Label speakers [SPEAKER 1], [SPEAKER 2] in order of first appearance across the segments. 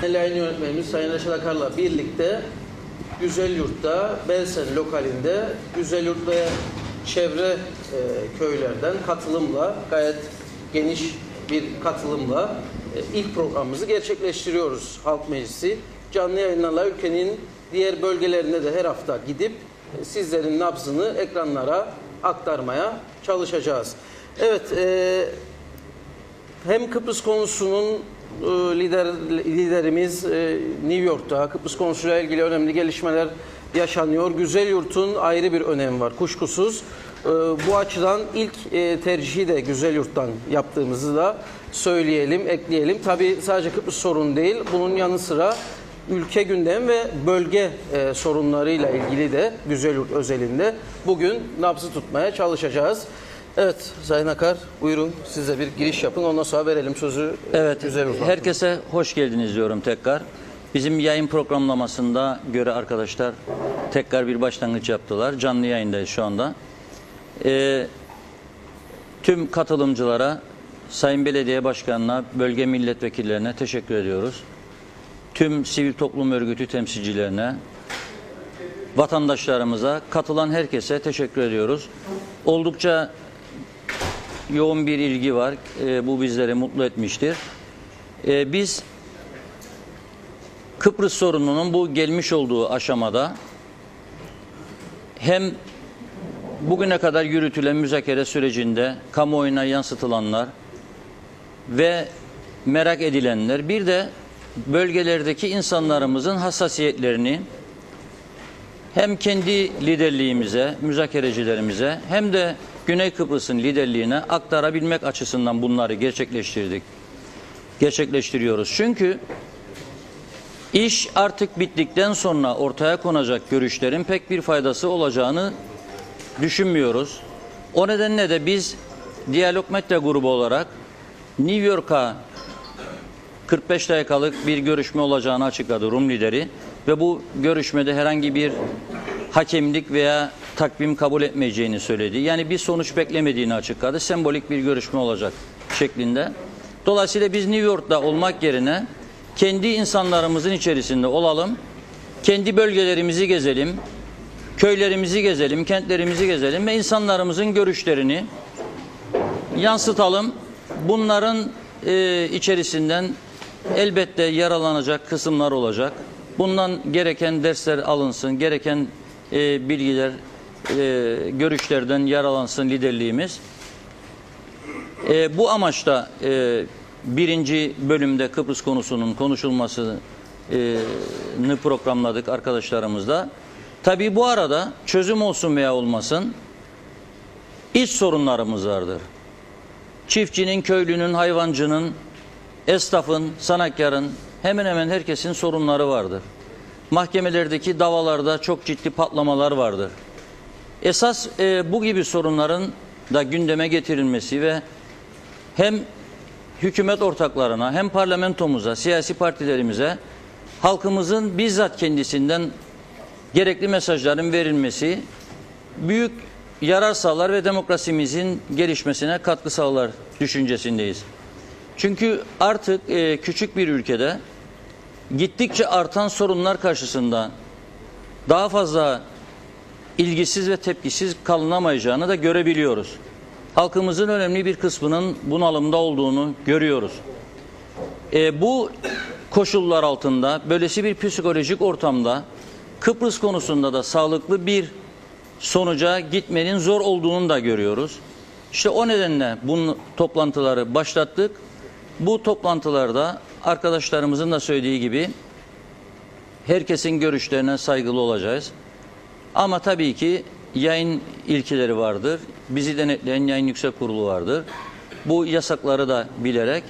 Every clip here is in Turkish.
[SPEAKER 1] Yayın yönetmenimiz Sayın Reşat Akar'la birlikte Güzelyurt'ta, Belsen lokalinde Güzelyurt ve çevre köylerden katılımla, gayet geniş bir katılımla ilk programımızı gerçekleştiriyoruz. Halk Meclisi canlı yayınlarla ülkenin diğer bölgelerine de her hafta gidip sizlerin nabzını ekranlara aktarmaya çalışacağız. Evet, hem Kıbrıs konusunun liderimiz New York'ta, Kıbrıs konusuyla ilgili önemli gelişmeler yaşanıyor. Güzelyurt'un ayrı bir önemi var kuşkusuz. Bu açıdan ilk tercihi de Güzelyurt'tan yaptığımızı da söyleyelim, ekleyelim. Tabii sadece Kıbrıs sorunu değil, bunun yanı sıra ülke gündem ve bölge sorunlarıyla ilgili de Güzelyurt özelinde bugün nabzı tutmaya çalışacağız. Evet Sayın Akar, buyurun size bir giriş yapın, ondan sonra verelim sözü.
[SPEAKER 2] Evet, herkese hoş geldiniz diyorum tekrar. Bizim yayın programlamasında göre arkadaşlar tekrar bir başlangıç yaptılar. Canlı yayındayız şu anda. Tüm katılımcılara, Sayın Belediye Başkanı'na, bölge milletvekillerine teşekkür ediyoruz. Tüm sivil toplum örgütü temsilcilerine, vatandaşlarımıza, katılan herkese teşekkür ediyoruz. Oldukça yoğun bir ilgi var. Bu bizleri mutlu etmiştir. Biz Kıbrıs sorununun bu gelmiş olduğu aşamada hem bugüne kadar yürütülen müzakere sürecinde kamuoyuna yansıtılanlar ve merak edilenler, bir de bölgelerdeki insanlarımızın hassasiyetlerini hem kendi liderliğimize, müzakerecilerimize hem de Güney Kıbrıs'ın liderliğine aktarabilmek açısından bunları gerçekleştiriyoruz. Çünkü iş artık bittikten sonra ortaya konacak görüşlerin pek bir faydası olacağını düşünmüyoruz. O nedenle de biz Diyalog Medya grubu olarak New York'a 45 dakikalık bir görüşme olacağını açıkladı Rum lideri ve bu görüşmede herhangi bir hakemlik veya takvim kabul etmeyeceğini söyledi. Yani bir sonuç beklemediğini açıkladı. Sembolik bir görüşme olacak şeklinde. Dolayısıyla biz New York'ta olmak yerine kendi insanlarımızın içerisinde olalım. Kendi bölgelerimizi gezelim. Köylerimizi gezelim, kentlerimizi gezelim ve insanlarımızın görüşlerini yansıtalım. Bunların içerisinden elbette yaralanacak kısımlar olacak. Bundan gereken dersler alınsın, gereken bilgiler, görüşlerden yaralansın liderliğimiz. Bu amaçla birinci bölümde Kıbrıs konusunun konuşulmasını programladık arkadaşlarımızla. Tabii bu arada çözüm olsun veya olmasın iç sorunlarımız vardır. Çiftçinin, köylünün, hayvancının, esnafın, sanatkarın, hemen hemen herkesin sorunları vardır. Mahkemelerdeki davalarda çok ciddi patlamalar vardır. Esas bu gibi sorunların da gündeme getirilmesi ve hem hükümet ortaklarına hem parlamentomuza, siyasi partilerimize halkımızın bizzat kendisinden gerekli mesajların verilmesi büyük yarar sağlar ve demokrasimizin gelişmesine katkı sağlar düşüncesindeyiz. Çünkü artık küçük bir ülkede gittikçe artan sorunlar karşısında daha fazla ilgisiz ve tepkisiz kalınamayacağını da görebiliyoruz. Halkımızın önemli bir kısmının bunalımda olduğunu görüyoruz. Bu koşullar altında, böylesi bir psikolojik ortamda Kıbrıs konusunda da sağlıklı bir sonuca gitmenin zor olduğunu da görüyoruz. İşte o nedenle bu toplantıları başlattık. Bu toplantılarda arkadaşlarımızın da söylediği gibi herkesin görüşlerine saygılı olacağız. Ama tabii ki yayın ilkeleri vardır. Bizi denetleyen yayın yüksek kurulu vardır. Bu yasakları da bilerek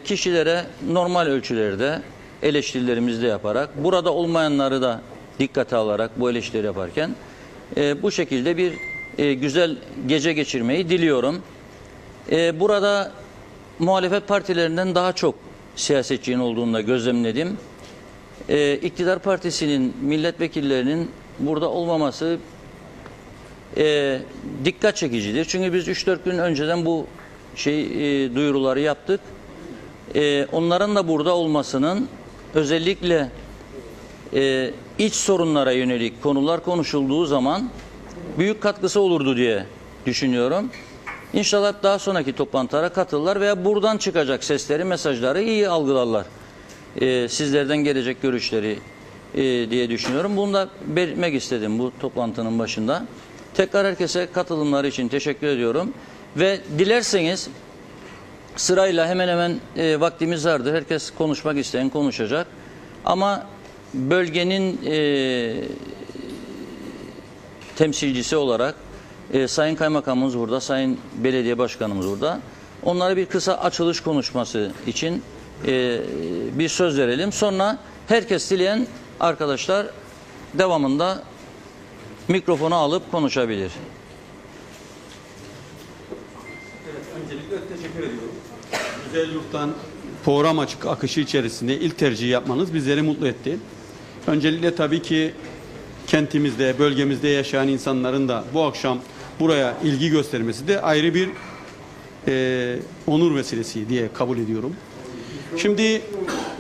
[SPEAKER 2] kişilere normal ölçülerde eleştirilerimizi de yaparak, burada olmayanları da dikkate alarak bu eleştiri yaparken bu şekilde bir güzel gece geçirmeyi diliyorum. Burada muhalefet partilerinden daha çok siyasetçinin olduğunu da gözlemledim. İktidar partisinin milletvekillerinin burada olmaması dikkat çekicidir. Çünkü biz 3-4 gün önceden bu duyuruları yaptık. Onların da burada olmasının özellikle iç sorunlara yönelik konular konuşulduğu zaman büyük katkısı olurdu diye düşünüyorum. İnşallah daha sonraki toplantılara katılırlar veya buradan çıkacak sesleri, mesajları iyi algılarlar. Sizlerden gelecek görüşleri diye düşünüyorum. Bunu da belirtmek istedim bu toplantının başında. Tekrar herkese katılımları için teşekkür ediyorum. Ve dilerseniz sırayla hemen hemen vaktimiz vardır. Herkes konuşmak isteyen konuşacak. Ama bölgenin temsilcisi olarak Sayın Kaymakamımız burada, Sayın Belediye Başkanımız burada. Onlara bir kısa açılış konuşması için bir söz verelim. Sonra herkes dileyen arkadaşlar devamında mikrofonu alıp konuşabilir.
[SPEAKER 3] Evet, öncelikle teşekkür ediyorum. Güzel Yurt'tan program açık akışı içerisinde ilk tercih yapmanız bizleri mutlu etti. Öncelikle tabii ki kentimizde, bölgemizde yaşayan insanların da bu akşam buraya ilgi göstermesi de ayrı bir onur vesilesi diye kabul ediyorum. Şimdi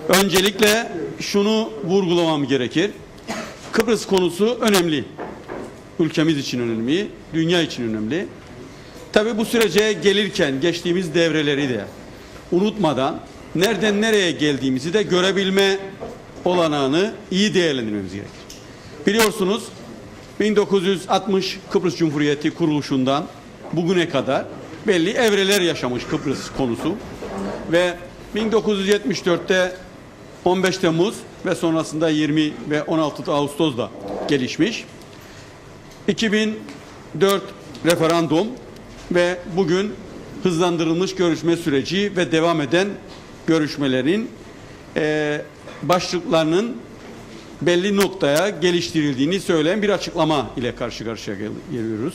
[SPEAKER 3] öncelikle şunu vurgulamam gerekir. Kıbrıs konusu önemli. Ülkemiz için önemli, dünya için önemli. Tabii bu sürece gelirken geçtiğimiz devreleri de unutmadan nereden nereye geldiğimizi de görebilme olanağını iyi değerlendirmemiz gerekir. Biliyorsunuz 1960 Kıbrıs Cumhuriyeti kuruluşundan bugüne kadar belli evreler yaşamış Kıbrıs konusu ve 1974'te 15 Temmuz ve sonrasında 20 ve 16 Ağustos'da gelişmiş. 2004 referandum ve bugün hızlandırılmış görüşme süreci ve devam eden görüşmelerin başlıklarının belli noktaya geliştirildiğini söyleyen bir açıklama ile karşı karşıya geliyoruz.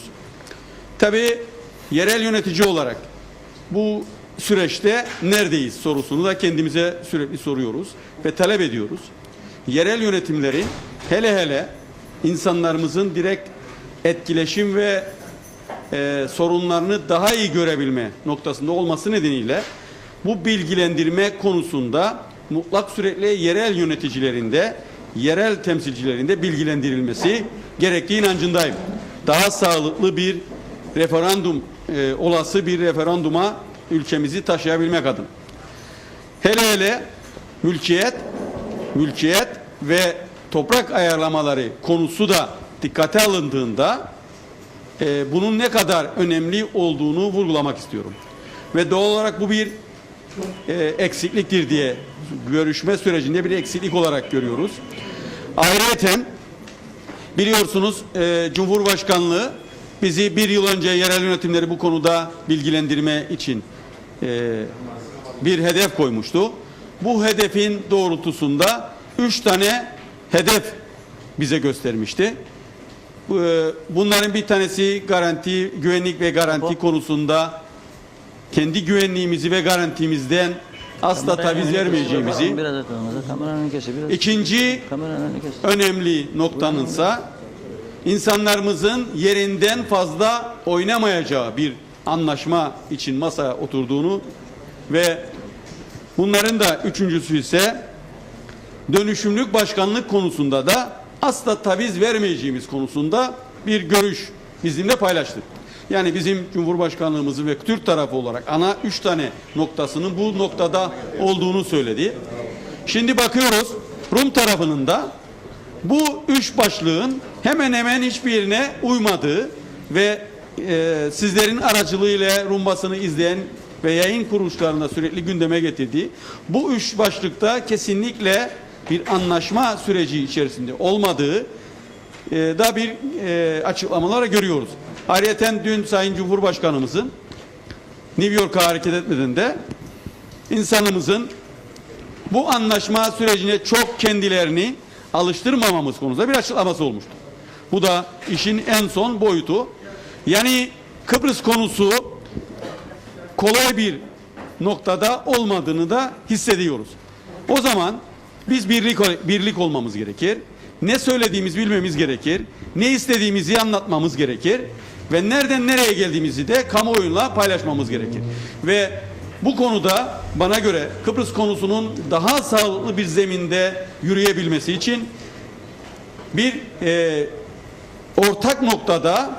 [SPEAKER 3] Tabii yerel yönetici olarak bu süreçte neredeyiz sorusunu da kendimize sürekli soruyoruz ve talep ediyoruz. Yerel yönetimlerin hele hele insanlarımızın direkt etkileşim ve sorunlarını daha iyi görebilme noktasında olması nedeniyle bu bilgilendirme konusunda mutlak sürekli yerel yöneticilerinde, yerel temsilcilerinde bilgilendirilmesi gerektiği inancındayım. Daha sağlıklı bir referandum, olası bir referanduma ülkemizi taşıyabilmek adına. Hele hele mülkiyet ve toprak ayarlamaları konusu da dikkate alındığında bunun ne kadar önemli olduğunu vurgulamak istiyorum. Ve doğal olarak bu bir eksikliktir diye görüşme sürecinde bir eksiklik olarak görüyoruz. Ayrıyeten biliyorsunuz Cumhurbaşkanlığı bizi bir yıl önce yerel yönetimleri bu konuda bilgilendirme için bir hedef koymuştu. Bu hedefin doğrultusunda 3 tane hedef bize göstermişti. Bunların bir tanesi garanti, güvenlik ve garanti konusunda kendi güvenliğimizi ve garantimizden asla taviz vermeyeceğimizi. İkinci önemli noktanınsa insanlarımızın yerinden fazla oynamayacağı bir anlaşma için masaya oturduğunu ve bunların da üçüncüsü ise dönüşümlük başkanlık konusunda da asla taviz vermeyeceğimiz konusunda bir görüş bizimle paylaştık. Yani bizim Cumhurbaşkanlığımızın ve Türk tarafı olarak ana 3 tane noktasının bu noktada olduğunu söyledi. Şimdi bakıyoruz Rum tarafının da bu 3 başlığın hemen hemen hiçbirine uymadığı ve sizlerin aracılığıyla Rum basını izleyen ve yayın kuruluşlarında sürekli gündeme getirdiği bu 3 başlıkta kesinlikle bir anlaşma süreci içerisinde olmadığı da bir açıklamalar görüyoruz. Ayrıca dün Sayın Cumhurbaşkanımızın New York'a hareket etmeden de insanımızın bu anlaşma sürecine çok kendilerini alıştırmamamız konusunda bir açıklaması olmuştu. Bu da işin en son boyutu. Yani Kıbrıs konusu kolay bir noktada olmadığını da hissediyoruz. O zaman biz birlik olmamız gerekir. Ne söylediğimizi bilmemiz gerekir. Ne istediğimizi anlatmamız gerekir. Ve nereden nereye geldiğimizi de kamuoyuyla paylaşmamız gerekir. Ve bu konuda bana göre Kıbrıs konusunun daha sağlıklı bir zeminde yürüyebilmesi için bir ortak noktada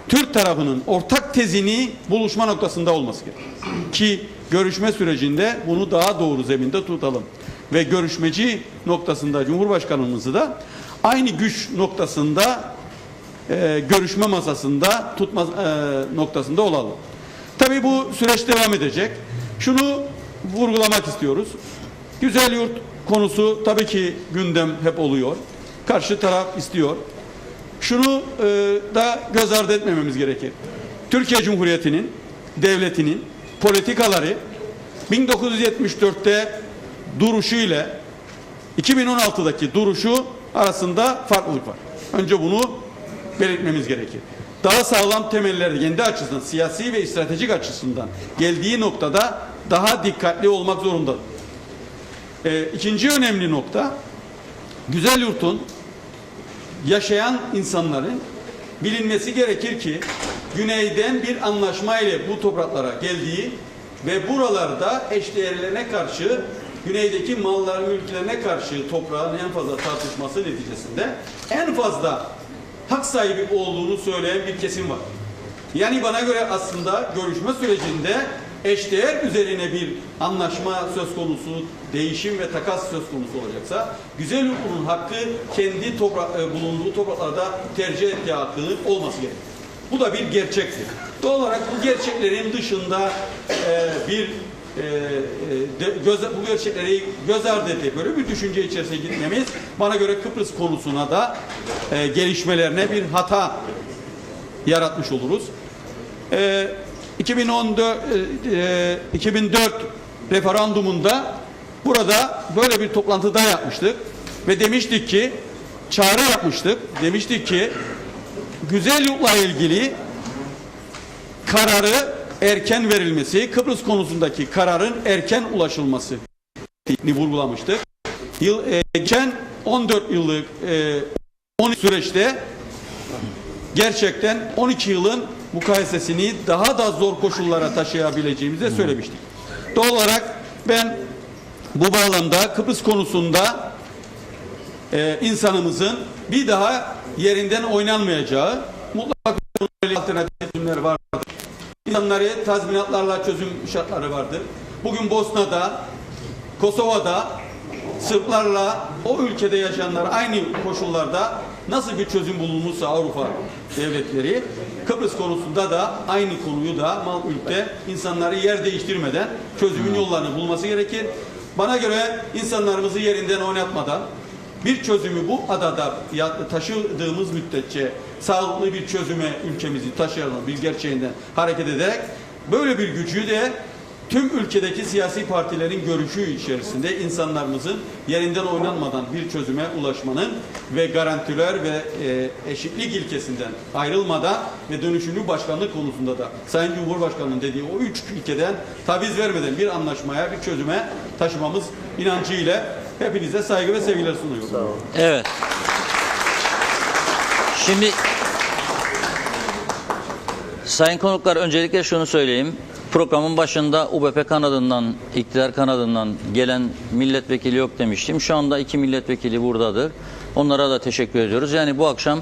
[SPEAKER 3] Türk tarafının ortak tezini buluşma noktasında olması gerekir. Ki görüşme sürecinde bunu daha doğru zeminde tutalım. Ve görüşmeci noktasında Cumhurbaşkanımızı da aynı güç noktasında görüşme masasında tutma noktasında olalım. Tabii bu süreç devam edecek. Şunu vurgulamak istiyoruz. Güzelyurt konusu tabii ki gündem hep oluyor. Karşı taraf istiyor. Şunu da göz ardı etmememiz gerekir. Türkiye Cumhuriyeti'nin, devletinin politikaları 1974'te duruşu ile 2016'daki duruşu arasında farklılık var. Önce bunu belirtmemiz gerekir. Daha sağlam temeller kendi açısından, siyasi ve stratejik açısından geldiği noktada daha dikkatli olmak zorundadır. İkinci önemli nokta, Güzelyurt'un yaşayan insanların bilinmesi gerekir ki güneyden bir anlaşma ile bu topraklara geldiği ve buralarda eşdeğerlerine karşı güneydeki malların mülklerine karşı toprağın en fazla tartışması neticesinde en fazla hak sahibi olduğunu söyleyen bir kesim var. Yani bana göre aslında görüşme sürecinde eşdeğer üzerine bir anlaşma söz konusu, değişim ve takas söz konusu olacaksa Güzelyurt'un hakkı kendi bulunduğu topraklarda tercih ettiği hakkının olması gerekir. Bu da bir gerçektir. Doğal olarak bu gerçeklerin dışında bu gerçekleri göz ardı edip böyle bir düşünce içerisine gitmemiz bana göre Kıbrıs konusuna da gelişmelerine bir hata yaratmış oluruz. 2004 referandumunda burada böyle bir toplantıda yapmıştık ve demiştik ki çağrı yapmıştık. Demiştik ki Güzelyurt'la ilgili kararı erken verilmesi, Kıbrıs konusundaki kararın erken ulaşılması vurgulamıştık. Geçen 14 yıllık 13 süreçte gerçekten 12 yılın mukayesesini daha da zor koşullara taşıyabileceğimizi de söylemiştik. Doğal olarak ben bu bağlamda Kıbrıs konusunda insanımızın bir daha yerinden oynanmayacağı mutlaka alternatif çözümler vardır. İnsanları tazminatlarla çözüm şartları vardır. Bugün Bosna'da, Kosova'da Sırplarla o ülkede yaşayanlar aynı koşullarda nasıl bir çözüm bulunmuşsa Avrupa devletleri Kıbrıs konusunda da aynı konuyu da mal-mülkte insanları yer değiştirmeden çözümün yollarını bulması gerekir. Bana göre insanlarımızı yerinden oynatmadan bir çözümü bu adada taşıdığımız müddetçe sağlıklı bir çözüme ülkemizi taşıyalım bir gerçeğinden hareket ederek böyle bir gücü de tüm ülkedeki siyasi partilerin görüşü içerisinde insanlarımızın yerinden oynanmadan bir çözüme ulaşmanın ve garantiler ve eşitlik ilkesinden ayrılmadan ve dönüşümlü başkanlık konusunda da Sayın Cumhurbaşkanı'nın dediği o 3 ülkeden taviz vermeden bir anlaşmaya, bir çözüme taşımamız inancıyla hepinize saygı ve sevgiler sunuyorum.
[SPEAKER 2] Evet. Şimdi sayın konuklar öncelikle şunu söyleyeyim. Programın başında UBP kanadından, iktidar kanadından gelen milletvekili yok demiştim. Şu anda 2 milletvekili buradadır. Onlara da teşekkür ediyoruz. Yani bu akşam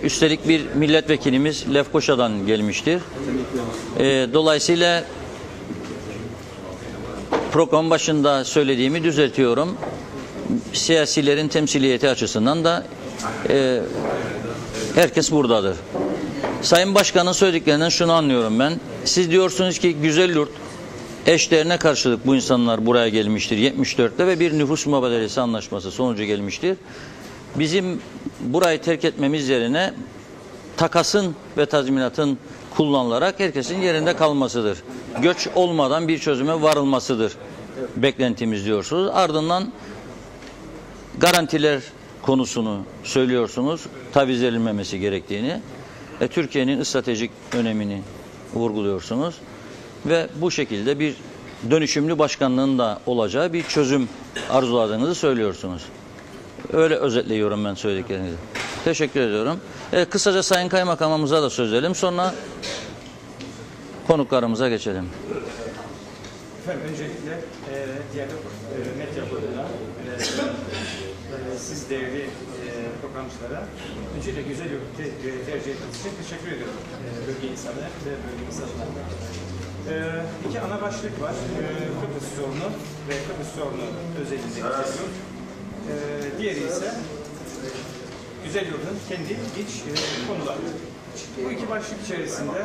[SPEAKER 2] üstelik bir milletvekilimiz Lefkoşa'dan gelmiştir. Dolayısıyla programın başında söylediğimi düzeltiyorum. Siyasilerin temsiliyeti açısından da herkes buradadır. Sayın Başkan'ın söylediklerinden şunu anlıyorum ben. Siz diyorsunuz ki Güzelyurt eşdeğerine karşılık bu insanlar buraya gelmiştir 74'te ve bir nüfus mübadelesi anlaşması sonucu gelmiştir. Bizim burayı terk etmemiz yerine takasın ve tazminatın kullanılarak herkesin yerinde kalmasıdır. Göç olmadan bir çözüme varılmasıdır beklentimiz diyorsunuz. Ardından garantiler konusunu söylüyorsunuz. Taviz verilmemesi gerektiğini. Türkiye'nin stratejik önemini vurguluyorsunuz ve bu şekilde bir dönüşümlü başkanlığın da olacağı bir çözüm arzuladığınızı söylüyorsunuz. Öyle özetliyorum ben söylediklerinizi. Teşekkür ediyorum. Kısaca Sayın Kaymakamımıza da söz verelim. Sonra konuklarımıza geçelim.
[SPEAKER 4] Efendim öncelikle Diyalog Medya grubuna siz değerli programcılara öncelikle güzel yurt tercih ettiğiniz için teşekkür ediyorum bölge insanı ve bölge insanlarına. İki ana başlık var. Kıbrıs sorunu ve Kıbrıs sorunu özelinde güzel yurt. Diğeri ise güzel yurdun kendi iç konuları. Bu iki başlık içerisinde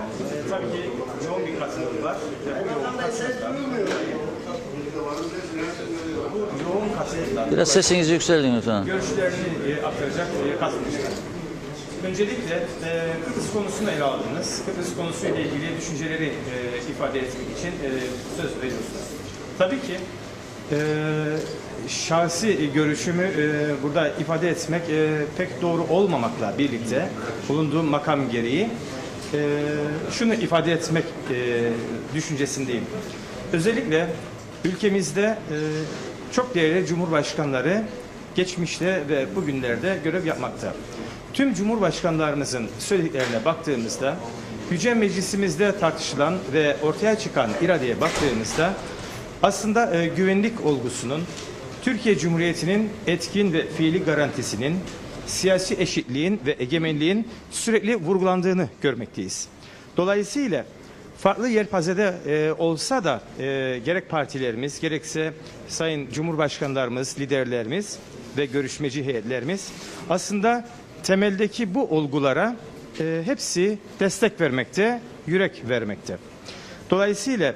[SPEAKER 4] tabii ki yoğun bir katılım var ve bu yoğun katılımdan
[SPEAKER 2] Biraz sesinizi yükseltin lütfen.
[SPEAKER 4] görüşlerini aktaracak katılımcılar. Öncelikle Kıbrıs konusunu ele aldınız. Kıbrıs konusuyla ilgili düşünceleri ifade etmek için söz veriyorsunuz. Tabii ki şahsi görüşümü burada ifade etmek pek doğru olmamakla birlikte bulunduğum makam gereği şunu ifade etmek düşüncesindeyim. Özellikle ülkemizde çok değerli cumhurbaşkanları geçmişte ve bugünlerde görev yapmakta. Tüm cumhurbaşkanlarımızın söylediklerine baktığımızda, Yüce Meclisimizde tartışılan ve ortaya çıkan iradeye baktığımızda aslında güvenlik olgusunun, Türkiye Cumhuriyeti'nin etkin ve fiili garantisinin, siyasi eşitliğin ve egemenliğin sürekli vurgulandığını görmekteyiz. Dolayısıyla farklı yelpazede olsa da gerek partilerimiz, gerekse sayın cumhurbaşkanlarımız, liderlerimiz ve görüşmeci heyetlerimiz aslında temeldeki bu olgulara hepsi destek vermekte, yürek vermekte. Dolayısıyla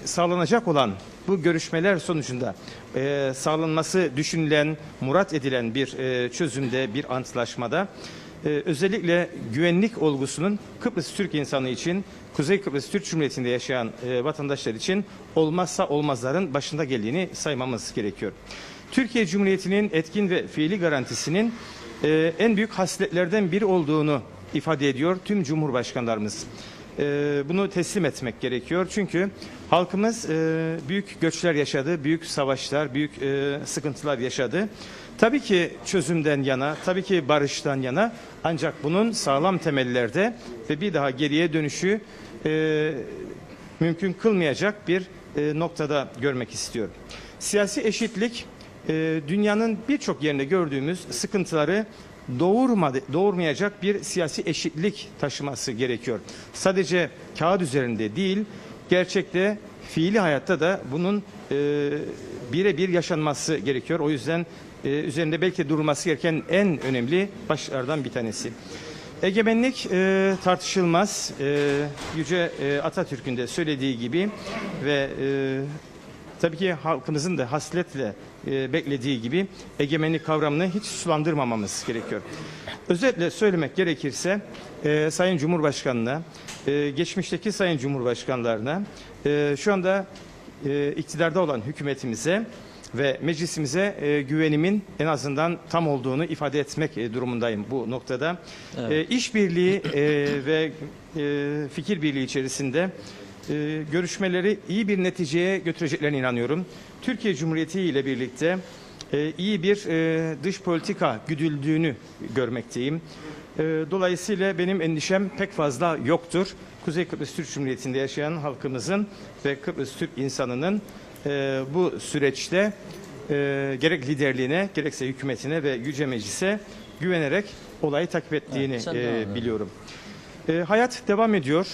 [SPEAKER 4] sağlanacak olan bu görüşmeler sonucunda sağlanması düşünülen, murat edilen bir çözümde, bir antlaşmada özellikle güvenlik olgusunun Kıbrıs Türk insanı için, Kuzey Kıbrıs Türk Cumhuriyeti'nde yaşayan vatandaşlar için olmazsa olmazların başında geldiğini saymamız gerekiyor. Türkiye Cumhuriyeti'nin etkin ve fiili garantisinin en büyük hasletlerden biri olduğunu ifade ediyor tüm cumhurbaşkanlarımız. Bunu teslim etmek gerekiyor. Çünkü halkımız büyük göçler yaşadı, büyük savaşlar, büyük sıkıntılar yaşadı. Tabii ki çözümden yana, tabii ki barıştan yana, ancak bunun sağlam temellerde ve bir daha geriye dönüşü mümkün kılmayacak bir noktada görmek istiyorum. Siyasi eşitlik dünyanın birçok yerinde gördüğümüz sıkıntıları doğurmayacak bir siyasi eşitlik taşıması gerekiyor. Sadece kağıt üzerinde değil, gerçekte, fiili hayatta da bunun birebir yaşanması gerekiyor. O yüzden üzerinde belki durulması gereken en önemli başlardan bir tanesi. Egemenlik tartışılmaz. Yüce Atatürk'ün de söylediği gibi ve tabii ki halkımızın da hasletle beklediği gibi egemenlik kavramını hiç sulandırmamamız gerekiyor. Özetle söylemek gerekirse Sayın Cumhurbaşkanı'na, geçmişteki Sayın Cumhurbaşkanlarına, şu anda iktidarda olan hükümetimize ve meclisimize güvenimin en azından tam olduğunu ifade etmek durumundayım bu noktada. Evet. İşbirliği ve fikir birliği içerisinde görüşmeleri iyi bir neticeye götüreceklerine inanıyorum. Türkiye Cumhuriyeti ile birlikte iyi bir dış politika güdüldüğünü görmekteyim. Dolayısıyla benim endişem pek fazla yoktur. Kuzey Kıbrıs Türk Cumhuriyeti'nde yaşayan halkımızın ve Kıbrıs Türk insanının bu süreçte gerek liderliğine, gerekse hükümetine ve Yüce Meclis'e güvenerek olayı takip ettiğini biliyorum. Hayat devam ediyor.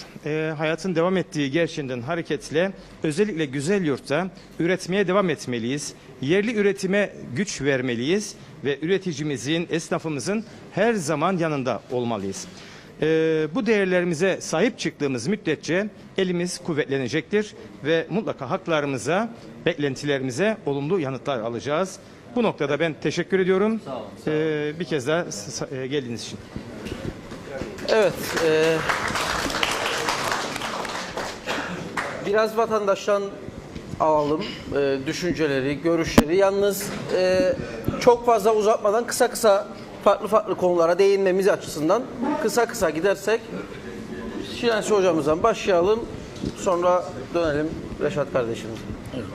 [SPEAKER 4] Hayatın devam ettiği gerçeğinden hareketle özellikle Güzelyurt'ta üretmeye devam etmeliyiz. Yerli üretime güç vermeliyiz ve üreticimizin, esnafımızın her zaman yanında olmalıyız. Bu değerlerimize sahip çıktığımız müddetçe elimiz kuvvetlenecektir ve mutlaka haklarımıza, beklentilerimize olumlu yanıtlar alacağız. Bu noktada ben teşekkür ediyorum. Sağ olun, sağ olun. Bir kez daha geldiğiniz için.
[SPEAKER 1] Evet. Biraz vatandaştan alalım düşünceleri, görüşleri. Yalnız çok fazla uzatmadan kısa kısa farklı konulara değinmemiz açısından kısa gidersek Şinasi hocamızdan başlayalım. Sonra dönelim Reşat kardeşimize.
[SPEAKER 5] Evet.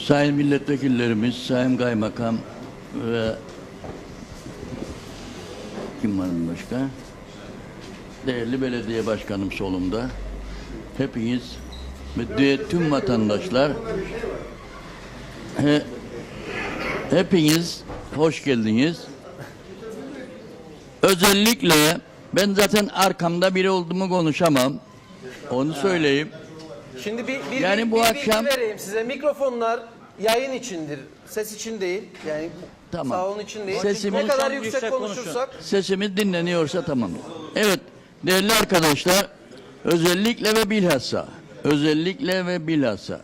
[SPEAKER 5] Sayın milletvekillerimiz, sayın kaymakam ve kim var başka? Değerli belediye başkanım solumda. Hepiniz ve diğer tüm vatandaşlar hepiniz hoş geldiniz. Özellikle ben zaten arkamda biri olduğumu konuşamam. Onu söyleyeyim.
[SPEAKER 1] Şimdi bir
[SPEAKER 5] Yani bu
[SPEAKER 1] bilgi
[SPEAKER 5] akşam-
[SPEAKER 1] vereyim size. Mikrofonlar yayın içindir. Ses için değil. Yani
[SPEAKER 5] Tamam.
[SPEAKER 1] salon için değil.
[SPEAKER 5] Sesimiz-
[SPEAKER 1] ne kadar
[SPEAKER 2] Yüksek
[SPEAKER 1] yüksek
[SPEAKER 2] konuşun.
[SPEAKER 1] konuşursak
[SPEAKER 5] Sesimiz dinleniyorsa tamam. Evet değerli arkadaşlar, özellikle ve bilhassa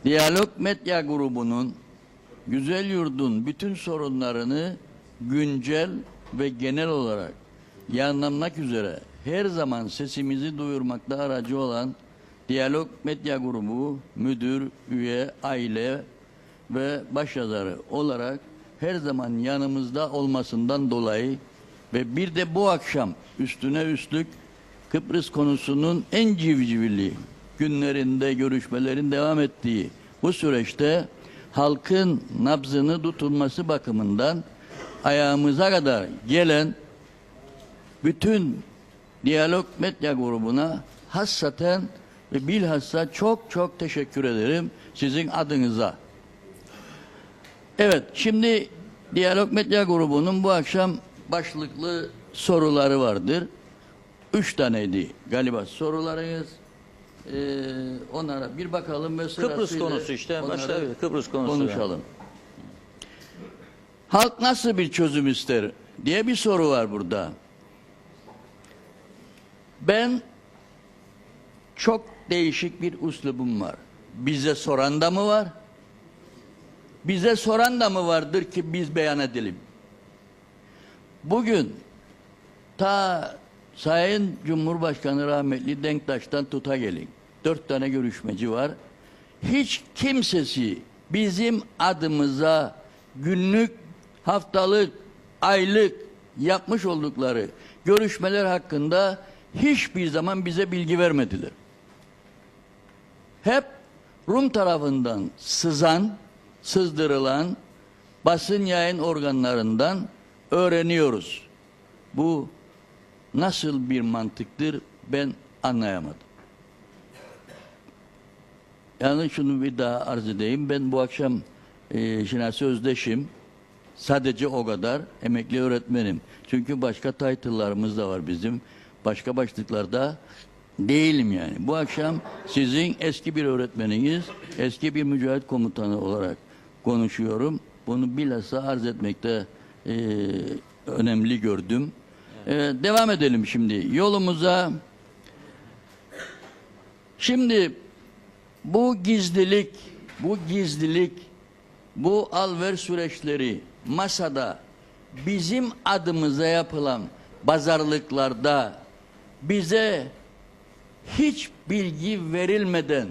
[SPEAKER 5] Diyalog Medya Grubu'nun Güzel Yurt'un bütün sorunlarını güncel ve genel olarak yanlamak üzere her zaman sesimizi duyurmakta aracı olan Diyalog Medya Grubu müdür, üye, aile ve başyazarı olarak her zaman yanımızda olmasından dolayı ve bir de bu akşam üstüne üstlük Kıbrıs konusunun en civcivli günlerinde görüşmelerin devam ettiği bu süreçte halkın nabzını tutulması bakımından ayağımıza kadar gelen bütün Diyalog Medya Grubu'na hassaten ve bilhassa çok çok teşekkür ederim sizin adınıza. Evet, şimdi Diyalog Medya Grubu'nun bu akşam başlıklı soruları vardır. 3 taneydi galiba sorularınız. Onlara bir bakalım ve
[SPEAKER 2] Kıbrıs
[SPEAKER 5] sırasıyla
[SPEAKER 2] konusu işte.
[SPEAKER 5] onları
[SPEAKER 2] Başta evet, Kıbrıs konusu.
[SPEAKER 5] konuşalım. Halk nasıl bir çözüm ister diye bir soru var burada. Ben çok değişik bir üslubum var. Bize soran da mı var? Bize soran da mı vardır ki biz beyan edelim? Bugün ta Sayın Cumhurbaşkanı rahmetli Denktaş'tan tuta gelin. 4 tane görüşmeci var. Hiç kimsesi bizim adımıza günlük, haftalık, aylık yapmış oldukları görüşmeler hakkında hiçbir zaman bize bilgi vermediler. Hep Rum tarafından sızdırılan basın yayın organlarından öğreniyoruz. Bu nasıl bir mantıktır ben anlayamadım. Yani şunu bir daha arz edeyim. Ben bu akşam Şinasi Özdeş'im. Sadece o kadar. Emekli öğretmenim. Çünkü başka title'larımız da var bizim. Başka başlıklarda değilim yani. Bu akşam sizin eski bir öğretmeniniz, eski bir mücahit komutanı olarak konuşuyorum. Bunu bilhassa arz etmekte önemli gördüm. Devam edelim şimdi yolumuza. Şimdi bu gizlilik, bu al-ver süreçleri masada bizim adımıza yapılan pazarlıklarda bize hiç bilgi verilmeden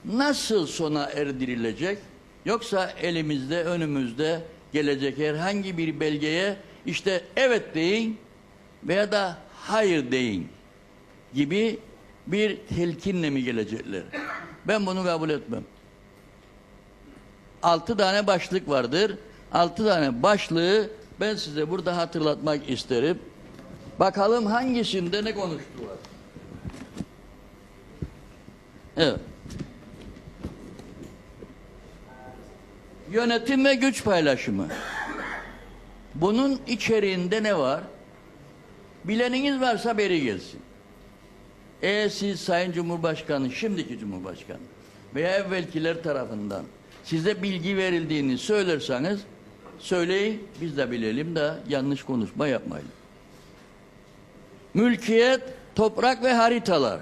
[SPEAKER 5] nasıl sona erdirilecek? Yoksa elimizde, önümüzde gelecek herhangi bir belgeye işte evet deyin veya da hayır deyin gibi bir telkinle mi gelecekler? Ben bunu kabul etmem. 6 tane başlık vardır. 6 tane başlığı ben size burada hatırlatmak isterim. Bakalım hangisinde ne konuştular? Evet. Yönetim ve güç paylaşımı. Bunun içeriğinde ne var? Bileniniz varsa beri gelsin. Siz Sayın Cumhurbaşkanı, şimdiki Cumhurbaşkanı veya evvelkiler tarafından size bilgi verildiğini söylerseniz söyleyin, biz de bilelim de yanlış konuşma yapmayın. Mülkiyet, toprak ve haritalar.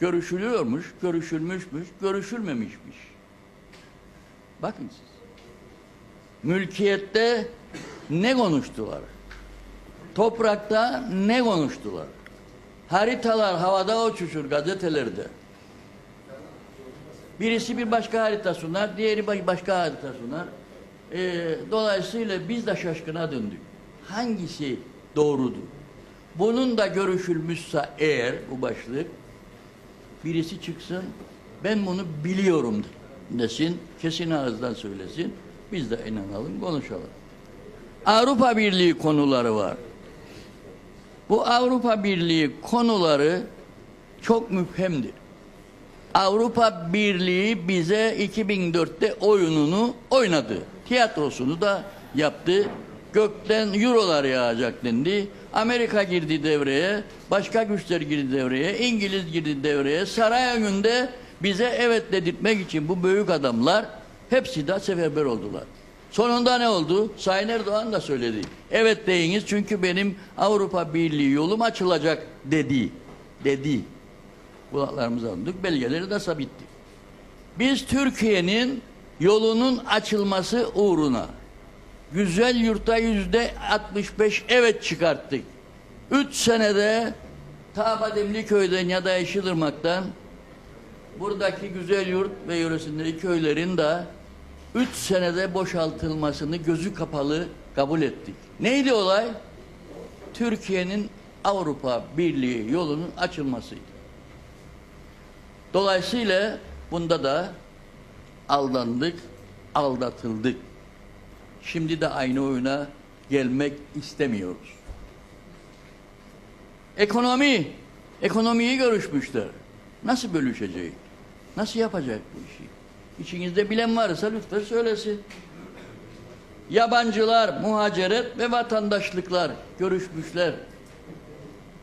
[SPEAKER 5] Görüşülüyormuş, görüşülmüşmüş, görüşülmemişmiş. Bakın siz. Mülkiyette ne konuştular? Toprakta ne konuştular? Haritalar havada uçuşur gazetelerde. Birisi bir başka harita sunar, diğeri başka harita sunar. Dolayısıyla biz de şaşkına döndük. Hangisi doğrudur? Bunun da görüşülmüşse eğer bu başlık, birisi çıksın, ben bunu biliyorum desin, kesin ağızdan söylesin, biz de inanalım, konuşalım. Avrupa Birliği konuları var. Bu Avrupa Birliği konuları çok müphemdir. Avrupa Birliği bize 2004'te oyununu oynadı. Tiyatrosunu da yaptı. Gökten eurolar yağacak dendi. Amerika girdi devreye, başka güçler girdi devreye, İngiliz girdi devreye. Saray önünde bize evet dedirtmek için bu büyük adamlar hepsi de seferber oldular. Sonunda ne oldu? Sayın Erdoğan da söyledi. Evet deyiniz çünkü benim Avrupa Birliği yolum açılacak dedi. Dedi. Kulaklarımıza aldık, belgeleri de sabittik. Biz Türkiye'nin yolunun açılması uğruna güzel yurtta %65 evet çıkarttık. 3 senede ta Bademliköy'den ya da Yeşilırmak'tan buradaki güzel yurt ve yöresindeki köylerin de 3 senede boşaltılmasını gözü kapalı kabul ettik. Neydi olay? Türkiye'nin Avrupa Birliği yolunun açılmasıydı. Dolayısıyla bunda da aldandık, aldatıldık. Şimdi de aynı oyuna gelmek istemiyoruz. Ekonomiyi görüşmüşler. Nasıl bölüşecek? Nasıl yapacak bu işi? İçinizde bilen varsa lütfen söylesin. Yabancılar, muhaciret ve vatandaşlıklar görüşmüşler.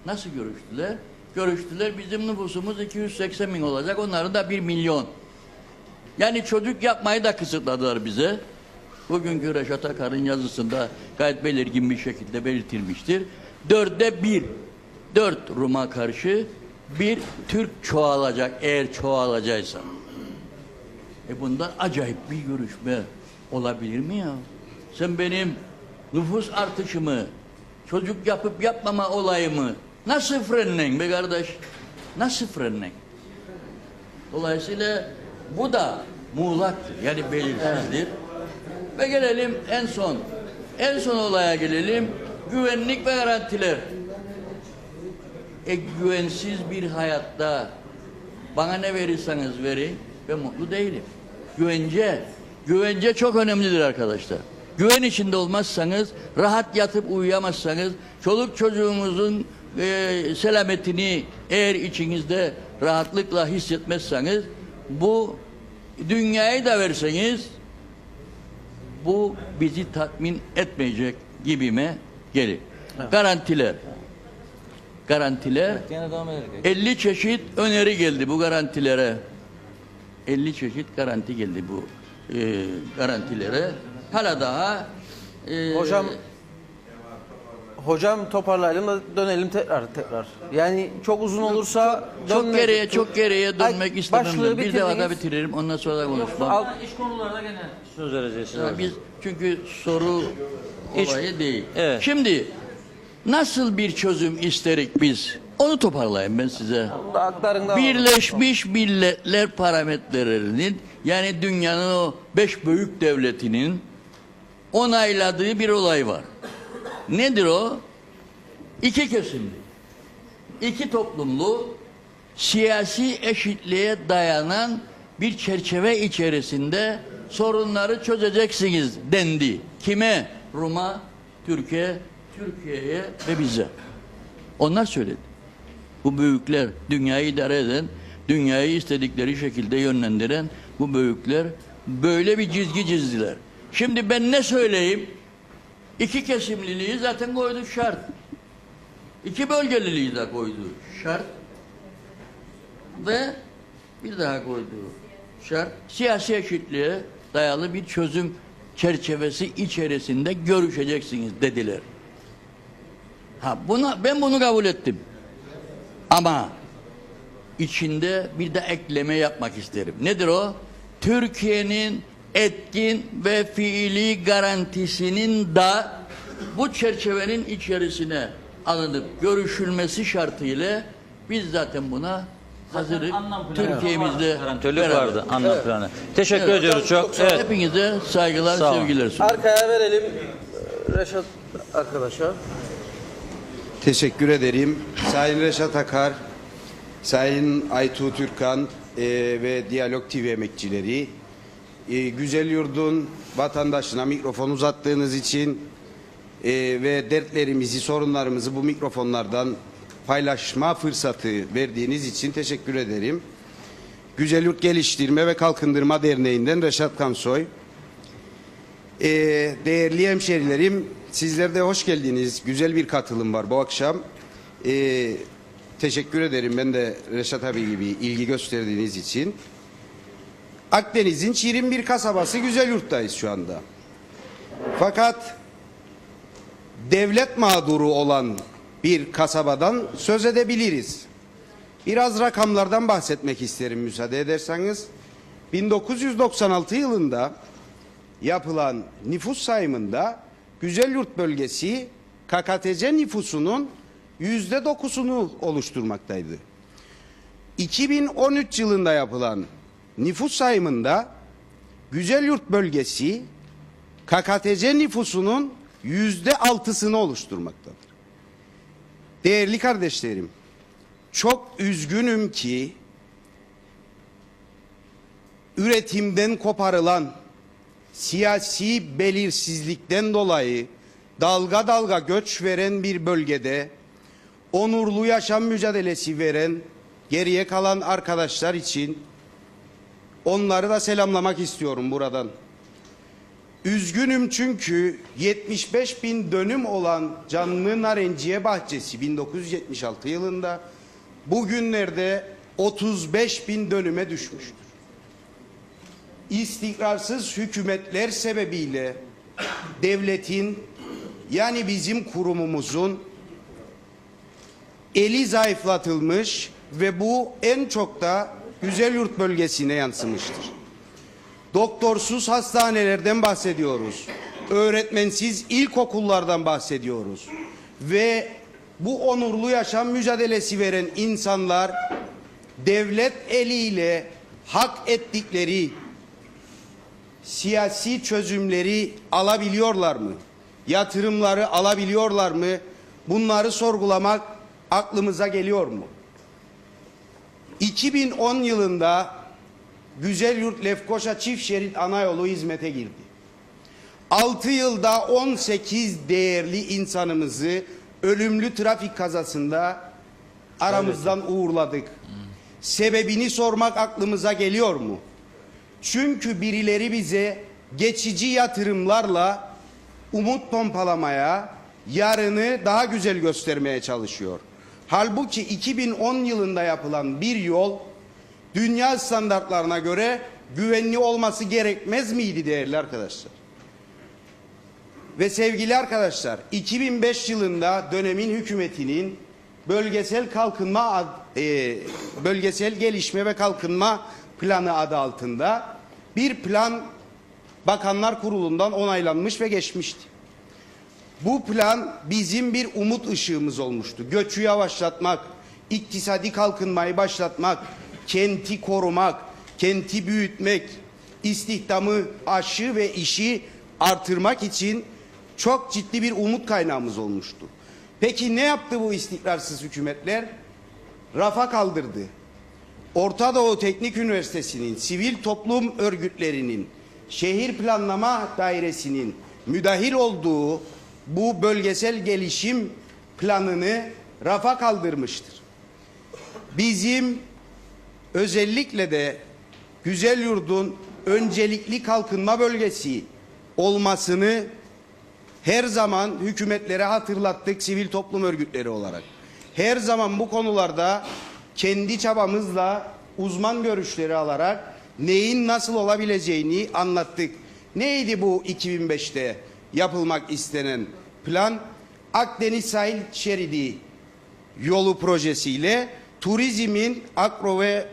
[SPEAKER 5] Nasıl görüştüler? Görüştüler, bizim nüfusumuz 280 bin olacak, onların da 1 milyon. Yani çocuk yapmayı da kısıtladılar bize. Bugünkü Reşat Akar'ın yazısında gayet belirgin bir şekilde belirtilmiştir. 4'te 1, 4 Rum'a karşı 1 Türk çoğalacak eğer çoğalacaksa. Bundan acayip bir görüşme olabilir mi ya? Sen benim nüfus artışımı, çocuk yapıp yapmama olayımı nasıl frenlen be kardeş? Nasıl frenlen? Dolayısıyla bu da muğlaktır. Yani belirsizdir. Ve gelelim en son olaya gelelim. Güvenlik ve garantiler. Güvensiz bir hayatta bana ne verirseniz verin ben mutlu değilim. Güvence çok önemlidir arkadaşlar. Güven içinde olmazsanız, rahat yatıp uyuyamazsanız, çoluk çocuğunuzun selametini eğer içinizde rahatlıkla hissetmezseniz, bu dünyayı da verseniz bu bizi tatmin etmeyecek gibime gelir. Evet. Garantiler 50 çeşit öneri geldi bu garantilere. 50 çeşit garanti geldi bu garantilere. Hala daha
[SPEAKER 1] Hocam toparlayalım da dönelim tekrar. Yani çok uzun olursa
[SPEAKER 5] çok geriye dönmek istemem.
[SPEAKER 1] Başlığı
[SPEAKER 5] Bir defa bitiririm. Ondan sonra da konuşmam.
[SPEAKER 2] İş konularına gene söz vereceğiz.
[SPEAKER 5] Biz çünkü soru olayı değil. Evet. Şimdi nasıl bir çözüm isterik biz? Onu toparlayayım ben size. Birleşmiş Milletler parametrelerinin yani dünyanın o 5 büyük devletinin onayladığı bir olay var. Nedir o? 2 kesimli, 2 toplumlu, siyasi eşitliğe dayanan bir çerçeve içerisinde sorunları çözeceksiniz dendi. Kime? Rum'a, Türkiye'ye ve bize. Onlar söyledi. Bu büyükler, dünyayı idare eden, dünyayı istedikleri şekilde yönlendiren bu büyükler böyle bir çizgi çizdiler. Şimdi ben ne söyleyeyim? 2 kesimliliği zaten koydu şart. 2 bölgeliliği de koydu şart. Ve bir daha koydu şart. Siyasi eşitliğe dayalı bir çözüm çerçevesi içerisinde görüşeceksiniz dediler. Ben bunu kabul ettim. Ama içinde bir de ekleme yapmak isterim. Nedir o? Türkiye'nin etkin ve fiili garantisinin da bu çerçevenin içerisine alınıp görüşülmesi şartıyla biz zaten buna hazırız. Türkiye'mizde
[SPEAKER 2] garantörlük vardı, anlam planı. Teşekkür ediyoruz çok.
[SPEAKER 5] Evet. Hepinize saygılar, sevgiler sunuyorum.
[SPEAKER 1] Arkaya verelim Reşat arkadaşa.
[SPEAKER 6] Teşekkür ederim. Sayın Reşat Akar, Sayın Aytuğ Türkan ve Diyalog TV emekçileri, Güzel Yurdun vatandaşına mikrofon uzattığınız için ve dertlerimizi, sorunlarımızı bu mikrofonlardan paylaşma fırsatı verdiğiniz için teşekkür ederim. Güzelyurt Geliştirme ve Kalkındırma Derneği'nden Reşat Kansoy. Değerli hemşerilerim, sizler de hoş geldiniz. Güzel bir katılım var bu akşam. Teşekkür ederim ben de Reşat abi gibi ilgi gösterdiğiniz için. Akdeniz'in şirin bir kasabası Güzelyurt'tayız şu anda. Fakat devlet mağduru olan bir kasabadan söz edebiliriz. Biraz rakamlardan bahsetmek isterim müsaade ederseniz. 1996 yılında yapılan nüfus sayımında Güzelyurt bölgesi KKTC nüfusunun %9'unu oluşturmaktaydı. 2013 yılında yapılan nüfus sayımında Güzelyurt bölgesi KKTC nüfusunun %6'sını oluşturmaktadır. Değerli kardeşlerim, çok üzgünüm ki üretimden koparılan siyasi belirsizlikten dolayı dalga dalga göç veren bir bölgede onurlu yaşam mücadelesi veren geriye kalan arkadaşlar için onları da selamlamak istiyorum buradan. Üzgünüm çünkü 75 bin dönüm olan Canlı Narenciye Bahçesi 1976 yılında bugünlerde 35 bin dönüme düşmüştür. İstikrarsız hükümetler sebebiyle devletin yani bizim kurumumuzun eli zayıflatılmış ve bu en çok da Güzelyurt bölgesine yansımıştır. Doktorsuz hastanelerden bahsediyoruz. Öğretmensiz ilkokullardan bahsediyoruz. Ve bu onurlu yaşam mücadelesi veren insanlar devlet eliyle hak ettikleri siyasi çözümleri alabiliyorlar mı? Yatırımları alabiliyorlar mı? Bunları sorgulamak aklımıza geliyor mu? 2010 yılında Güzelyurt Lefkoşa çift şerit ana yolu hizmete girdi. 6 yılda 18 değerli insanımızı ölümlü trafik kazasında aramızdan uğurladık. Sebebini sormak aklımıza geliyor mu? Çünkü birileri bize geçici yatırımlarla umut pompalamaya, yarını daha güzel göstermeye çalışıyor. Halbuki 2010 yılında yapılan bir yol dünya standartlarına göre güvenli olması gerekmez miydi değerli arkadaşlar? Ve sevgili arkadaşlar, 2005 yılında dönemin hükümetinin bölgesel gelişme ve kalkınma planı adı altında bir plan Bakanlar Kurulu'ndan onaylanmış ve geçmişti. Bu plan bizim bir umut ışığımız olmuştu. Göçü yavaşlatmak, iktisadi kalkınmayı başlatmak, kenti korumak, kenti büyütmek, istihdamı, aşı ve işi artırmak için çok ciddi bir umut kaynağımız olmuştu. Peki ne yaptı bu istikrarsız hükümetler? Rafa kaldırdı. Orta Doğu Teknik Üniversitesi'nin, sivil toplum örgütlerinin, şehir planlama dairesinin müdahil olduğu bu bölgesel gelişim planını rafa kaldırmıştır. Bizim özellikle de Güzelyurt'un öncelikli kalkınma bölgesi olmasını her zaman hükümetlere hatırlattık sivil toplum örgütleri olarak. Her zaman bu konularda kendi çabamızla uzman görüşleri alarak neyin nasıl olabileceğini anlattık. Neydi bu 2005'te yapılmak istenen plan? Akdeniz Sahil Şeridi yolu projesiyle turizmin, agro ve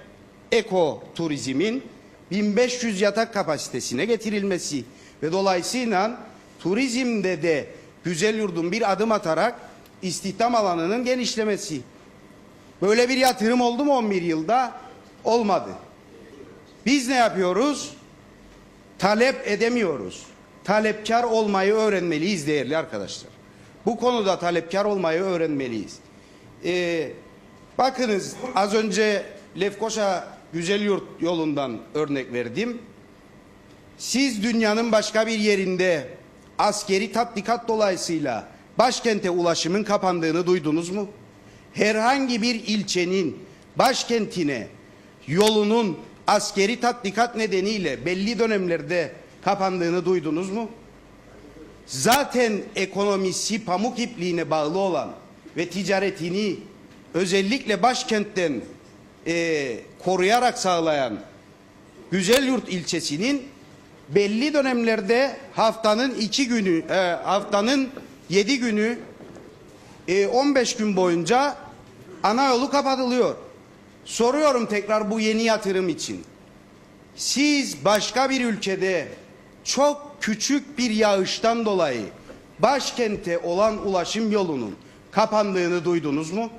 [SPEAKER 6] eko turizmin 1500 yatak kapasitesine getirilmesi ve dolayısıyla turizmde de Güzelyurt'un bir adım atarak istihdam alanının genişlemesi. Böyle bir yatırım oldu mu 11 yılda? Olmadı. Biz ne yapıyoruz? Talep edemiyoruz. Talepkar olmayı öğrenmeliyiz değerli arkadaşlar. Bu konuda talepkar olmayı öğrenmeliyiz. Bakınız az önce Lefkoşa Güzelyurt yolundan örnek verdim. Siz dünyanın başka bir yerinde askeri tatbikat dolayısıyla başkente ulaşımın kapandığını duydunuz mu? Herhangi bir ilçenin başkentine yolunun askeri tatbikat nedeniyle belli dönemlerde kapandığını duydunuz mu? Zaten ekonomisi pamuk ipliğine bağlı olan ve ticaretini özellikle başkentten koruyarak sağlayan Güzelyurt ilçesinin belli dönemlerde haftanın 7 günü 15 gün boyunca ana yolu kapatılıyor. Soruyorum tekrar bu yeni yatırım için. Siz başka bir ülkede çok küçük bir yağıştan dolayı başkente olan ulaşım yolunun kapandığını duydunuz mu?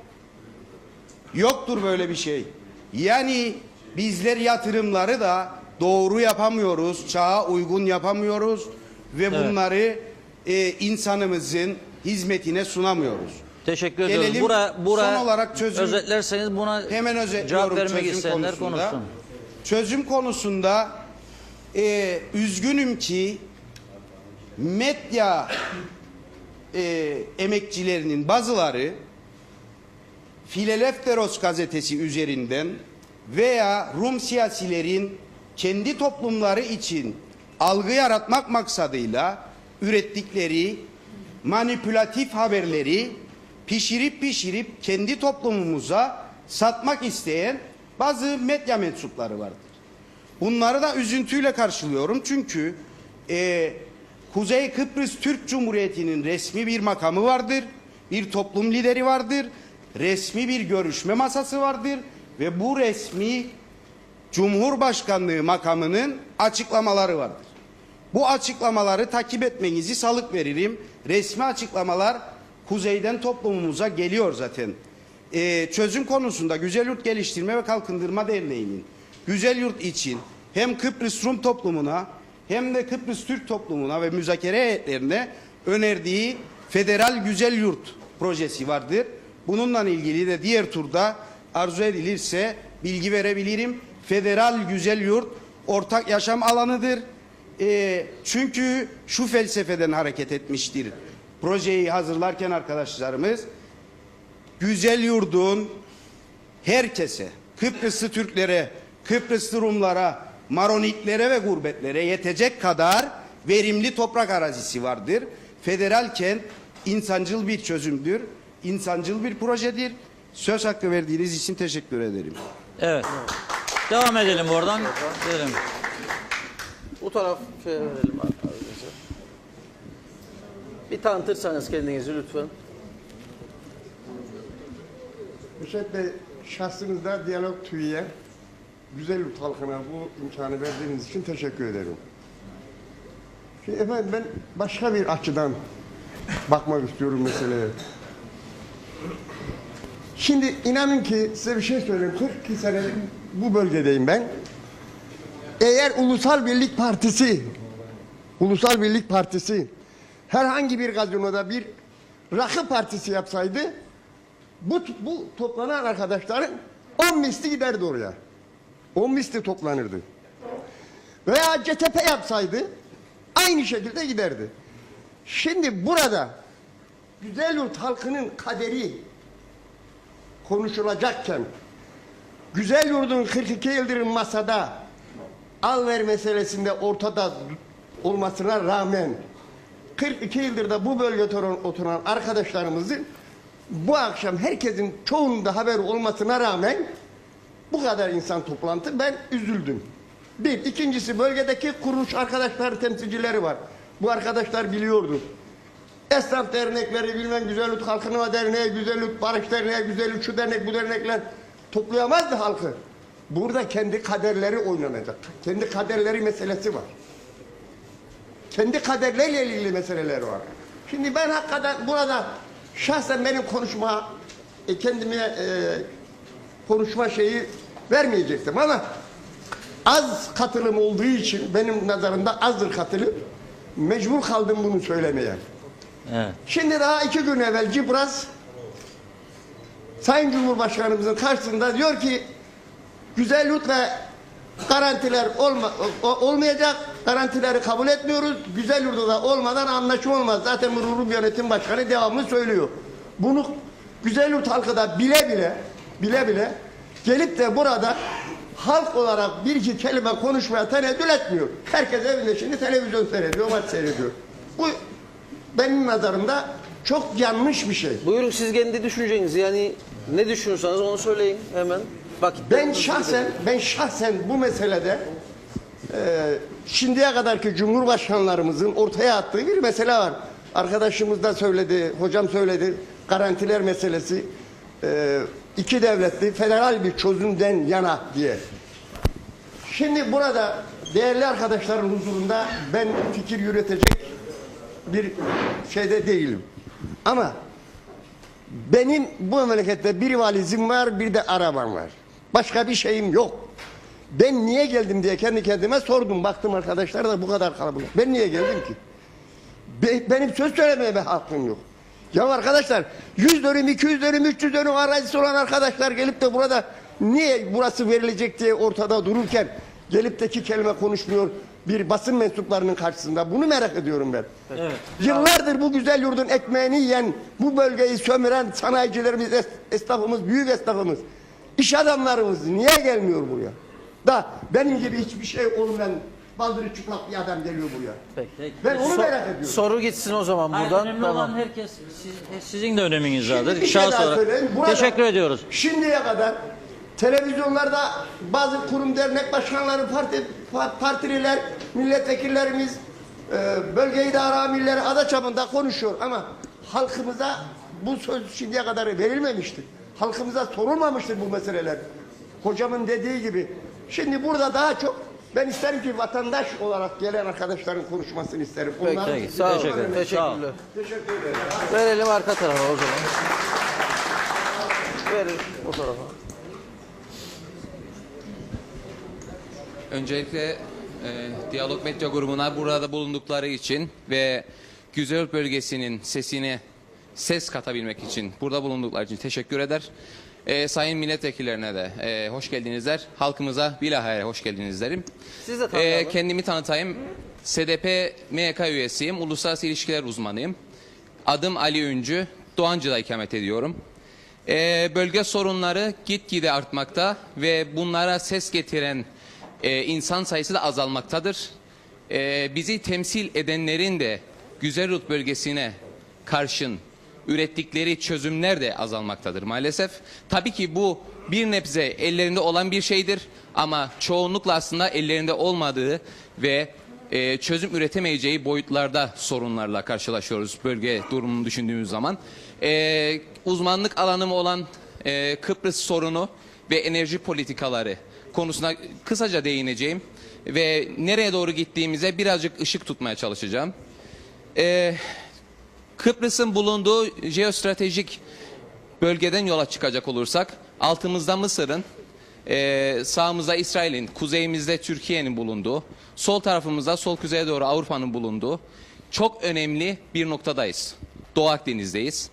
[SPEAKER 6] Yoktur böyle bir şey. Yani bizler yatırımları da doğru yapamıyoruz, çağa uygun yapamıyoruz ve bunları insanımızın hizmetine sunamıyoruz.
[SPEAKER 2] Teşekkür ediyorum.
[SPEAKER 6] Gelelim
[SPEAKER 2] Bura
[SPEAKER 6] son olarak çözüm.
[SPEAKER 2] özetlerseniz buna
[SPEAKER 6] Hemen
[SPEAKER 2] cevap
[SPEAKER 6] özetliyorum
[SPEAKER 2] vermek
[SPEAKER 6] çözüm
[SPEAKER 2] isteyenler
[SPEAKER 6] konusunda.
[SPEAKER 2] konuşsun.
[SPEAKER 6] Çözüm konusunda üzgünüm ki medya emekçilerinin bazıları Filelefteros gazetesi üzerinden veya Rum siyasilerin kendi toplumları için algı yaratmak maksadıyla ürettikleri manipülatif haberleri pişirip kendi toplumumuza satmak isteyen bazı medya mensupları vardır. Bunları da üzüntüyle karşılıyorum çünkü Kuzey Kıbrıs Türk Cumhuriyeti'nin resmi bir makamı vardır, bir toplum lideri vardır, resmi bir görüşme masası vardır ve bu resmi Cumhurbaşkanlığı makamının açıklamaları vardır. Bu açıklamaları takip etmenizi salık veririm. Resmi açıklamalar kuzeyden toplumumuza geliyor zaten. Çözüm konusunda Güzelyurt Geliştirme ve Kalkındırma Derneği'nin Güzelyurt için hem Kıbrıs Rum toplumuna hem de Kıbrıs Türk toplumuna ve müzakere heyetlerine önerdiği Federal Güzelyurt projesi vardır. Bununla ilgili de diğer turda arzu edilirse bilgi verebilirim. Federal Güzelyurt ortak yaşam alanıdır. Çünkü şu felsefeden hareket etmiştir. Projeyi hazırlarken arkadaşlarımız Güzelyurt'un herkese, Kıbrıslı Türklere, Kıbrıslı Rumlara, Maronitlere ve gurbetlere yetecek kadar verimli toprak arazisi vardır. Federal kent insancıl bir çözümdür, insancıl bir projedir. Söz hakkı verdiğiniz için teşekkür ederim.
[SPEAKER 2] Evet. Devam edelim oradan. Gidelim.
[SPEAKER 1] Bu taraf verelim arkadaşlar. Bir tanıtırsanız kendinizi lütfen.
[SPEAKER 7] Müsait Bey, şahsınızda Diyalog TÜİ'ye, Güzelyurt halkına bu imkanı verdiğiniz için teşekkür ederim. Şimdi efendim ben başka bir açıdan bakmak istiyorum meseleye. Şimdi inanın ki size bir şey söyleyeyim. 42 senelik bu bölgedeyim ben. Eğer Ulusal Birlik Partisi herhangi bir gazinoda bir rakı partisi yapsaydı bu toplanan arkadaşların 10 misli giderdi oraya. 10 misli toplanırdı. Veya CTP yapsaydı aynı şekilde giderdi. Şimdi burada Güzelyurt halkının kaderi konuşulacakken Güzelyurt'un 42 yıldır masada al-ver meselesinde ortada olmasına rağmen 42 yıldır da bu bölgede oturan arkadaşlarımızın bu akşam herkesin çoğunun da haberi olmasına rağmen bu kadar insan toplantı ben üzüldüm. Bir. İkincisi bölgedeki kuruluş arkadaşlar temsilcileri var. Bu arkadaşlar biliyordu. Esnaf dernekleri bilmem Güzelyurt Kalkınma Derneği, Güzelyurt Barış Derneği, Güzelyurt şu dernek bu dernekler toplayamazdı halkı. Burada kendi kaderleri oynanacak. Kendi kaderleri meselesi var. Kendi kaderleriyle ilgili meseleler var. Şimdi ben hakikaten burada şahsen benim kendime konuşma şeyi vermeyecektim ama az katılım olduğu için benim nazarımda azdır katılım. Mecbur kaldım bunu söylemeye.
[SPEAKER 2] Evet.
[SPEAKER 7] Şimdi daha 2 gün evvel Cibraz Sayın Cumhurbaşkanımızın karşısında diyor ki Güzelyurt ve garantiler olmayacak, garantileri kabul etmiyoruz. Güzelyurt'ta da olmadan anlaşma olmaz. Zaten Rum Yönetim Başkanı devamlı söylüyor. Bunu Güzelyurt halkı da bile bile gelip de burada halk olarak bir iki kelime konuşmaya tenezzül etmiyor. Herkes evinde şimdi televizyon seyrediyor, maç seyrediyor. Bu benim nazarımda çok yanlış bir şey.
[SPEAKER 1] Buyurun siz kendi düşüncenizi, yani ne düşünüyorsanız onu söyleyin hemen.
[SPEAKER 7] Ben şahsen bu meselede şimdiye kadarki cumhurbaşkanlarımızın ortaya attığı bir mesele var. Arkadaşımız da söyledi, hocam söyledi, garantiler meselesi, iki devletli federal bir çözümden yana diye. Şimdi burada değerli arkadaşların huzurunda ben fikir yürütecek bir şeyde değilim. Ama benim bu memlekette bir valizim var, bir de arabam var. Başka bir şeyim yok. Ben niye geldim diye kendi kendime sordum. Baktım arkadaşlar da bu kadar kalabalık. Ben niye geldim ki? Benim söz söylemeye bir hakkım yok. Ya arkadaşlar 100 dönüm, 200 dönüm, 300 dönüm arazisi olan arkadaşlar gelip de burada niye burası verilecek diye ortada dururken gelip de iki kelime konuşmuyor bir basın mensuplarının karşısında. Bunu merak ediyorum ben. Evet. Yıllardır bu güzel yurdun ekmeğini yiyen, bu bölgeyi sömüren sanayicilerimiz, esnafımız, büyük esnafımız, iş adamlarımız niye gelmiyor buraya? Da benim gibi hiçbir şey olmayan baldırı çıplak bir adam geliyor buraya.
[SPEAKER 2] Peki.
[SPEAKER 7] Ben onu merak ediyorum.
[SPEAKER 1] Soru gitsin o zaman
[SPEAKER 2] Hayır,
[SPEAKER 1] buradan.
[SPEAKER 2] önemli
[SPEAKER 1] Tamam.
[SPEAKER 2] olan herkes, sizin de öneminiz vardır.
[SPEAKER 7] Bir şey
[SPEAKER 2] Şahıs
[SPEAKER 7] daha
[SPEAKER 2] olarak.
[SPEAKER 7] söyleyeyim. Burada
[SPEAKER 2] Teşekkür ediyoruz.
[SPEAKER 7] Şimdiye kadar televizyonlarda bazı kurum dernek başkanları, partililer, milletvekillerimiz, bölge idare amirleri ada çapında konuşuyor ama halkımıza bu söz şimdiye kadar verilmemiştir. Halkımıza sorulmamıştır bu meseleler. Hocamın dediği gibi. Şimdi burada daha çok ben isterim ki vatandaş olarak gelen arkadaşların konuşmasını isterim.
[SPEAKER 1] Peki, sağ olun.
[SPEAKER 2] Teşekkür ederim.
[SPEAKER 1] Teşekkürler.
[SPEAKER 7] Teşekkür ederim.
[SPEAKER 1] Verelim arka tarafa o zaman. Verin o tarafa.
[SPEAKER 8] Öncelikle Diyalog Medya grubuna burada bulundukları için ve Güzelyurt bölgesinin sesine ses katabilmek için burada bulundukları için teşekkür eder. Sayın milletvekillerine de hoş geldinizler. Halkımıza bilahare hoş geldiniz derim.
[SPEAKER 1] Siz de tanıyalım.
[SPEAKER 8] Kendimi tanıtayım. SDP MYK üyesiyim. Uluslararası ilişkiler uzmanıyım. Adım Ali Üncü. Doğancı'da ikamet ediyorum. Bölge sorunları gitgide artmakta ve bunlara ses getiren insan sayısı da azalmaktadır. Bizi temsil edenlerin de Güzelyurt bölgesine karşın ürettikleri çözümler de azalmaktadır maalesef. Tabii ki bu bir nebze ellerinde olan bir şeydir ama çoğunlukla aslında ellerinde olmadığı ve çözüm üretemeyeceği boyutlarda sorunlarla karşılaşıyoruz bölge durumunu düşündüğümüz zaman. Uzmanlık alanım olan Kıbrıs sorunu ve enerji politikaları konusuna kısaca değineceğim ve nereye doğru gittiğimize birazcık ışık tutmaya çalışacağım. Kıbrıs'ın bulunduğu jeostratejik bölgeden yola çıkacak olursak altımızda Mısır'ın, sağımızda İsrail'in, kuzeyimizde Türkiye'nin bulunduğu, sol tarafımızda sol kuzeye doğru Avrupa'nın bulunduğu çok önemli bir noktadayız. Doğu Akdeniz'deyiz.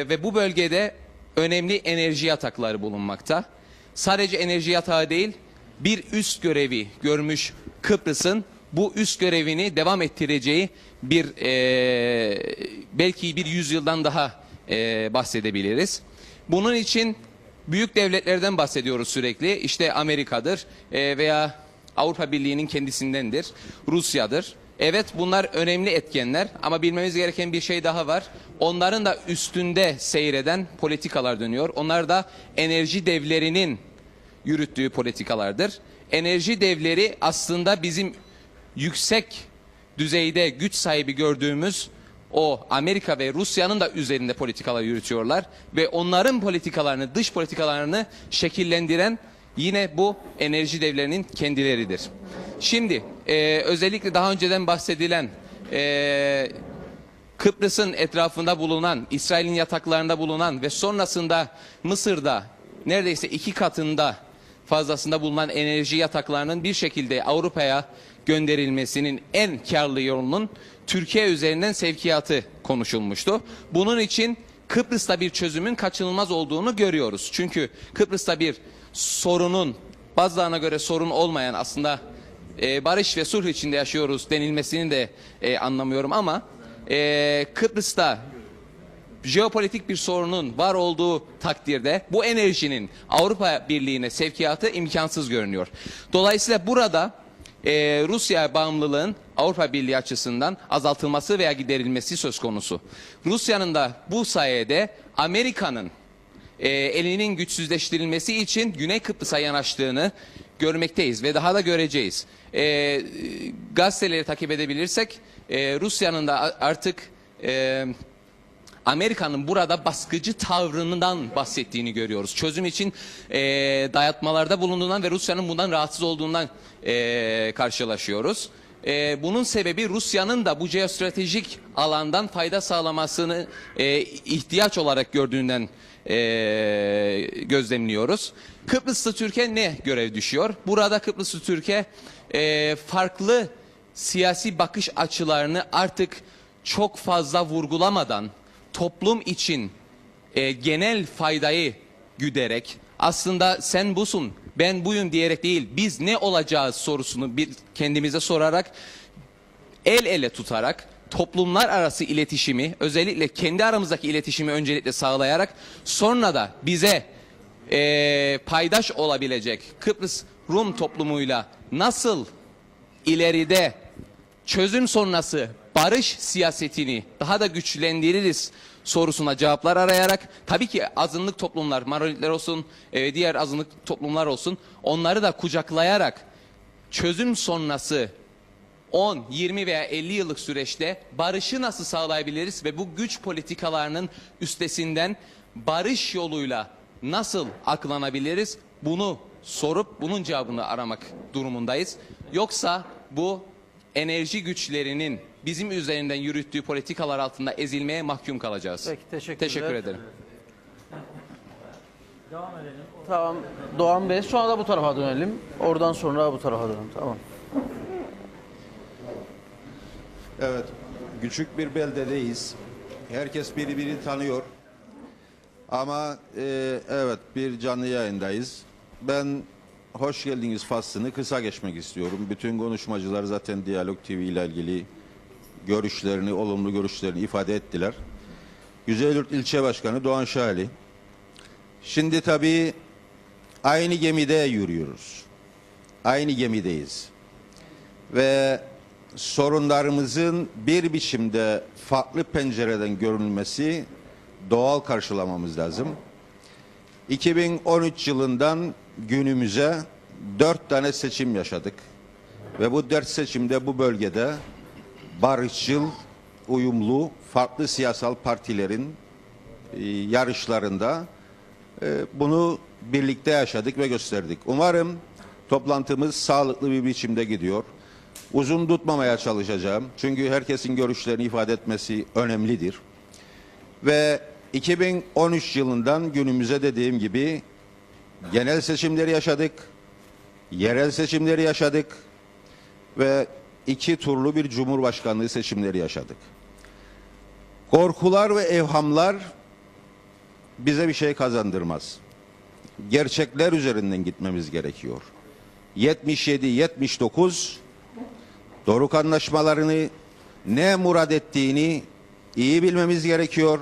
[SPEAKER 8] Ve bu bölgede önemli enerji yatakları bulunmakta. Sadece enerji yatağı değil, bir üst görevi görmüş Kıbrıs'ın bu üst görevini devam ettireceği bir belki bir yüzyıldan daha bahsedebiliriz. Bunun için büyük devletlerden bahsediyoruz sürekli. İşte Amerika'dır veya Avrupa Birliği'nin kendisindendir, Rusya'dır. Evet bunlar önemli etkenler ama bilmemiz gereken bir şey daha var. Onların da üstünde seyreden politikalar dönüyor. Onlar da enerji devlerinin yürüttüğü politikalardır. Enerji devleri aslında bizim yüksek düzeyde güç sahibi gördüğümüz o Amerika ve Rusya'nın da üzerinde politikalar yürütüyorlar. Ve onların politikalarını, dış politikalarını şekillendiren yine bu enerji devlerinin kendileridir. Şimdi özellikle daha önceden bahsedilen Kıbrıs'ın etrafında bulunan, İsrail'in yataklarında bulunan ve sonrasında Mısır'da neredeyse 2 katında fazlasında bulunan enerji yataklarının bir şekilde Avrupa'ya gönderilmesinin en karlı yolunun Türkiye üzerinden sevkiyatı konuşulmuştu. Bunun için Kıbrıs'ta bir çözümün kaçınılmaz olduğunu görüyoruz. Çünkü Kıbrıs'ta bir sorunun, bazılarına göre sorun olmayan aslında barış ve sulh içinde yaşıyoruz denilmesini de anlamıyorum ama Kıbrıs'ta jeopolitik bir sorunun var olduğu takdirde bu enerjinin Avrupa Birliği'ne sevkiyatı imkansız görünüyor. Dolayısıyla burada Rusya bağımlılığın Avrupa Birliği açısından azaltılması veya giderilmesi söz konusu. Rusya'nın da bu sayede Amerika'nın elinin güçsüzleştirilmesi için Güney Kıbrıs'a yanaştığını görmekteyiz ve daha da göreceğiz. Gazeteleri takip edebilirsek Rusya'nın da artık Amerika'nın burada baskıcı tavrından bahsettiğini görüyoruz. Çözüm için dayatmalarda bulunduğundan ve Rusya'nın bundan rahatsız olduğundan karşılaşıyoruz. Bunun sebebi Rusya'nın da bu jeostratejik alandan fayda sağlamasını ihtiyaç olarak gördüğünden gözlemliyoruz. Kıbrıslı Türkiye ne görev düşüyor? Burada Kıbrıslı Türkiye farklı siyasi bakış açılarını artık çok fazla vurgulamadan toplum için genel faydayı güderek aslında sen busun ben buyum diyerek değil biz ne olacağız sorusunu bir kendimize sorarak el ele tutarak toplumlar arası iletişimi özellikle kendi aramızdaki iletişimi öncelikle sağlayarak sonra da bize paydaş olabilecek Kıbrıs Rum toplumuyla nasıl ileride çözüm sonrası barış siyasetini daha da güçlendiririz sorusuna cevaplar arayarak tabii ki azınlık toplumlar, Marolitler olsun, diğer azınlık toplumlar olsun onları da kucaklayarak çözüm sonrası 10, 20 veya 50 yıllık süreçte barışı nasıl sağlayabiliriz ve bu güç politikalarının üstesinden barış yoluyla nasıl aklanabiliriz bunu sorup bunun cevabını aramak durumundayız. Yoksa bu enerji güçlerinin bizim üzerinden yürüttüğü politikalar altında ezilmeye mahkum kalacağız.
[SPEAKER 1] Peki, teşekkürler.
[SPEAKER 8] Teşekkür ederim.
[SPEAKER 1] Tamam. Doğan Bey sonra da bu tarafa dönelim. Oradan sonra bu tarafa dönelim. Tamam.
[SPEAKER 9] Evet, küçük bir beldedeyiz. Herkes birbirini tanıyor. Ama evet bir canlı yayındayız. Ben hoş geldiniz faslını kısa geçmek istiyorum. Bütün konuşmacılar zaten Diyalog TV ile ilgili görüşlerini, olumlu görüşlerini ifade ettiler. Güzelyurt İlçe Başkanı Doğan Şahali. Şimdi tabii aynı gemide yürüyoruz. Aynı gemideyiz. Ve sorunlarımızın bir biçimde farklı pencereden görülmesi doğal karşılamamız lazım. 2013 yılından günümüze 4 tane seçim yaşadık. Ve bu 4 seçimde bu bölgede barışçıl, uyumlu, farklı siyasal partilerin yarışlarında bunu birlikte yaşadık ve gösterdik. Umarım toplantımız sağlıklı bir biçimde gidiyor. Uzun tutmamaya çalışacağım. Çünkü herkesin görüşlerini ifade etmesi önemlidir. Ve 2013 yılından günümüze dediğim gibi genel seçimleri yaşadık. Yerel seçimleri yaşadık. Ve 2 turlu bir cumhurbaşkanlığı seçimleri yaşadık. Korkular ve evhamlar bize bir şey kazandırmaz. Gerçekler üzerinden gitmemiz gerekiyor. 77-79 Doruk anlaşmalarını ne murad ettiğini iyi bilmemiz gerekiyor.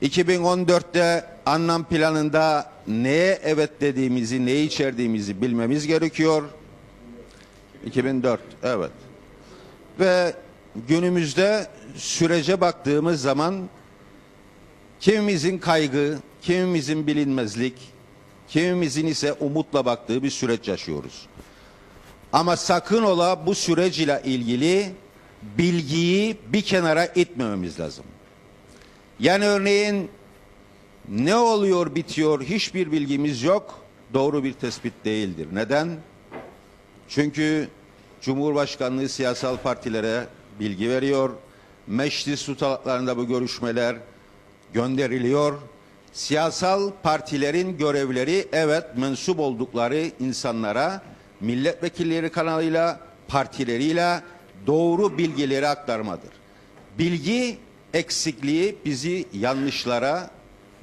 [SPEAKER 9] 2014'te anlam planında neye evet dediğimizi, neyi içerdiğimizi bilmemiz gerekiyor. 2004, evet. Ve günümüzde sürece baktığımız zaman kimimizin kaygı, kimimizin bilinmezlik, kimimizin ise umutla baktığı bir süreç yaşıyoruz. Ama sakın ola bu süreç ile ilgili bilgiyi bir kenara itmememiz lazım. Yani örneğin ne oluyor bitiyor hiçbir bilgimiz yok. Doğru bir tespit değildir. Neden? Çünkü Cumhurbaşkanlığı siyasal partilere bilgi veriyor. Meclis tutanaklarında bu görüşmeler gönderiliyor. Siyasal partilerin görevleri evet mensup oldukları insanlara milletvekilleri kanalıyla, partileriyle doğru bilgileri aktarmadır. Bilgi eksikliği bizi yanlışlara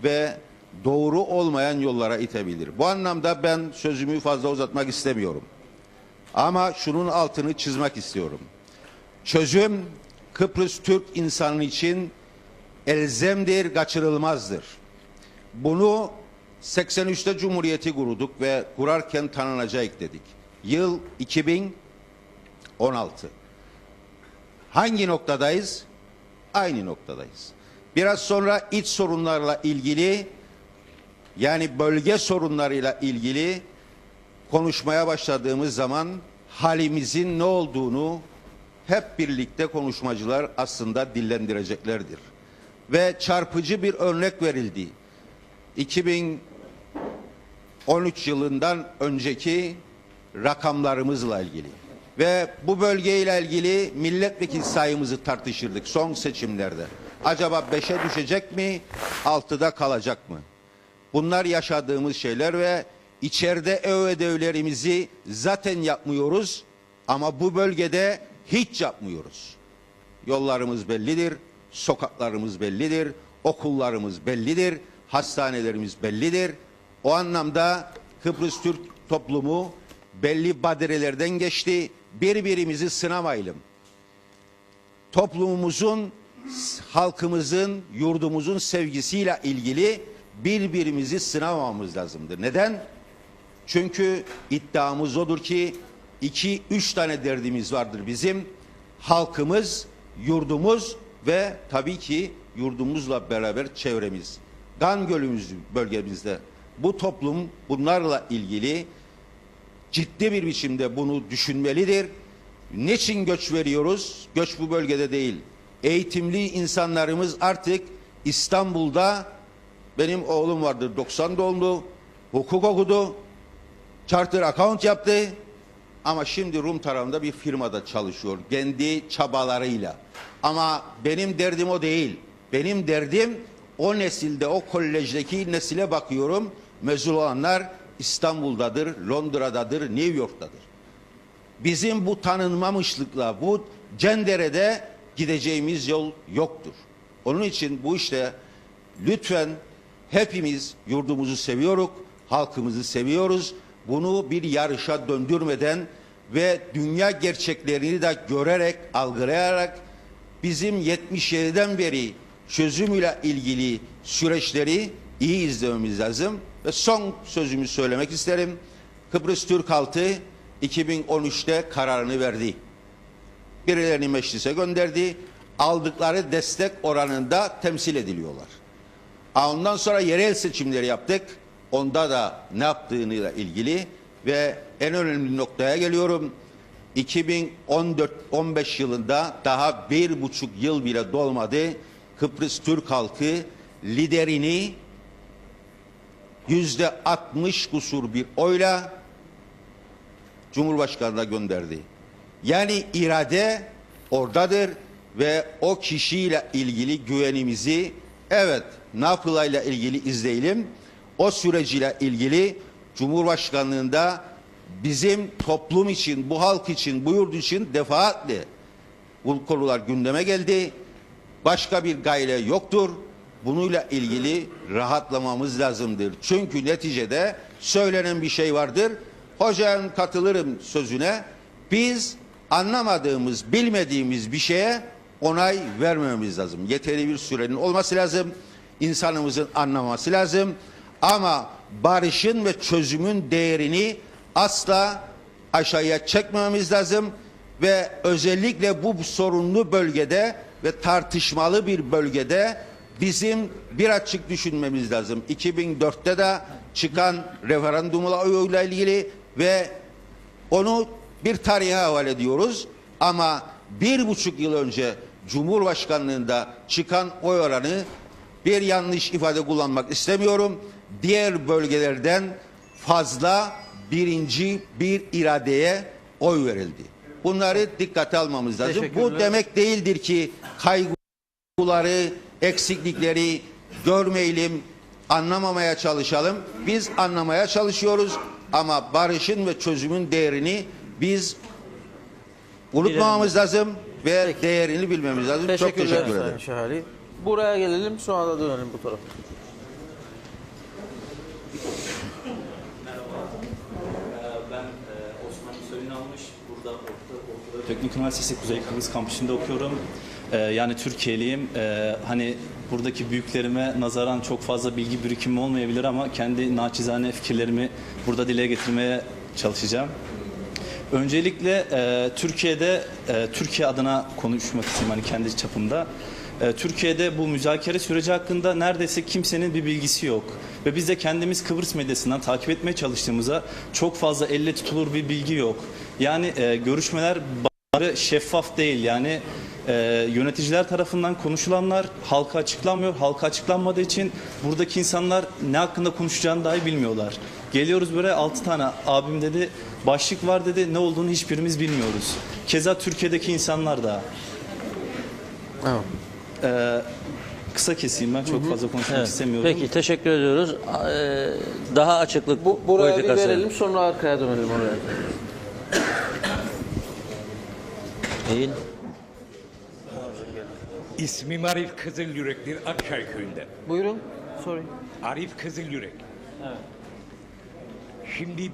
[SPEAKER 9] ve doğru olmayan yollara itebilir. Bu anlamda ben sözümü fazla uzatmak istemiyorum. Ama şunun altını çizmek istiyorum. Çözüm Kıbrıs Türk insanı için elzemdir, kaçırılmazdır. Bunu 83'te Cumhuriyeti kurduk ve kurarken tanınacak dedik. Yıl 2016. Hangi noktadayız? Aynı noktadayız. Biraz sonra iç sorunlarla ilgili, yani bölge sorunlarıyla ilgili konuşmaya başladığımız zaman halimizin ne olduğunu hep birlikte konuşmacılar aslında dillendireceklerdir. Ve çarpıcı bir örnek verildi. 2013 yılından önceki rakamlarımızla ilgili. Ve bu bölgeyle ilgili milletvekili sayımızı tartışırdık son seçimlerde. Acaba 5'e düşecek mi, 6'da kalacak mı? Bunlar yaşadığımız şeyler ve içeride ev ödevlerimizi zaten yapmıyoruz ama bu bölgede hiç yapmıyoruz. Yollarımız bellidir, sokaklarımız bellidir, okullarımız bellidir, hastanelerimiz bellidir. O anlamda Kıbrıs Türk toplumu belli badirelerden geçti. Birbirimizi sınamayalım. Toplumumuzun, halkımızın, yurdumuzun sevgisiyle ilgili birbirimizi sınamamamız lazımdır. Neden? Çünkü iddiamız odur ki 2-3 tane derdimiz vardır bizim. Halkımız, yurdumuz ve tabii ki yurdumuzla beraber çevremiz. Gan Gölümüz bölgemizde. Bu toplum bunlarla ilgili ciddi bir biçimde bunu düşünmelidir. Niçin göç veriyoruz? Göç bu bölgede değil. Eğitimli insanlarımız artık İstanbul'da, benim oğlum vardır 90 doğumlu, hukuk okudu, charter account yaptı ama şimdi Rum tarafında bir firmada çalışıyor kendi çabalarıyla. Ama benim derdim o değil. Benim derdim o nesilde, o kolejdeki nesile bakıyorum. Mezun olanlar İstanbul'dadır, Londra'dadır, New York'tadır. Bizim bu tanınmamışlıkla, bu cenderede gideceğimiz yol yoktur. Onun için bu işte lütfen hepimiz yurdumuzu seviyoruz, halkımızı seviyoruz. Bunu bir yarışa döndürmeden ve dünya gerçeklerini de görerek, algılayarak bizim 77'den beri çözümüyle ilgili süreçleri iyi izlememiz lazım. Ve son sözümü söylemek isterim. Kıbrıs Türk halkı 2013'te kararını verdi. Birilerini meclise gönderdi. Aldıkları destek oranında temsil ediliyorlar. Ondan sonra yerel seçimleri yaptık. Onda da ne yaptığıyla ilgili ve en önemli noktaya geliyorum. 2014-15 yılında daha 1,5 yıl bile dolmadı. Kıbrıs Türk halkı liderini %60 kusur bir oyla Cumhurbaşkanı'na gönderdi. Yani irade oradadır ve o kişiyle ilgili güvenimizi evet Napılay'la ilgili izleyelim. O süreciyle ilgili Cumhurbaşkanlığında bizim toplum için, bu halk için, bu yurt için defaatle bu konular gündeme geldi. Başka bir gayle yoktur. Bununla ilgili rahatlamamız lazımdır. Çünkü neticede söylenen bir şey vardır. Hocam katılırım sözüne. Biz anlamadığımız, bilmediğimiz bir şeye onay vermememiz lazım. Yeterli bir sürenin olması lazım. İnsanımızın anlaması lazım. Ama barışın ve çözümün değerini asla aşağıya çekmememiz lazım. Ve özellikle bu sorunlu bölgede ve tartışmalı bir bölgede bizim bir açık düşünmemiz lazım. 2004'te de çıkan referandumla oyla ilgili ve onu bir tarihe havale ediyoruz. Ama 1,5 yıl önce Cumhurbaşkanlığında çıkan oy oranı, bir yanlış ifade kullanmak istemiyorum, diğer bölgelerden fazla birinci bir iradeye oy verildi. Bunları dikkate almamız lazım. Bu demek değildir ki kaygıları, eksiklikleri görmeyelim, anlamamaya çalışalım. Biz anlamaya çalışıyoruz ama barışın ve çözümün değerini biz unutmamamız lazım ve değerini bilmemiz lazım. Çok teşekkür ederim.
[SPEAKER 1] Sayın Şahali. Buraya gelelim, sonra da dönelim bu tarafa.
[SPEAKER 10] Ben Osman Soyun almış. Burada Teknik Üniversitesi Kuzey Kıbrıs Kampüsü'nde okuyorum. Yani Türkiye'liyim. Hani buradaki büyüklerime nazaran çok fazla bilgi birikimi olmayabilir ama kendi naçizane fikirlerimi burada dile getirmeye çalışacağım. Öncelikle Türkiye'de, Türkiye adına konuşmak istiyorum hani kendi çapımda. Türkiye'de bu müzakere süreci hakkında neredeyse kimsenin bir bilgisi yok. Ve biz de kendimiz Kıbrıs medyasından takip etmeye çalıştığımızda çok fazla elle tutulur bir bilgi yok. Yani görüşmeler şeffaf değil. Yani yöneticiler tarafından konuşulanlar halka açıklanmıyor. Halka açıklanmadığı için buradaki insanlar ne hakkında konuşacağını dahi bilmiyorlar. Geliyoruz böyle 6 tane abim dedi, başlık var dedi, ne olduğunu hiçbirimiz bilmiyoruz. Keza Türkiye'deki insanlar da.
[SPEAKER 1] Tamam.
[SPEAKER 10] Kısa keseyim, ben çok fazla konuşmak istemiyorum.
[SPEAKER 2] Peki, teşekkür ediyoruz. Daha açıklık
[SPEAKER 1] Buraya bir
[SPEAKER 2] politikası.
[SPEAKER 1] verelim, sonra arkaya dönelim oraya.
[SPEAKER 2] Değil.
[SPEAKER 11] İsmim Arif Kızılyürek'tir, Akçay köyünden.
[SPEAKER 1] Buyurun. Sorry.
[SPEAKER 11] Arif Kızılyürek. Şimdi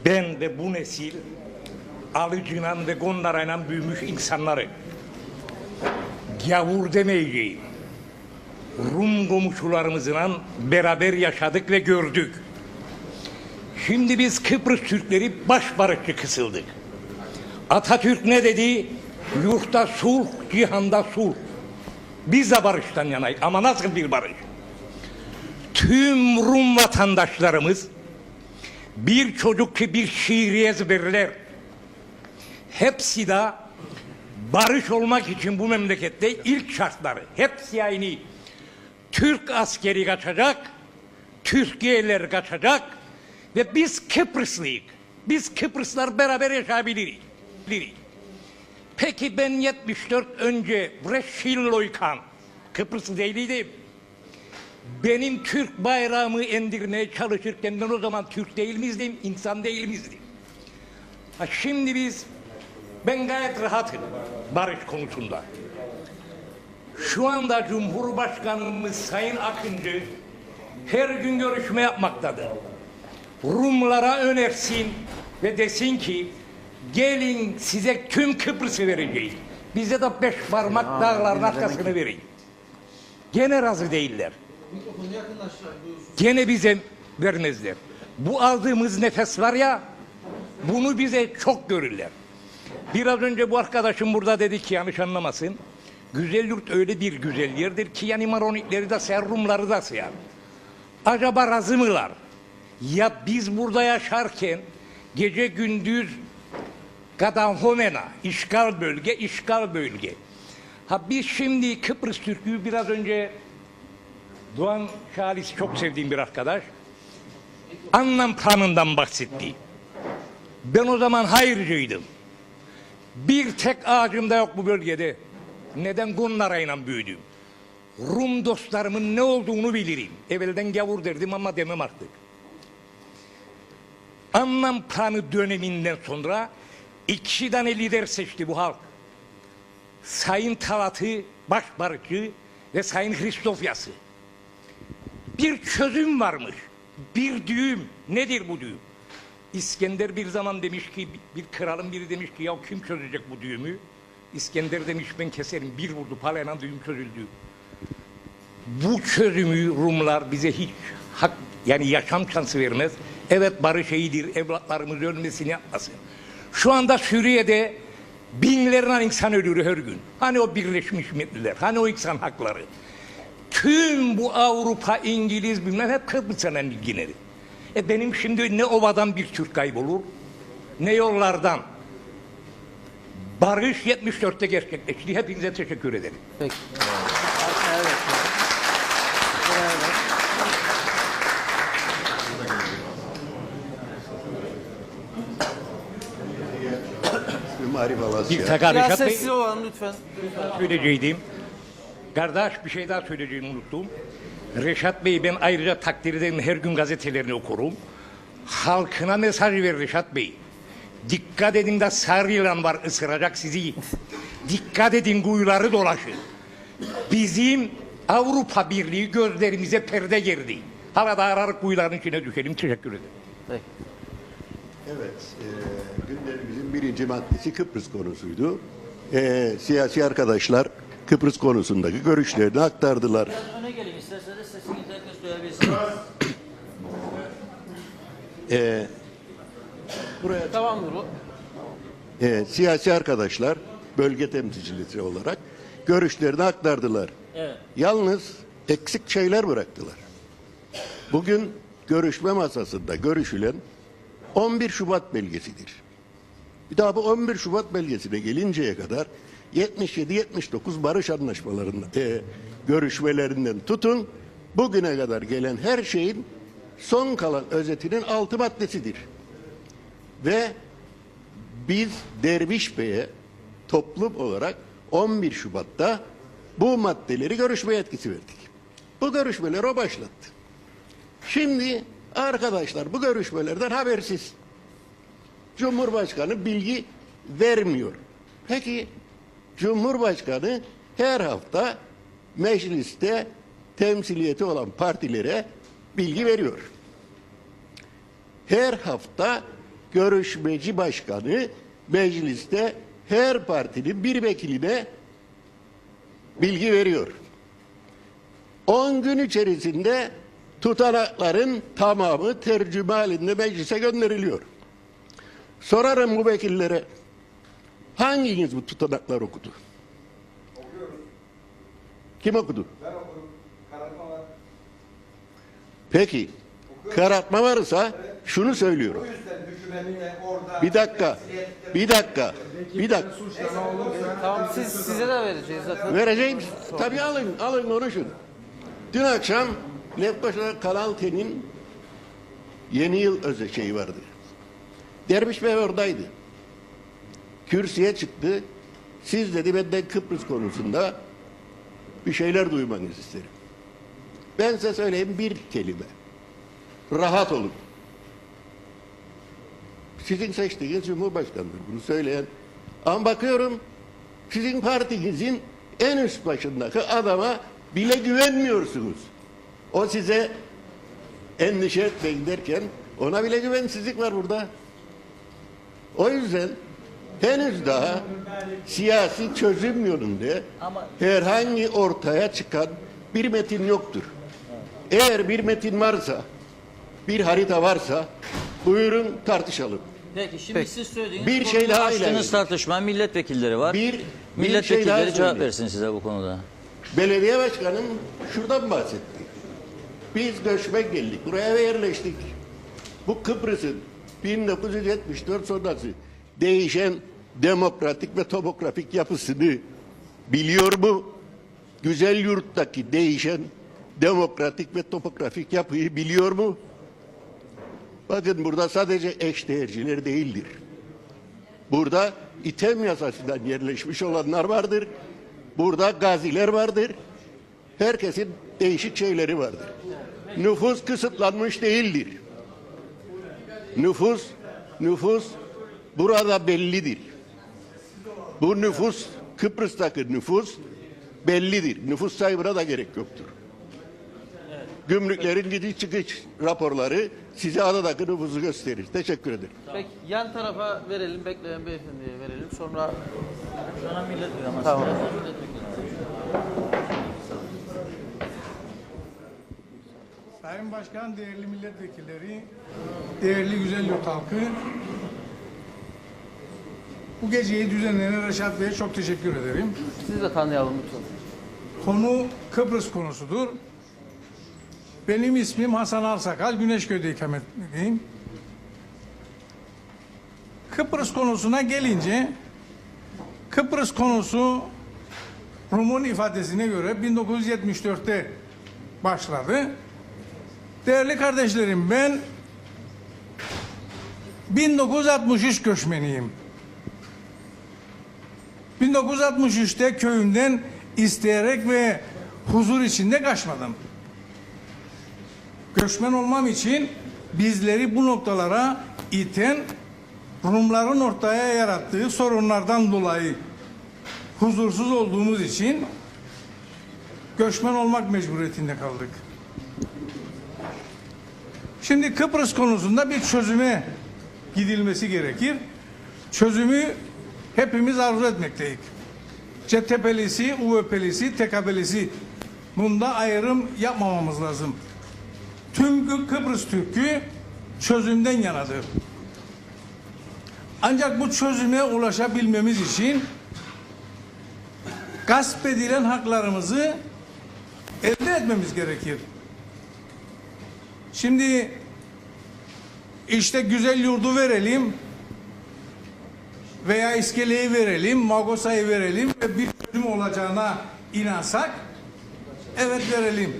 [SPEAKER 11] ben ve bu nesil Alıcı'yla ve Gondara'yla büyümüş insanları gavur demeyeceğim. Rum komşularımızla beraber yaşadık ve gördük. Şimdi biz Kıbrıs Türkleri başbarışçı kısıldık. Atatürk ne dedi? Yurtta sulh, cihanda sulh. Biz de barıştan yanayız ama nasıl bir barış? Tüm Rum vatandaşlarımız bir çocuk ki bir şiiri ezberler. Hepsi de barış olmak için bu memlekette ilk şartları hepsi aynı. Türk askeri kaçacak, Türkiye'liler kaçacak ve biz Kıbrıslıyız. Biz Kıbrıslar beraber yaşayabiliriz. Peki ben 74 önce Breşilloykan Kıbrıslı değildim. Benim Türk bayrağımı indirmeye çalışırken ben o zaman Türk değil miydim, insan değil miydim? Şimdi ben gayet rahatım barış konusunda. Şu anda Cumhurbaşkanımız Sayın Akıncı her gün görüşme yapmaktadır. Rumlara önersin ve desin ki gelin size tüm Kıbrıs'ı vereceğiz. Bize de 5 parmak dağların arkasını verin. Gene razı değiller. Gene bize vermezler. Bu aldığımız nefes var ya, bunu bize çok görürler. Biraz önce bu arkadaşım burada dedi ki yanlış anlamasın. Güzelyurt öyle bir güzel yerdir ki yani Maronikleri de sayar, Rumları da sayar. Acaba razı mılar? Ya biz burada yaşarken gece gündüz Kadanhomena, işgal bölge. Biz şimdi Kıbrıs Türk'ü biraz önce Doğan Şalis çok sevdiğim bir arkadaş anlam planından bahsetti. Ben o zaman hayırcıydım. Bir tek ağacım da yok bu bölgede. Neden? Gondara'yla büyüdüm. Rum dostlarımın ne olduğunu bilirim. Evvelden gavur derdim ama demem artık. Anlam planı döneminden sonra 2 tane lider seçti bu halk. Sayın Talat'ı başbarıcı ve Sayın Hristofyas'ı. Bir çözüm varmış. Bir düğüm. Nedir bu düğüm? İskender bir zaman demiş ki, bir kralın biri demiş ki ya kim çözecek bu düğümü? İskender demiş ben keserim. Bir vurdu palayla düğüm çözüldü. Bu çözümü Rumlar bize hiç hak, yani yaşam şansı vermez. Evet barış iyidir, evlatlarımız ölmesini yapmasın. Şu anda Suriye'de binlerce insan ölüyor her gün. Hani o Birleşmiş Milletler, hani o insan hakları. Tüm bu Avrupa, İngiliz bilmem hep Kıbrıs'la ilgilenir. Benim şimdi ne ovadan bir Türk kaybolur, ne yollardan. Barış 74'te gerçekleşti. Hepinize teşekkür ederim.
[SPEAKER 1] Peki.
[SPEAKER 11] Bir taka
[SPEAKER 1] Biraz
[SPEAKER 11] Reşat Bey
[SPEAKER 1] sessiz olalım lütfen.
[SPEAKER 11] söyleyeceğim. Kardeş bir şey daha söyleyeceğimi unuttum. Reşat Bey ben ayrıca takdir ederim, her gün gazetelerini okurum. Halkına mesaj ver Reşat Bey. Dikkat edin de sarı yılan var ısıracak sizi. Dikkat edin kuyuları dolaşın. Bizim Avrupa Birliği gözlerimize perde gerdi. Hala da ararak kuyuların içine düşelim. Teşekkür ederim.
[SPEAKER 1] Peki.
[SPEAKER 12] Evet, gündemimizin birinci maddesi Kıbrıs konusuydu. Siyasi arkadaşlar Kıbrıs konusundaki görüşlerini aktardılar.
[SPEAKER 2] Öne gelin isterseniz sesinizi herkes duyabilsin.
[SPEAKER 12] Buraya
[SPEAKER 1] Tamamdır bu.
[SPEAKER 12] siyasi arkadaşlar bölge temsilcisi olarak görüşlerini aktardılar.
[SPEAKER 2] Evet.
[SPEAKER 12] Yalnız eksik şeyler bıraktılar. Bugün görüşme masasında görüşülen 11 Şubat belgesidir. Bir daha bu 11 Şubat belgesine gelinceye kadar 77-79 barış anlaşmalarında görüşmelerinden tutun bugüne kadar gelen her şeyin son kalan özetinin 6 maddesidir. Ve biz Derviş Bey'e toplum olarak 11 Şubat'ta bu maddeleri görüşme yetkisi verdik. Bu görüşmeleri o başlattı. Şimdi arkadaşlar bu görüşmelerden habersiz. Cumhurbaşkanı bilgi vermiyor. Peki Cumhurbaşkanı her hafta mecliste temsiliyeti olan partilere bilgi veriyor. Her hafta görüşmeci başkanı mecliste her partinin bir vekiline bilgi veriyor. 10 gün içerisinde tutanakların tamamı tercüme halinde meclise gönderiliyor. Sorarım bu vekillere, hanginiz bu tutanakları okudu? Okuyoruz. Kim okudu? Ben okudum. Karartma var. Peki, karartma varsa şunu söylüyorum. Bir dakika.
[SPEAKER 1] Tamam size de vereceğiz zaten.
[SPEAKER 12] Vereceğim. Tabii alın konuşun. Dün akşam Lefkoşa Kanal T'nin yeni yıl şeyi vardı. Derviş Bey oradaydı. Kürsüye çıktı. Siz dedi benden Kıbrıs konusunda bir şeyler duymanızı isterim. Ben size söyleyeyim bir kelime. Rahat olun. Sizin seçtiğiniz Cumhurbaşkanı'dır bunu söyleyen. Ama bakıyorum sizin partinizin en üst başındaki adama bile güvenmiyorsunuz. O size endişe etmeyin derken ona bile güvensizlik var burada. O yüzden henüz daha siyasi çözüm yönünde herhangi ortaya çıkan bir metin yoktur. Eğer bir metin varsa, bir harita varsa buyurun tartışalım.
[SPEAKER 2] Peki şimdi siz söylediğiniz
[SPEAKER 12] Bir şey daha
[SPEAKER 2] açtığınız
[SPEAKER 12] ilave
[SPEAKER 2] tartışma milletvekilleri var.
[SPEAKER 12] Bir şey
[SPEAKER 2] Milletvekilleri
[SPEAKER 12] daha
[SPEAKER 2] cevap
[SPEAKER 12] söyleyeyim.
[SPEAKER 2] versin size bu konuda.
[SPEAKER 12] Belediye başkanım şuradan bahsetti. Biz göçmen geldik, buraya yerleştik. Bu Kıbrıs'ın 1974 sonrası değişen demokratik ve topografik yapısını biliyor mu? Güzel yurttaki değişen demokratik ve topografik yapıyı biliyor mu? Bakın burada sadece eşdeğerciler değildir. Burada İTEM yasasından yerleşmiş olanlar vardır. Burada gaziler vardır. Herkesin değişik şeyleri vardır. Nüfus kısıtlanmış değildir. Nüfus burada bellidir. Bu nüfus, Kıbrıs'taki nüfus bellidir. Nüfus sayımına da gerek yoktur. Gümrüklerin gidiş çıkış raporları size adadaki nüfusu gösterir. Teşekkür ederim.
[SPEAKER 1] Peki yan tarafa verelim, bekleyen beyefendiye verelim. Sonra
[SPEAKER 2] Sonra milletvekili.
[SPEAKER 1] Tamam.
[SPEAKER 13] Sayın Başkan, değerli milletvekilleri, değerli güzel yurt halkı, bu geceyi düzenleyen Reşat Bey'e çok teşekkür ederim.
[SPEAKER 1] sizi de tanıyalım lütfen.
[SPEAKER 13] Konu Kıbrıs konusudur. Benim ismim Hasan Alsakal, Güneşköy'de ikametliyim. Kıbrıs konusuna gelince, Kıbrıs konusu Rum'un ifadesine göre 1974'te başladı. Değerli kardeşlerim, ben 1963 göçmeniyim. 1963'te köyümden isteyerek ve huzur içinde kaçmadım. Göçmen olmam için bizleri bu noktalara iten Rumların ortaya yarattığı sorunlardan dolayı huzursuz olduğumuz için göçmen olmak mecburiyetinde kaldık. Şimdi Kıbrıs konusunda bir çözüme gidilmesi gerekir. Çözümü hepimiz arzu etmekteyiz. CTP'lisi, UVP'lisi, TKP'lisi. Bunda ayrım yapmamamız lazım. Tüm Kıbrıs Türk'ü çözümden yanadır. Ancak bu çözüme ulaşabilmemiz için gasp edilen haklarımızı elde etmemiz gerekir. Şimdi işte güzel yurdu verelim veya iskeleyi verelim, Magosa'yı verelim ve bir çözüm olacağına inansak, evet verelim.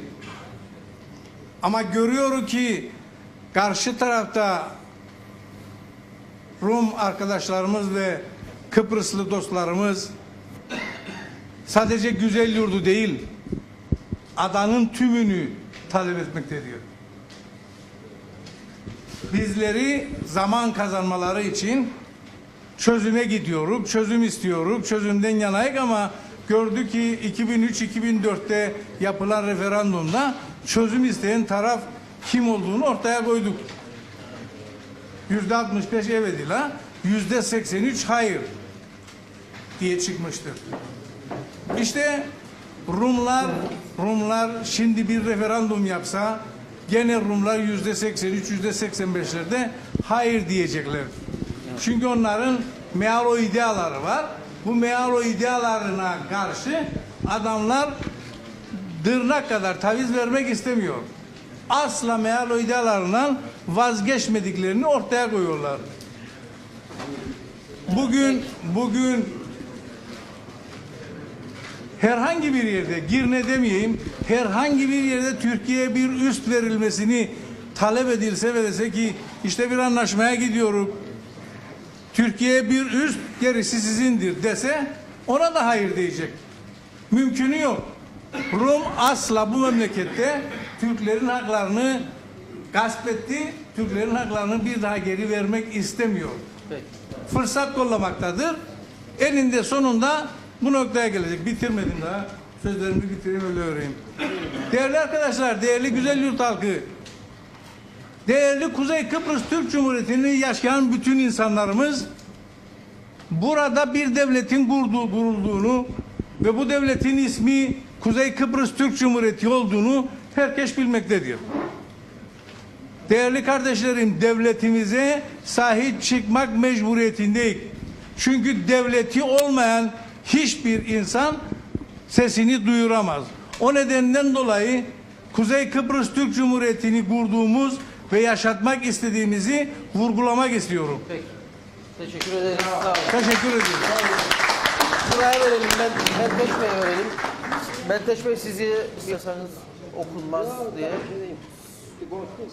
[SPEAKER 13] Ama görüyorum ki karşı tarafta Rum arkadaşlarımız ve Kıbrıslı dostlarımız sadece güzel yurdu değil, adanın tümünü talep etmektedir. Bizleri zaman kazanmaları için çözüme gidiyoruz, çözüm istiyoruz, çözümden yanayık ama gördük ki 2003-2004'te yapılan referandumda çözüm isteyen taraf kim olduğunu ortaya koyduk. %65 evet ile %83 hayır diye çıkmıştır. İşte Rumlar şimdi bir referandum yapsa gene Rumlar %83-%85'lerde hayır diyecekler. Çünkü onların mealo ideaları var. Bu mealo idealarına karşı adamlar dırnak kadar taviz vermek istemiyor. Asla mealo idealarından vazgeçmediklerini ortaya koyuyorlar. Bugün herhangi bir yerde, Girne demeyeyim, herhangi bir yerde Türkiye'ye bir üst verilmesini talep edilse ve dese ki işte bir anlaşmaya gidiyoruz, Türkiye'ye bir üst, gerisi sizindir dese ona da hayır diyecek. Mümkünü yok. Rum asla bu memlekette Türklerin haklarını gasp etti, Türklerin haklarını bir daha geri vermek istemiyor.
[SPEAKER 1] Peki.
[SPEAKER 13] Fırsat kollamaktadır. Eninde sonunda bu noktaya gelecek. Bitirmedim daha. Sözlerimi bitireyim öyle öğreneyim. Değerli arkadaşlar, değerli güzel yurt halkı, değerli Kuzey Kıbrıs Türk Cumhuriyeti'ni yaşayan bütün insanlarımız burada bir devletin kurulduğunu ve bu devletin ismi Kuzey Kıbrıs Türk Cumhuriyeti olduğunu herkes bilmektedir. Değerli kardeşlerim, devletimize sahip çıkmak mecburiyetindeyiz. Çünkü devleti olmayan hiçbir insan sesini duyuramaz. O nedenden dolayı Kuzey Kıbrıs Türk Cumhuriyeti'ni kurduğumuz ve yaşatmak istediğimizi vurgulamak istiyorum.
[SPEAKER 1] Peki. Teşekkür ederim. Sağ olun.
[SPEAKER 13] Teşekkür ederim.
[SPEAKER 1] Buraya verelim. Benteş Bey'e verelim. Benteş Bey sizi istiyorsanız okunmaz diye.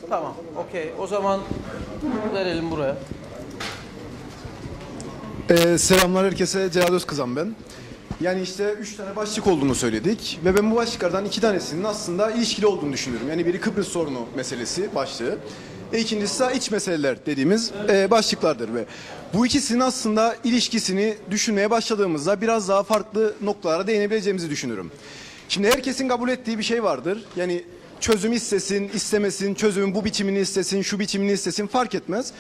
[SPEAKER 1] Tamam. Okey. O zaman verelim buraya.
[SPEAKER 14] Selamlar herkese. Celal Özkızan ben. Yani işte 3 tane başlık olduğunu söyledik ve ben bu başlıklardan 2 tanesinin aslında ilişkili olduğunu düşünüyorum. Yani biri Kıbrıs sorunu meselesi başlığı. İkincisi ise iç meseleler dediğimiz başlıklardır ve bu ikisinin aslında ilişkisini düşünmeye başladığımızda biraz daha farklı noktalara değinebileceğimizi düşünüyorum. Şimdi herkesin kabul ettiği bir şey vardır. Yani çözüm istesin, istemesin, çözümün bu biçimini istesin, şu biçimini istesin fark etmez.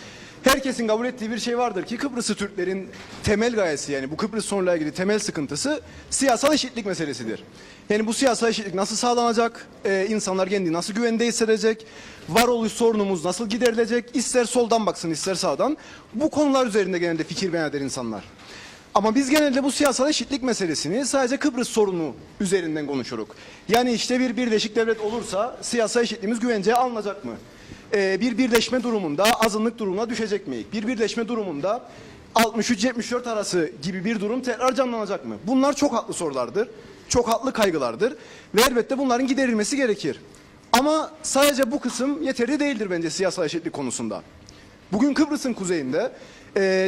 [SPEAKER 14] Herkesin kabul ettiği bir şey vardır ki Kıbrıslı Türklerin temel gayesi, yani bu Kıbrıs sorunuyla ilgili temel sıkıntısı siyasal eşitlik meselesidir. Yani bu siyasal eşitlik nasıl sağlanacak, insanlar kendini nasıl güvende hissedecek, varoluş sorunumuz nasıl giderilecek, ister soldan baksın ister sağdan, bu konular üzerinde genelde fikir beyan eder insanlar. Ama biz genelde bu siyasal eşitlik meselesini sadece Kıbrıs sorunu üzerinden konuşuruz. Yani işte bir birleşik devlet olursa siyasal eşitliğimiz güvenceye alınacak mı? Bir birleşme durumunda azınlık durumuna düşecek mi? Bir birleşme durumunda 63-74 arası gibi bir durum tekrar canlanacak mı? Bunlar çok haklı sorulardır. Çok haklı kaygılardır. Ve elbette bunların giderilmesi gerekir. Ama sadece bu kısım yeterli değildir bence siyasal eşitlik konusunda. Bugün Kıbrıs'ın kuzeyinde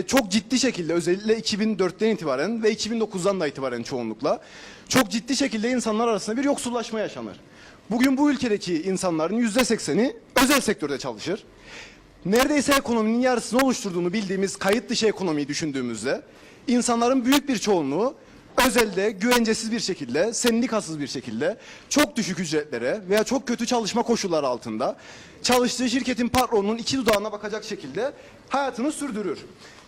[SPEAKER 14] çok ciddi şekilde, özellikle 2004'ten itibaren ve 2009'dan da itibaren çoğunlukla çok ciddi şekilde insanlar arasında bir yoksullaşma yaşanır. Bugün bu ülkedeki insanların %80'i özel sektörde çalışır. Neredeyse ekonominin yarısını oluşturduğunu bildiğimiz kayıt dışı ekonomiyi düşündüğümüzde insanların büyük bir çoğunluğu özelde güvencesiz bir şekilde, sendikasız bir şekilde çok düşük ücretlere veya çok kötü çalışma koşulları altında çalıştığı şirketin patronunun iki dudağına bakacak şekilde hayatını sürdürür.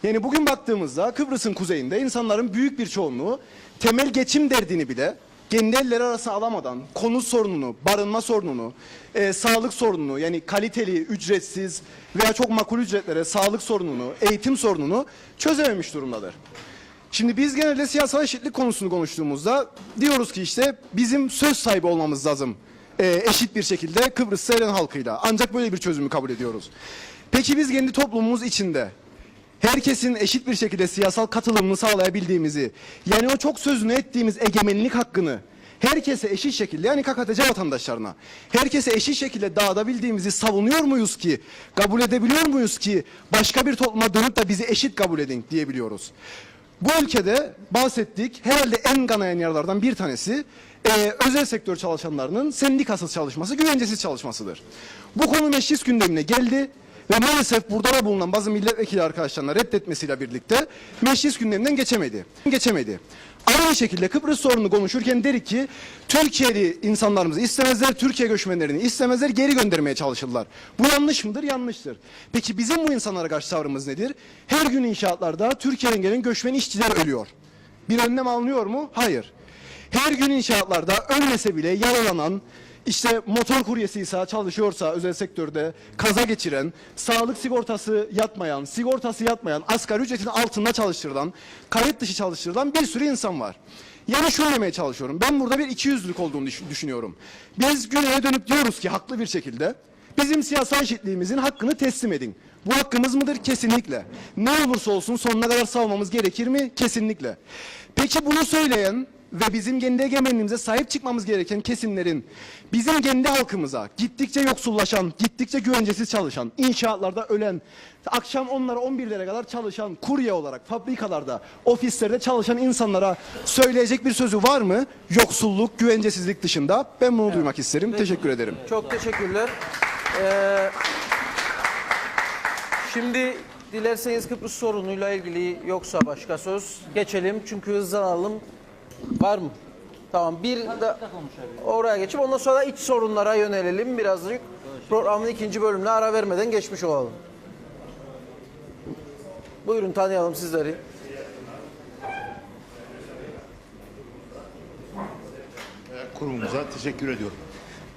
[SPEAKER 14] Yani bugün baktığımızda Kıbrıs'ın kuzeyinde insanların büyük bir çoğunluğu temel geçim derdini bile kendi elleri arasına alamadan konut sorununu, barınma sorununu, sağlık sorununu, yani kaliteli, ücretsiz veya çok makul ücretlere sağlık sorununu, eğitim sorununu çözememiş durumdadır. Şimdi biz genelde siyasal eşitlik konusunu konuştuğumuzda diyoruz ki işte bizim söz sahibi olmamız lazım eşit bir şekilde Kıbrıs Seyran halkıyla. Ancak böyle bir çözümü kabul ediyoruz. Peki biz kendi toplumumuz içinde herkesin eşit bir şekilde siyasal katılımını sağlayabildiğimizi, yani o çok sözünü ettiğimiz egemenlik hakkını herkese eşit şekilde, yani KKTC vatandaşlarına herkese eşit şekilde dağıtabildiğimizi savunuyor muyuz ki, kabul edebiliyor muyuz ki başka bir topluma dönüp de bizi eşit kabul edin diyebiliyoruz. Bu ülkede bahsettik, herhalde en kanayan yaralardan bir tanesi özel sektör çalışanlarının sendikasız çalışması, güvencesiz çalışmasıdır. Bu konu meclis gündemine geldi ve maalesef burada da bulunan bazı milletvekili arkadaşlarına reddetmesiyle birlikte meclis gündeminden geçemedi. Aynı şekilde Kıbrıs sorununu konuşurken dedik ki Türkiye'li insanlarımızı istemezler, Türkiye göçmenlerini istemezler, geri göndermeye çalışırlar. Bu yanlış mıdır? Yanlıştır. Peki bizim bu insanlara karşı tavrımız nedir? Her gün inşaatlarda Türkiye'den gelen göçmen işçiler ölüyor. Bir önlem alınıyor mu? Hayır. Her gün inşaatlarda ölmese bile yaralanan, İşte motor kuryesiyse, çalışıyorsa özel sektörde kaza geçiren, sağlık sigortası yatmayan, asgari ücretin altında çalıştırılan, kayıt dışı çalıştırılan bir sürü insan var. Yani şunu demeye çalışıyorum. Ben burada bir ikiyüzlülük olduğunu düşünüyorum. Biz güneye dönüp diyoruz ki haklı bir şekilde bizim siyasal eşitliğimizin hakkını teslim edin. Bu hakkımız mıdır? Kesinlikle. Ne olursa olsun sonuna kadar savunmamız gerekir mi? Kesinlikle. Peki bunu söyleyen ve bizim kendi egemenliğimize sahip çıkmamız gereken kesimlerin bizim kendi halkımıza gittikçe yoksullaşan, gittikçe güvencesiz çalışan, inşaatlarda ölen, akşam 10'lara 11'lere kadar çalışan, kurye olarak fabrikalarda, ofislerde çalışan insanlara söyleyecek bir sözü var mı? Yoksulluk, güvencesizlik dışında. Ben bunu duymak isterim. Teşekkür ederim.
[SPEAKER 1] Çok teşekkürler. Şimdi dilerseniz Kıbrıs sorunuyla ilgili yoksa başka söz geçelim. Çünkü hızlanalım. Var mı? Tamam, bir de oraya geçip ondan sonra iç sorunlara yönelelim birazcık. Programın ikinci bölümüne ara vermeden geçmiş olalım. Buyurun, tanıyalım sizleri.
[SPEAKER 15] Kurumumuza teşekkür ediyorum.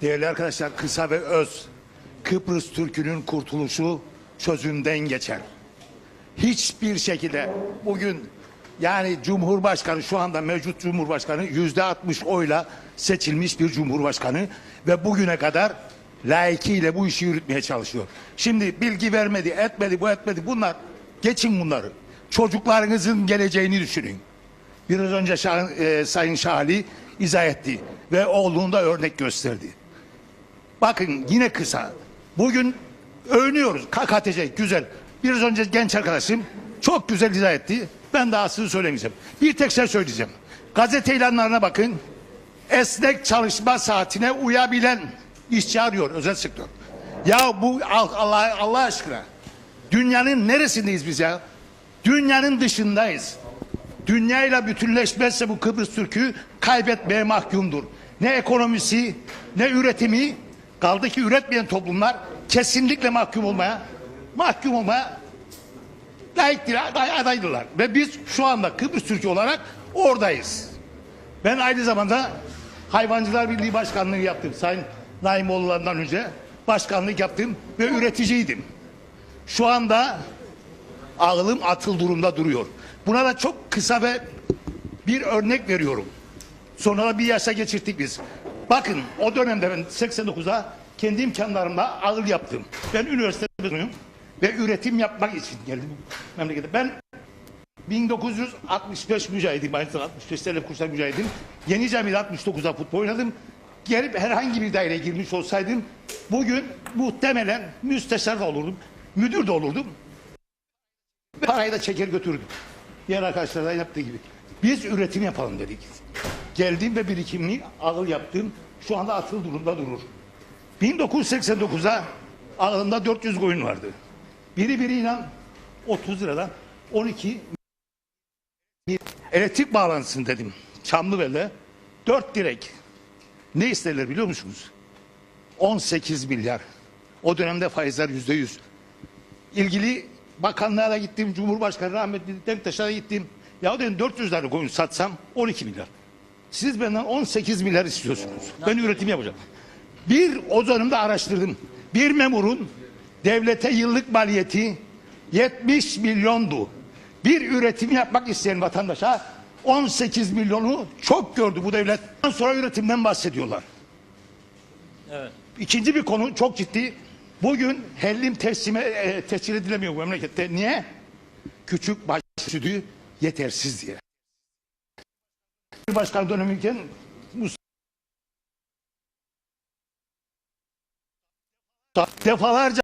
[SPEAKER 15] Değerli arkadaşlar, kısa ve öz, Kıbrıs Türk'ünün kurtuluşu çözümden geçer. Hiçbir şekilde bugün, yani Cumhurbaşkanı, şu anda mevcut Cumhurbaşkanı %60 oyla seçilmiş bir Cumhurbaşkanı ve bugüne kadar layıkıyla bu işi yürütmeye çalışıyor. Şimdi bilgi vermedi, etmedi, bu etmedi, bunlar, geçin bunları. Çocuklarınızın geleceğini düşünün. Biraz önce Sayın Şahli izah etti ve oğlunu da örnek gösterdi. Bakın yine kısa. Bugün övünüyoruz. KKTC güzel. Biraz önce genç arkadaşım çok güzel izah etti. Ben daha size söylemeyeceğim. Bir tek şey söyleyeceğim. Gazete ilanlarına bakın. Esnek çalışma saatine uyabilen işçi arıyor özel sektör. Ya bu Allah aşkına. Dünyanın neresindeyiz biz ya? Dünyanın dışındayız. Dünyayla bütünleşmezse bu Kıbrıs Türk'ü kaybetmeye mahkumdur. Ne ekonomisi, ne üretimi, kaldı ki üretmeyen toplumlar kesinlikle mahkum olmaya adaydırlar. Ve biz şu anda Kıbrıs Türk'ü olarak oradayız. Ben aynı zamanda Hayvancılar Birliği Başkanlığı yaptım. Sayın Naimoğlu'ndan önce başkanlık yaptım ve üreticiydim. Şu anda ağılım atıl durumda duruyor. Buna da çok kısa ve bir örnek veriyorum. Sonra da bir yasa geçirdik biz. Bakın o dönemde ben 89'da kendi imkanlarımla ağıl yaptım. Ben üniversite mezunuyum ve üretim yapmak için geldim memlekete. Ben 1965 mücahidim. 65 sene kurslar mücahidim. Yeni Cami'de 69'da futbol oynadım. Gelip herhangi bir daireye girmiş olsaydım bugün muhtemelen müsteşar da olurdum. Müdür de olurdum. Parayı da çeker götürdüm. Diğer arkadaşlar da yaptığı gibi. Biz üretim yapalım dedik. Geldim ve birikimini ağıl yaptım. Şu anda atıl durumda durur. 1989'da ağılımda 400 koyun vardı. Biriyle 30 liradan 12 elektrik bağlantısını dedim. Çamlıbel'de 4 direk. Ne isterler biliyor musunuz? 18 milyar. O dönemde faizler %100. İlgili bakanlığa gittim, Cumhurbaşkanı rahmetli Denktaş'a gittim. Ya dedim 400 tane koyun satsam 12 milyar. Siz benden 18 milyar istiyorsunuz. Ben üretim yapacağım. O dönemde araştırdım. Bir memurun devlete yıllık maliyeti 70 milyondu. Bir üretim yapmak isteyen vatandaşa 18 milyonu çok gördü bu devlet. Ondan sonra üretimden bahsediyorlar.
[SPEAKER 2] Evet.
[SPEAKER 15] İkinci bir konu çok ciddi. Bugün hellim tescil edilemiyor bu memlekette. Niye? Küçük baş sütü yetersiz diye. Başkan dönemiyken defalarca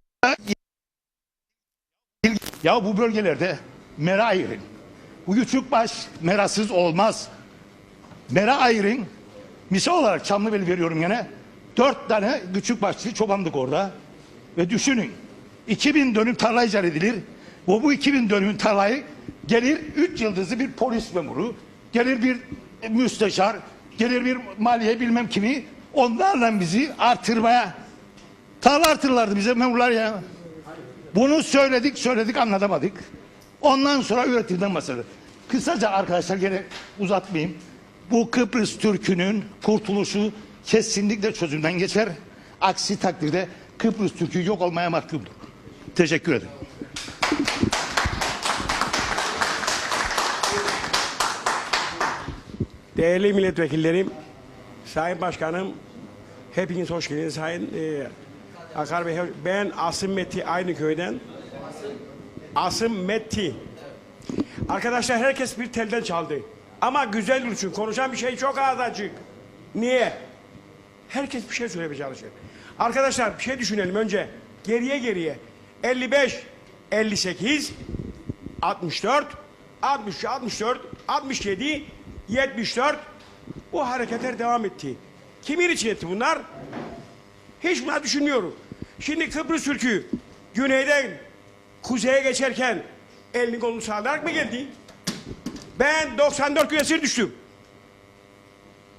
[SPEAKER 15] ya bu bölgelerde mera ayırın. Bu küçük baş merasız olmaz. Mera ayırın. Misal olarak Çamlıbel'i veriyorum yine. 4 tane küçük başlı çobanlık orada. Ve düşünün 2000 dönüm tarla icat edilir. Bu 2000 dönüm tarlayı gelir 3 yıldızlı bir polis memuru, gelir bir müsteşar, gelir bir maliye bilmem kimi, onlarla bizi artırmaya tarla artırırlardı bize memurlar ya. Bunu söyledik anlatamadık. Ondan sonra üretimden bahsediyoruz. Kısaca arkadaşlar gene uzatmayayım. Bu Kıbrıs Türk'ünün kurtuluşu kesinlikle çözümden geçer. Aksi takdirde Kıbrıs Türk'ü yok olmaya mahkumdur. Teşekkür ederim.
[SPEAKER 16] Değerli milletvekillerim, Sayın Başkanım, hepiniz hoş geldiniz. Sayın Akar Bey, ben Asım Metti aynı köyden. Asım Metti. Arkadaşlar herkes bir telden çaldı. Ama güzel yürüsün. Konuşan bir şey çok az açık. Niye? Herkes bir şey söylemeye çalışıyor. Arkadaşlar bir şey düşünelim önce. Geriye. 55, 58, 64, 63, 64, 67, 74. Bu hareketler devam etti. Kimin için etti bunlar? Hiç bunlar düşünmüyorum. Şimdi Kıbrıs Türk'ü güneyden kuzeye geçerken elini kolunu sallayarak mı geldi? Ben 94 gün esir düştüm.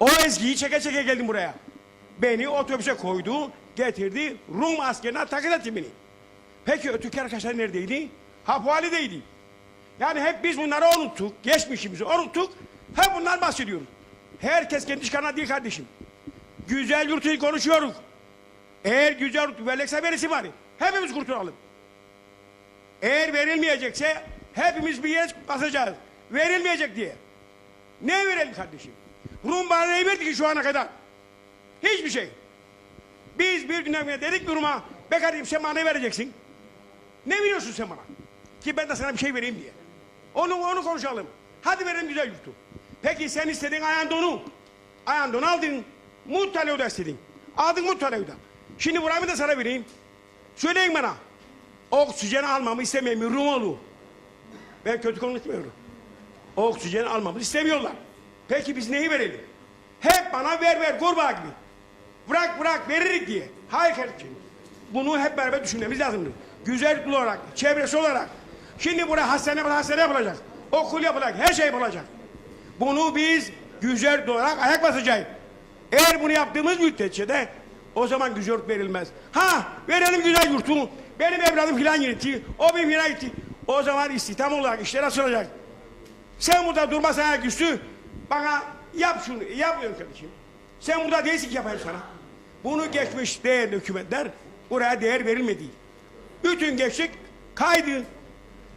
[SPEAKER 16] O ezgiyi çeke geldim buraya. Beni otobüse koydu, getirdi, Rum askerine takip etti beni. Peki öteki arkadaşlar neredeydi? Hapuali'deydi. Yani hep biz bunları unuttuk, geçmişimizi unuttuk, hep bunlar bahsediyoruz. Herkes kendi çıkarına değil kardeşim. Güzel yurtu konuşuyoruz. Eğer güzel yurt verilirse verirsin bari. Hepimiz kurtulalım. Eğer verilmeyecekse hepimiz bir yere basacağız. Verilmeyecek diye. Ne verelim kardeşim? Rum bana ne verdi ki şu ana kadar? Hiçbir şey. Biz bir günden dedik ki Rum'a, be kardeşim sen bana ne vereceksin? Ne biliyorsun sen bana? Ki ben de sana bir şey vereyim diye. Onu konuşalım. Hadi verelim güzel yurtu. Peki sen istedin ayandonu. Ayandonu aldın. Mutlaka istedin. Aldın mutlaka. Şimdi burayı da sana vereyim. Söyleyin bana. Oksijen almamı istemiyor mu Rumalı? Ben kötü konuşmuyorum. Oksijen almamı istemiyorlar. Peki biz neyi verelim? Hep bana ver kurbağa gibi. Bırak veririk diye. Hayır kardeşim. Bunu hep beraber düşünmemiz lazım. Güzel olarak, çevresi olarak. Şimdi buraya hastane yapılacak. Okul yapılacak, her şey yapılacak. Bunu biz güzel olarak ayak basacağız. Eğer bunu yaptığımız müddetçe de o zaman güzel yurt verilmez. Verelim güzel yurtu. Benim evladım filan gitti, o bir filan gitti. O zaman istihdam olarak işler açılacak. Sen burada durmasan ayaküstü, bana yap şunu, yapmıyorum kardeşim. Sen burada değilsin ki yapayım sana. Bunu geçmiş değerli hükümetler, buraya değer verilmedi. Bütün gençlik kaydı.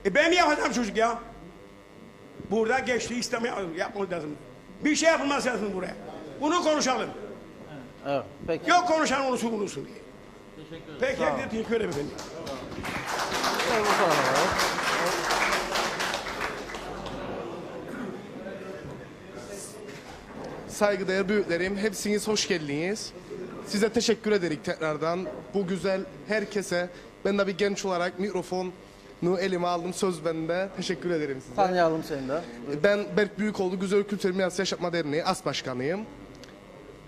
[SPEAKER 16] Ben mi yapacağım çocuk ya? Burada gençliği yapmamız lazım. Bir şey yapılması lazım buraya. Bunu konuşalım.
[SPEAKER 1] Evet, peki.
[SPEAKER 16] Yok konuşan olursun diye. Peki, teşekkür ederim efendim.
[SPEAKER 17] Saygıdeğer büyüklerim, hepsiniz hoş geldiniz. Size teşekkür ederim tekrardan. Bu güzel herkese, ben de bir genç olarak mikrofonu elime aldım, söz bende. Teşekkür ederim size.
[SPEAKER 1] Tanıyalım seni de.
[SPEAKER 17] Ben Berk Büyükoğlu, Güzel Kültür Mirası Yaşatma Derneği As Başkanıyım.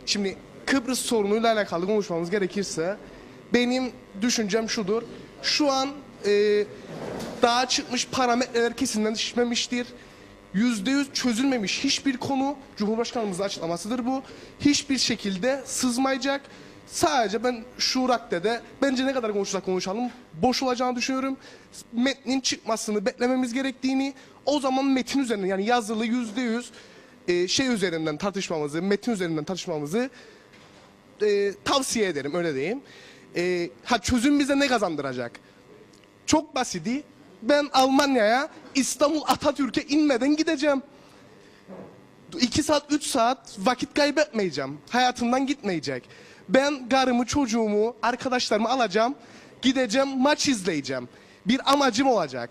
[SPEAKER 17] Şimdi Kıbrıs sorunuyla alakalı konuşmamız gerekirse, benim düşüncem şudur. Şu an daha çıkmış parametreler kesinleşmemiştir. %100 çözülmemiş hiçbir konu, Cumhurbaşkanımızın açıklamasıdır bu. Hiçbir şekilde sızmayacak. Sadece ben şu raddede bence ne kadar konuşursak konuşalım boş olacağını düşünüyorum. Metnin çıkmasını beklememiz gerektiğini, o zaman metin üzerinden yani yazılı %100 şey üzerinden tartışmamızı, metin üzerinden tartışmamızı tavsiye ederim, öyle diyeyim. Çözüm bize ne kazandıracak? Çok basiti. Ben Almanya'ya İstanbul Atatürk'e inmeden gideceğim. 2 saat 3 saat vakit kaybetmeyeceğim. Hayatımdan gitmeyecek. Ben karımı, çocuğumu, arkadaşlarımı alacağım. Gideceğim, maç izleyeceğim. Bir amacım olacak.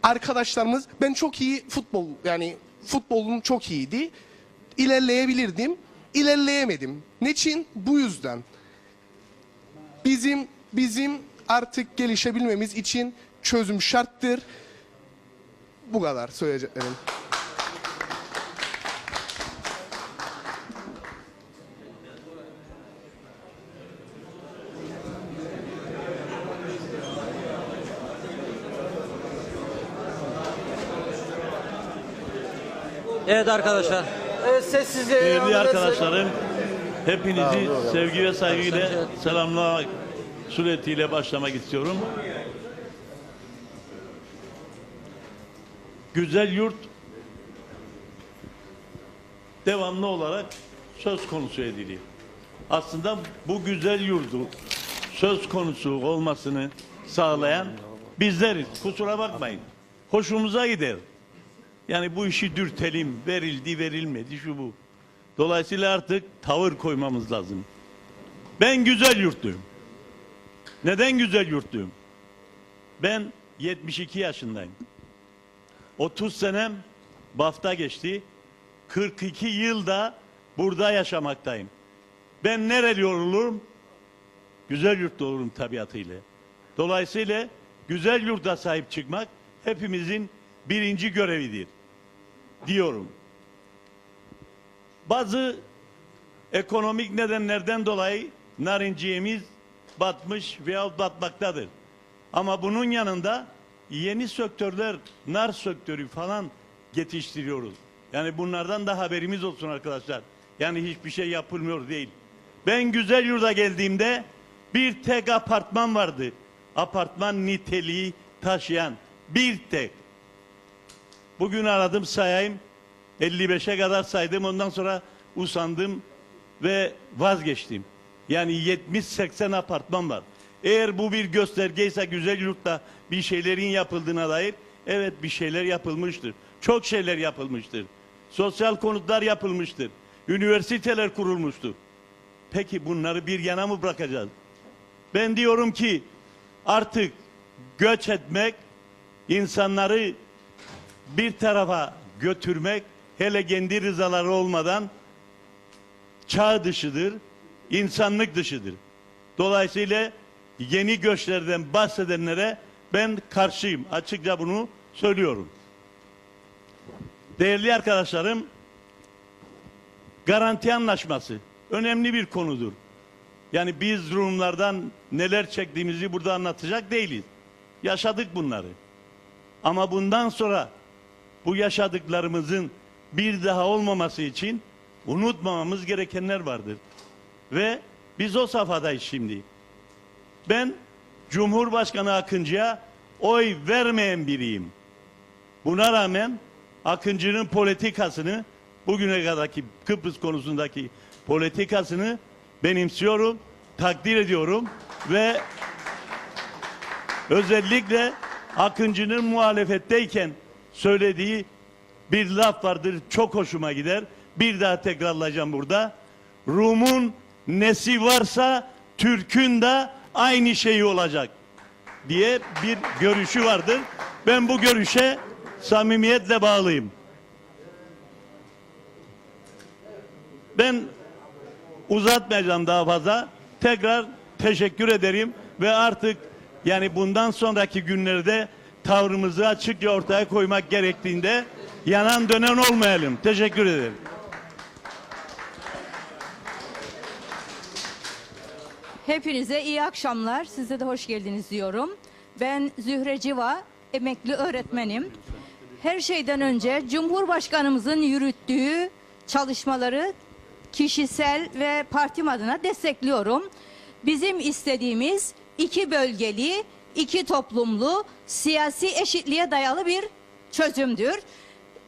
[SPEAKER 17] Arkadaşlarımız, ben çok iyi futbolum çok iyiydi. İlerleyebilirdim. İlerleyemedim. Niçin? Bu yüzden. Bizim artık gelişebilmemiz için çözüm şarttır. Bu kadar söyleyeceklerim.
[SPEAKER 2] Evet arkadaşlar.
[SPEAKER 1] Evet, sessizliğe
[SPEAKER 18] Değerli
[SPEAKER 1] devam edersek-
[SPEAKER 18] arkadaşlarım, hepinizi sevgi ve saygıyla selamlamak suretiyle başlamak istiyorum. Güzel yurt devamlı olarak söz konusu ediliyor. Aslında bu güzel yurdu söz konusu olmasını sağlayan bizleriz. Kusura bakmayın. Hoşumuza gider. Yani bu işi dürtelim, verildi, verilmedi, şu bu. Dolayısıyla artık tavır koymamız lazım. Ben güzel yurtluyum. Neden güzel yurtluyum? Ben 72 yaşındayım. 30 senem Baf'ta geçti. 42 yılda burada yaşamaktayım. Ben nereli olurum? Güzel yurtlu olurum tabiatıyla. Dolayısıyla güzel yurda sahip çıkmak hepimizin birinci görevidir diyorum. Bazı ekonomik nedenlerden dolayı narinciyemiz batmış veya batmaktadır. Ama bunun yanında yeni sektörler, nar sektörü falan yetiştiriyoruz. Yani bunlardan da haberimiz olsun arkadaşlar. Yani hiçbir şey yapılmıyor değil. Ben güzel yurda geldiğimde bir tek apartman vardı. Apartman niteliği taşıyan bir tek. Bugün aradım sayayım. 55'e kadar saydım. Ondan sonra usandım ve vazgeçtim. Yani 70-80 apartman var. Eğer bu bir göstergeyse güzel yurtta bir şeylerin yapıldığına dair, evet bir şeyler yapılmıştır. Çok şeyler yapılmıştır. Sosyal konutlar yapılmıştır. Üniversiteler kurulmuştur. Peki bunları bir yana mı bırakacağız? Ben diyorum ki artık göç etmek, insanları bir tarafa götürmek, hele kendi rızaları olmadan çağ dışıdır, insanlık dışıdır. Dolayısıyla yeni göçlerden bahsedenlere ben karşıyım. Açıkça bunu söylüyorum. Değerli arkadaşlarım, garanti anlaşması önemli bir konudur. Yani biz Rumlardan neler çektiğimizi burada anlatacak değiliz. Yaşadık bunları. Ama bundan sonra bu yaşadıklarımızın bir daha olmaması için unutmamamız gerekenler vardır. Ve biz o safhadayız şimdi. Ben Cumhurbaşkanı Akıncı'ya oy vermeyen biriyim. Buna rağmen Akıncı'nın politikasını, bugüne kadarki Kıbrıs konusundaki politikasını benimsiyorum, takdir ediyorum ve özellikle Akıncı'nın muhalefetteyken söylediği bir laf vardır, çok hoşuma gider. Bir daha tekrarlayacağım burada. Rum'un nesi varsa Türk'ün de aynı şeyi olacak diye bir görüşü vardır. Ben bu görüşe samimiyetle bağlıyım. Ben uzatmayacağım daha fazla. Tekrar teşekkür ederim ve artık yani bundan sonraki günlerde tavrımızı açıkça ortaya koymak gerektiğinde yanan dönen olmayalım. Teşekkür ederim.
[SPEAKER 19] Hepinize iyi akşamlar. Size de hoş geldiniz diyorum. Ben Zühre Civa, emekli öğretmenim. Her şeyden önce Cumhurbaşkanımızın yürüttüğü çalışmaları kişisel ve partim adına destekliyorum. Bizim istediğimiz 2 bölgeli, 2 toplumlu, siyasi eşitliğe dayalı bir çözümdür.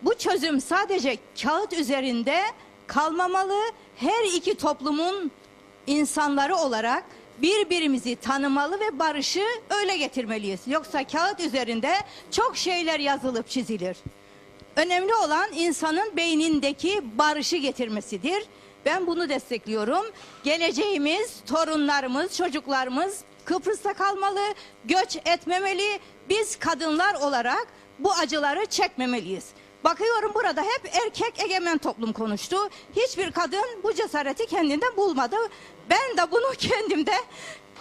[SPEAKER 19] Bu çözüm sadece kağıt üzerinde kalmamalı. Her iki toplumun insanları olarak birbirimizi tanımalı ve barışı öyle getirmeliyiz. Yoksa kağıt üzerinde çok şeyler yazılıp çizilir. Önemli olan insanın beynindeki barışı getirmesidir. Ben bunu destekliyorum. Geleceğimiz, torunlarımız, çocuklarımız Kıbrıs'ta kalmalı, göç etmemeli. Biz kadınlar olarak bu acıları çekmemeliyiz. Bakıyorum burada hep erkek egemen toplum konuştu. Hiçbir kadın bu cesareti kendinden bulmadı. Ben de bunu kendimde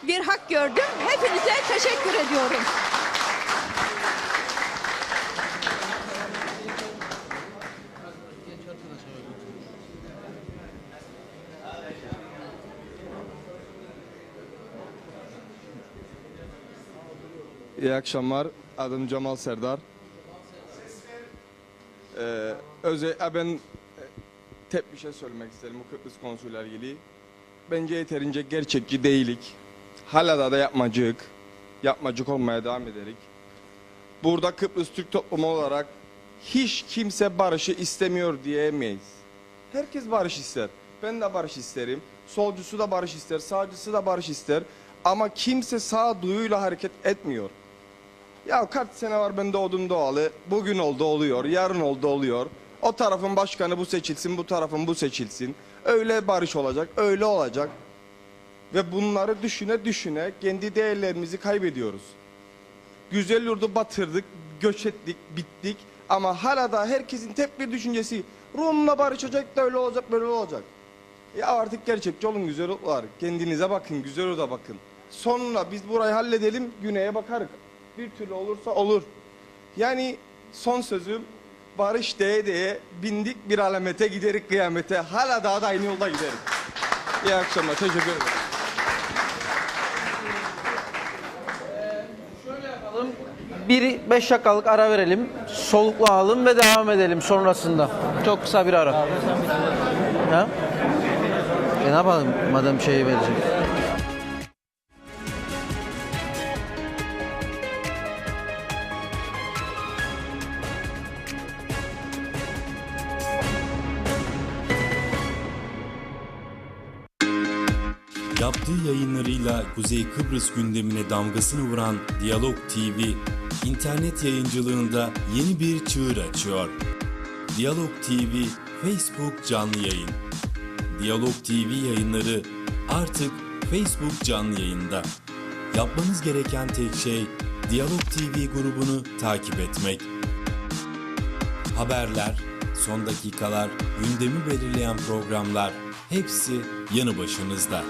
[SPEAKER 19] bir hak gördüm. Hepinize teşekkür ediyorum.
[SPEAKER 17] İyi akşamlar. Adım Cemal Serdar. Ben tek bir şey söylemek isterim bu Kıbrıs konusuyla ilgili. Bence yeterince gerçekçi değilik. Hala da yapmacık olmaya devam ederik. Burada Kıbrıs Türk toplumu olarak hiç kimse barışı istemiyor diyemeyiz. Herkes barış ister. Ben de barış isterim. Solcusu da barış ister, sağcısı da barış ister. Ama kimse sağduyuyla hareket etmiyor. Ya kaç sene var ben doğdum doğalı. Bugün oldu oluyor, yarın oldu oluyor. O tarafın başkanı bu seçilsin, bu tarafın bu seçilsin. Öyle barış olacak, öyle olacak. Ve bunları düşüne düşüne kendi değerlerimizi kaybediyoruz. Güzel yurdu batırdık, göç ettik, bittik. Ama hala da herkesin tek bir düşüncesi Rum'la barışacak da öyle olacak, böyle olacak. Ya artık gerçekçi olun güzel yurtlar. Kendinize bakın, güzel yurda bakın. Sonunda biz burayı halledelim, güneye bakarız. Bir türlü olursa olur. Yani son sözüm barış diye bindik bir alamete giderik kıyamete. Hala daha da aynı yolda giderik. İyi akşamlar. Teşekkür ederim.
[SPEAKER 1] Bir 5 dakikalık ara verelim. Soluklanalım ve devam edelim sonrasında. Çok kısa bir ara. Ha? Ne yapalım madem şeyi verecek.
[SPEAKER 20] Yaptığı yayınlarıyla Kuzey Kıbrıs gündemine damgasını vuran Diyalog TV, internet yayıncılığında yeni bir çığır açıyor. Diyalog TV Facebook canlı yayın. Diyalog TV yayınları artık Facebook canlı yayında. Yapmanız gereken tek şey Diyalog TV grubunu takip etmek. Haberler, son dakikalar, gündemi belirleyen programlar hepsi yanı başınızda.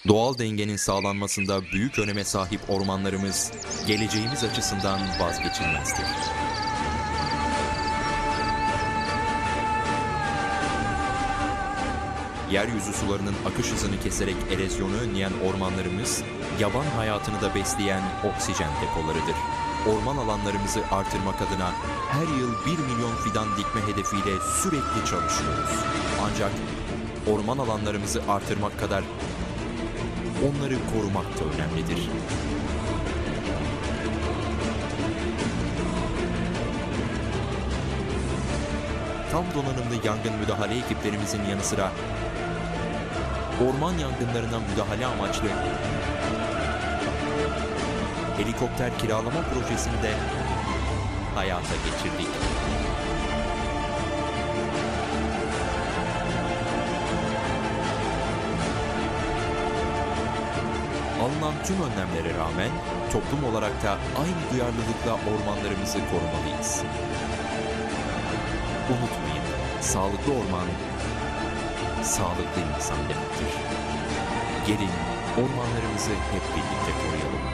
[SPEAKER 21] Doğal dengenin sağlanmasında büyük öneme sahip ormanlarımız, geleceğimiz açısından vazgeçilmezdir. Yeryüzü sularının akış hızını keserek erozyonu önleyen ormanlarımız, yaban hayatını da besleyen oksijen depolarıdır. Orman alanlarımızı artırmak adına her yıl 1 milyon fidan dikme hedefiyle sürekli çalışıyoruz. Ancak orman alanlarımızı artırmak kadar onları korumak da önemlidir. Tam donanımlı yangın müdahale ekiplerimizin yanı sıra orman yangınlarına müdahale amaçlı helikopter kiralama projesini de hayata geçirdik. Alınan tüm önlemlere rağmen toplum olarak da aynı duyarlılıkla ormanlarımızı korumalıyız. Unutmayın, sağlıklı orman, sağlıklı insan demektir. Gelin ormanlarımızı hep birlikte koruyalım.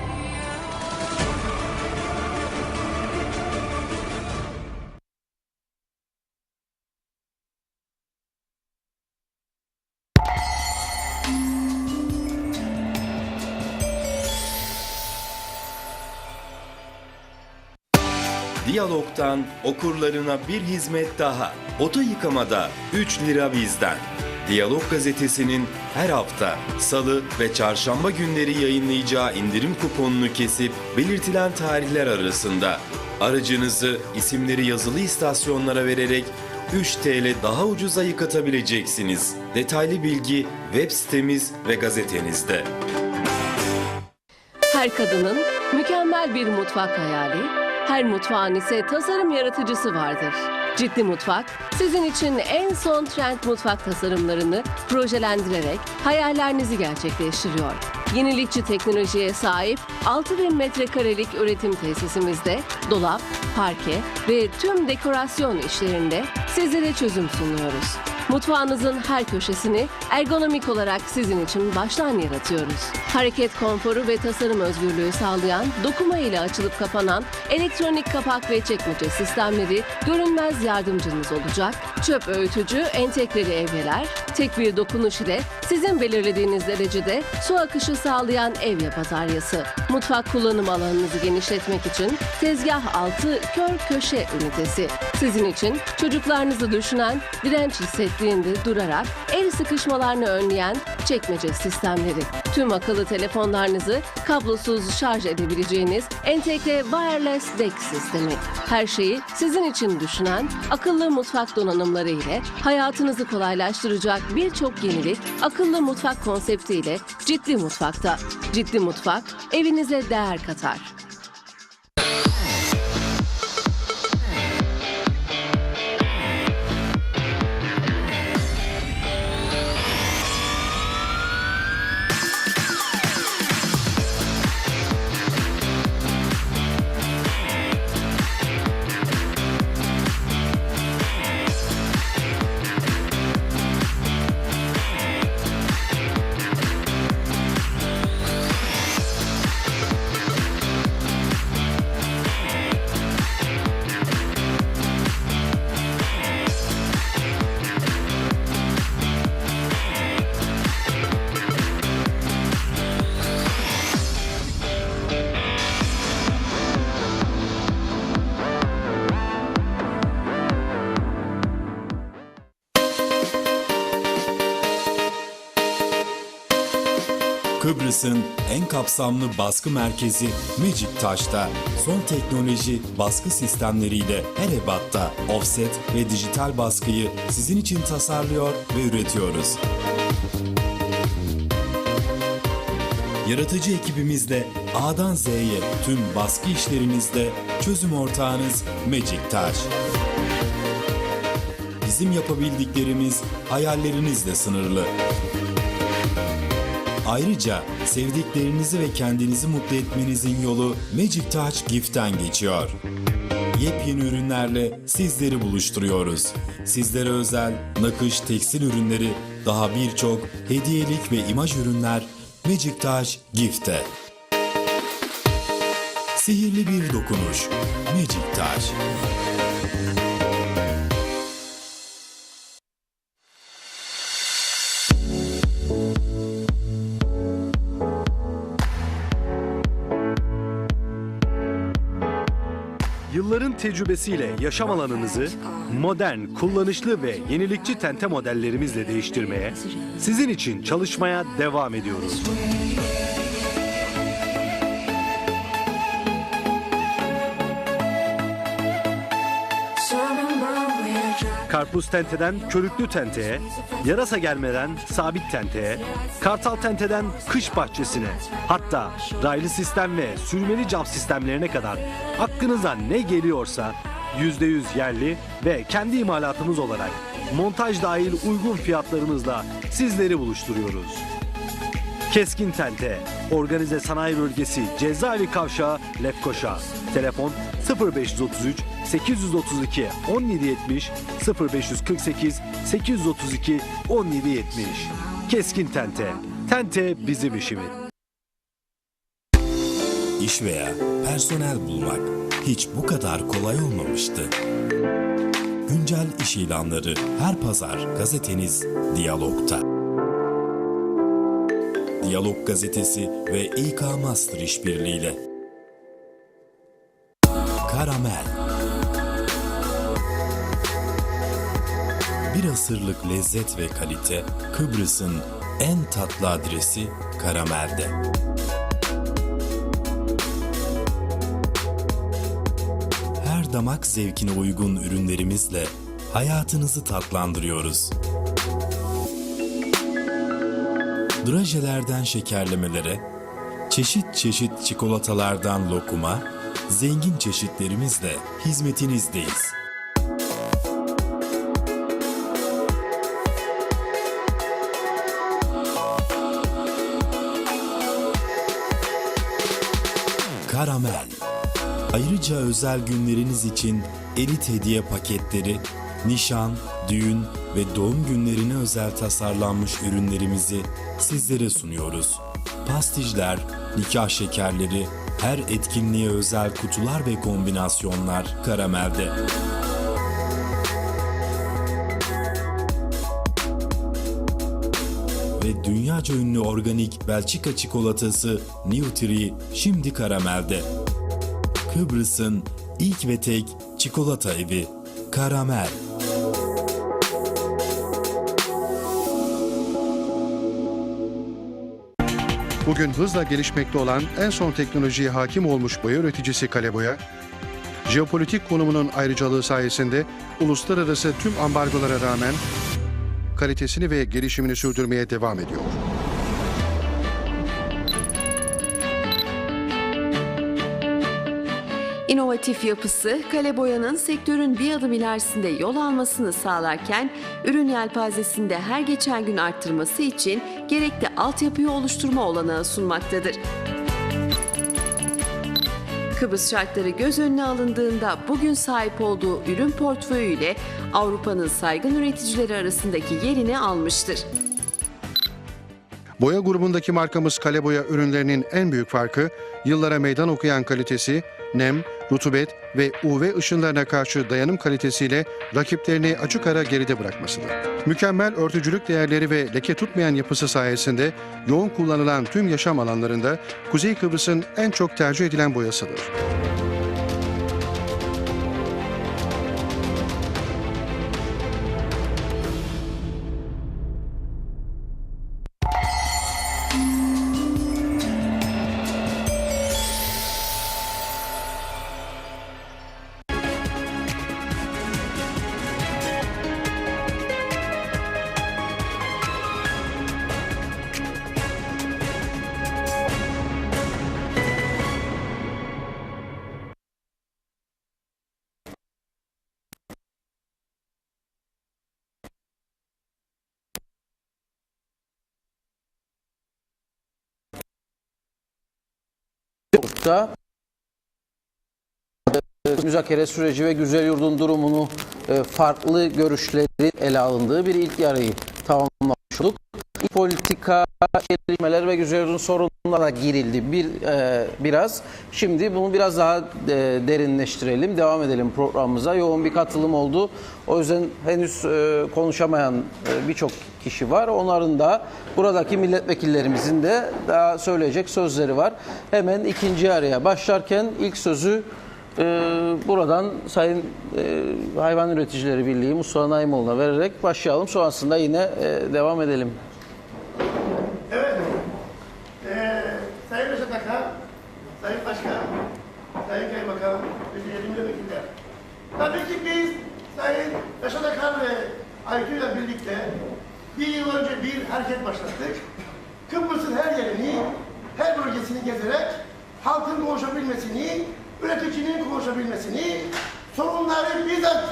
[SPEAKER 20] Diyalog'tan okurlarına bir hizmet daha. Oto yıkamada 3 lira bizden. Diyalog gazetesinin her hafta salı ve çarşamba günleri yayınlayacağı indirim kuponunu kesip belirtilen tarihler arasında aracınızı isimleri yazılı istasyonlara vererek 3 TL daha ucuza yıkatabileceksiniz. Detaylı bilgi web sitemiz ve gazetenizde.
[SPEAKER 3] Her kadının mükemmel bir mutfak hayali, her mutfağın ise tasarım yaratıcısı vardır. Ciddi Mutfak, sizin için en son trend mutfak tasarımlarını projelendirerek hayallerinizi gerçekleştiriyor. Yenilikçi teknolojiye sahip 6000 metrekarelik üretim tesisimizde dolap, parke ve tüm dekorasyon işlerinde sizlere çözüm sunuyoruz. Mutfağınızın her köşesini ergonomik olarak sizin için baştan yaratıyoruz. Hareket konforu ve tasarım özgürlüğü sağlayan, dokuma ile açılıp kapanan elektronik kapak ve çekmece sistemleri görünmez yardımcınız olacak. Çöp öğütücü entegreli evyeler, tek bir dokunuş ile sizin belirlediğiniz derecede su akışı sağlayan evye bataryası. Mutfak kullanım alanınızı genişletmek için tezgah altı kör köşe ünitesi. Sizin için çocuklarınızı düşünen, direnç hissettiğinde durarak el sıkışmalarını önleyen çekmece sistemleri. Tüm akıllı telefonlarınızı kablosuz şarj edebileceğiniz entegre wireless DeX sistemi. Her şeyi sizin için düşünen akıllı mutfak donanımları ile hayatınızı kolaylaştıracak birçok yenilik akıllı mutfak konseptiyle Ciddi Mutfak'ta. Ciddi Mutfak evinize değer katar.
[SPEAKER 20] Kıbrıs'ın en kapsamlı baskı merkezi Meciktaş'ta son teknoloji baskı sistemleriyle her ebatta offset ve dijital baskıyı sizin için tasarlıyor ve üretiyoruz. Yaratıcı ekibimizle A'dan Z'ye tüm baskı işlerinizde çözüm ortağınız Meciktaş. Bizim yapabildiklerimiz hayallerinizle sınırlı. Ayrıca sevdiklerinizi ve kendinizi mutlu etmenizin yolu Meciktaş Gift'ten geçiyor. Yepyeni ürünlerle sizleri buluşturuyoruz. Sizlere özel nakış tekstil ürünleri, daha birçok hediyelik ve imaj ürünler Meciktaş Gift'te. Sihirli bir dokunuş. Meciktaş.
[SPEAKER 22] Yılların tecrübesiyle yaşam alanınızı modern, kullanışlı ve yenilikçi tente modellerimizle değiştirmeye, sizin için çalışmaya devam ediyoruz. Karpuz tenteden körüklü tenteye, yarasa germeden sabit tenteye, kartal tenteden kış bahçesine, hatta raylı sistem ve sürmeli cam sistemlerine kadar aklınıza ne geliyorsa %100 yerli ve kendi imalatımız olarak montaj dahil uygun fiyatlarımızla sizleri buluşturuyoruz. Keskin Tente, Organize Sanayi Bölgesi, Cezaevi Kavşağı, Lefkoşa. Telefon 0533 832 1770 0548 832 1770. Keskin Tente. Tente bizim işimiz.
[SPEAKER 20] İş veya personel bulmak hiç bu kadar kolay olmamıştı. Güncel iş ilanları her pazar gazeteniz Diyalog'ta. Diyalog gazetesi ve İK Master işbirliğiyle. Karamel, Bir asırlık lezzet ve kalite, Kıbrıs'ın en tatlı adresi Karamel'de. Her damak zevkine uygun ürünlerimizle hayatınızı tatlandırıyoruz. Drajelerden şekerlemelere, çeşit çeşit çikolatalardan lokuma, zengin çeşitlerimizle hizmetinizdeyiz. Karamel. Ayrıca özel günleriniz için elit hediye paketleri, nişan, düğün ve doğum günlerine özel tasarlanmış ürünlerimizi sizlere sunuyoruz. Pastijler, nikah şekerleri, her etkinliğe özel kutular ve kombinasyonlar Karamel'de. Ve dünyaca ünlü organik Belçika çikolatası Nutri şimdi Karamel'de. Kıbrıs'ın ilk ve tek çikolata evi Karamel.
[SPEAKER 4] Bugün hızla gelişmekte olan en son teknolojiye hakim olmuş boya üreticisi Kaleboya, jeopolitik konumunun ayrıcalığı sayesinde uluslararası tüm ambargolara rağmen kalitesini ve gelişimini sürdürmeye devam ediyor.
[SPEAKER 5] İnovatif yapısı, Kaleboya'nın sektörün bir adım ilerisinde yol almasını sağlarken, ürün yelpazesinde her geçen gün arttırması için gerekli altyapıyı oluşturma olanağı sunmaktadır. Kıbrıs şartları göz önüne alındığında bugün sahip olduğu ürün portföyüyle Avrupa'nın saygın üreticileri arasındaki yerini almıştır.
[SPEAKER 4] Boya grubundaki markamız Kaleboya ürünlerinin en büyük farkı, yıllara meydan okuyan kalitesi, nem, rutubet ve UV ışınlarına karşı dayanım kalitesiyle rakiplerini açık ara geride bırakmasıdır. Mükemmel örtücülük değerleri ve leke tutmayan yapısı sayesinde yoğun kullanılan tüm yaşam alanlarında Kuzey Kıbrıs'ın en çok tercih edilen boyasıdır.
[SPEAKER 1] Yurtta müzakere süreci ve güzel yurdun durumunu farklı görüşlerin ele alındığı bir ilk yarıyı tamamlamış olduk. Politika, gelişmeler ve güzel yurdun sorunlara girildi biraz. Şimdi bunu biraz daha derinleştirelim, devam edelim programımıza. Yoğun bir katılım oldu. O yüzden henüz konuşamayan birçok kişi var. Onların da buradaki milletvekillerimizin de daha söyleyecek sözleri var. Hemen ikinci araya başlarken ilk sözü buradan Sayın Hayvan Üreticileri Birliği Mustafa Naimoğlu'na vererek başlayalım. Sonrasında yine devam edelim.
[SPEAKER 7] Evet. Sayın Reşat Akar, Sayın Başkan, Sayın Kaymakam ve milletvekiller. Tabii ki biz Sayın Reşat Akar ve Aytu ile birlikte bir yıl önce bir hareket başlattık. Kıbrıs'ın her yerini, her bölgesini gezerek halkın konuşabilmesini, üreticinin konuşabilmesini, sorunları bizzat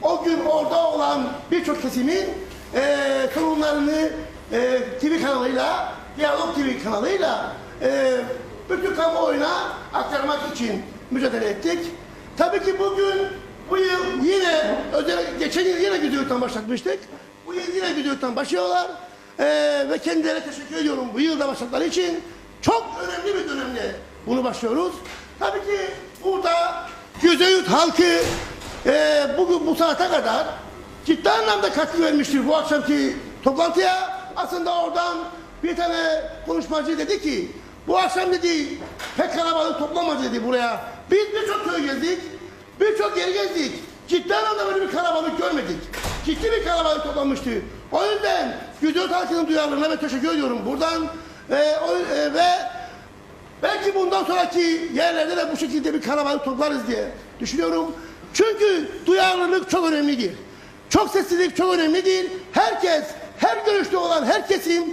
[SPEAKER 7] o gün orada olan birçok kesimin sorunlarını TV kanalıyla, Diyalog TV kanalıyla bütün kamuoyuna aktarmak için mücadele ettik. Tabii ki bu yıl yine, geçen yıl yine Güzeyurt'tan başlatmıştık. Bu yıl yine Güzeyurt'tan başlıyorlar. Ve kendilerine teşekkür ediyorum bu yılda başladıkları için. Çok önemli bir dönemde bunu başlıyoruz. Tabii ki burada Güzeyurt halkı bugün bu saate kadar ciddi anlamda katkı vermiştir bu akşamki toplantıya. Aslında oradan bir tane konuşmacı dedi ki bu akşam dedi pek kalabalık toplanmadı dedi buraya. Biz birçok köy gezdik, birçok yer gezdik. Ciddi anlamda böyle bir kalabalık görmedik.
[SPEAKER 6] ciddi bir kalabalık toplanmıştı. O yüzden 104 halkının duyarlılığına ve teşekkür ediyorum buradan. Ve belki bundan sonraki yerlerde de bu şekilde bir kalabalık toplarız diye düşünüyorum. Çünkü duyarlılık çok önemlidir. Çok seslilik çok önemlidir. Herkes, her görüşte olan her kesim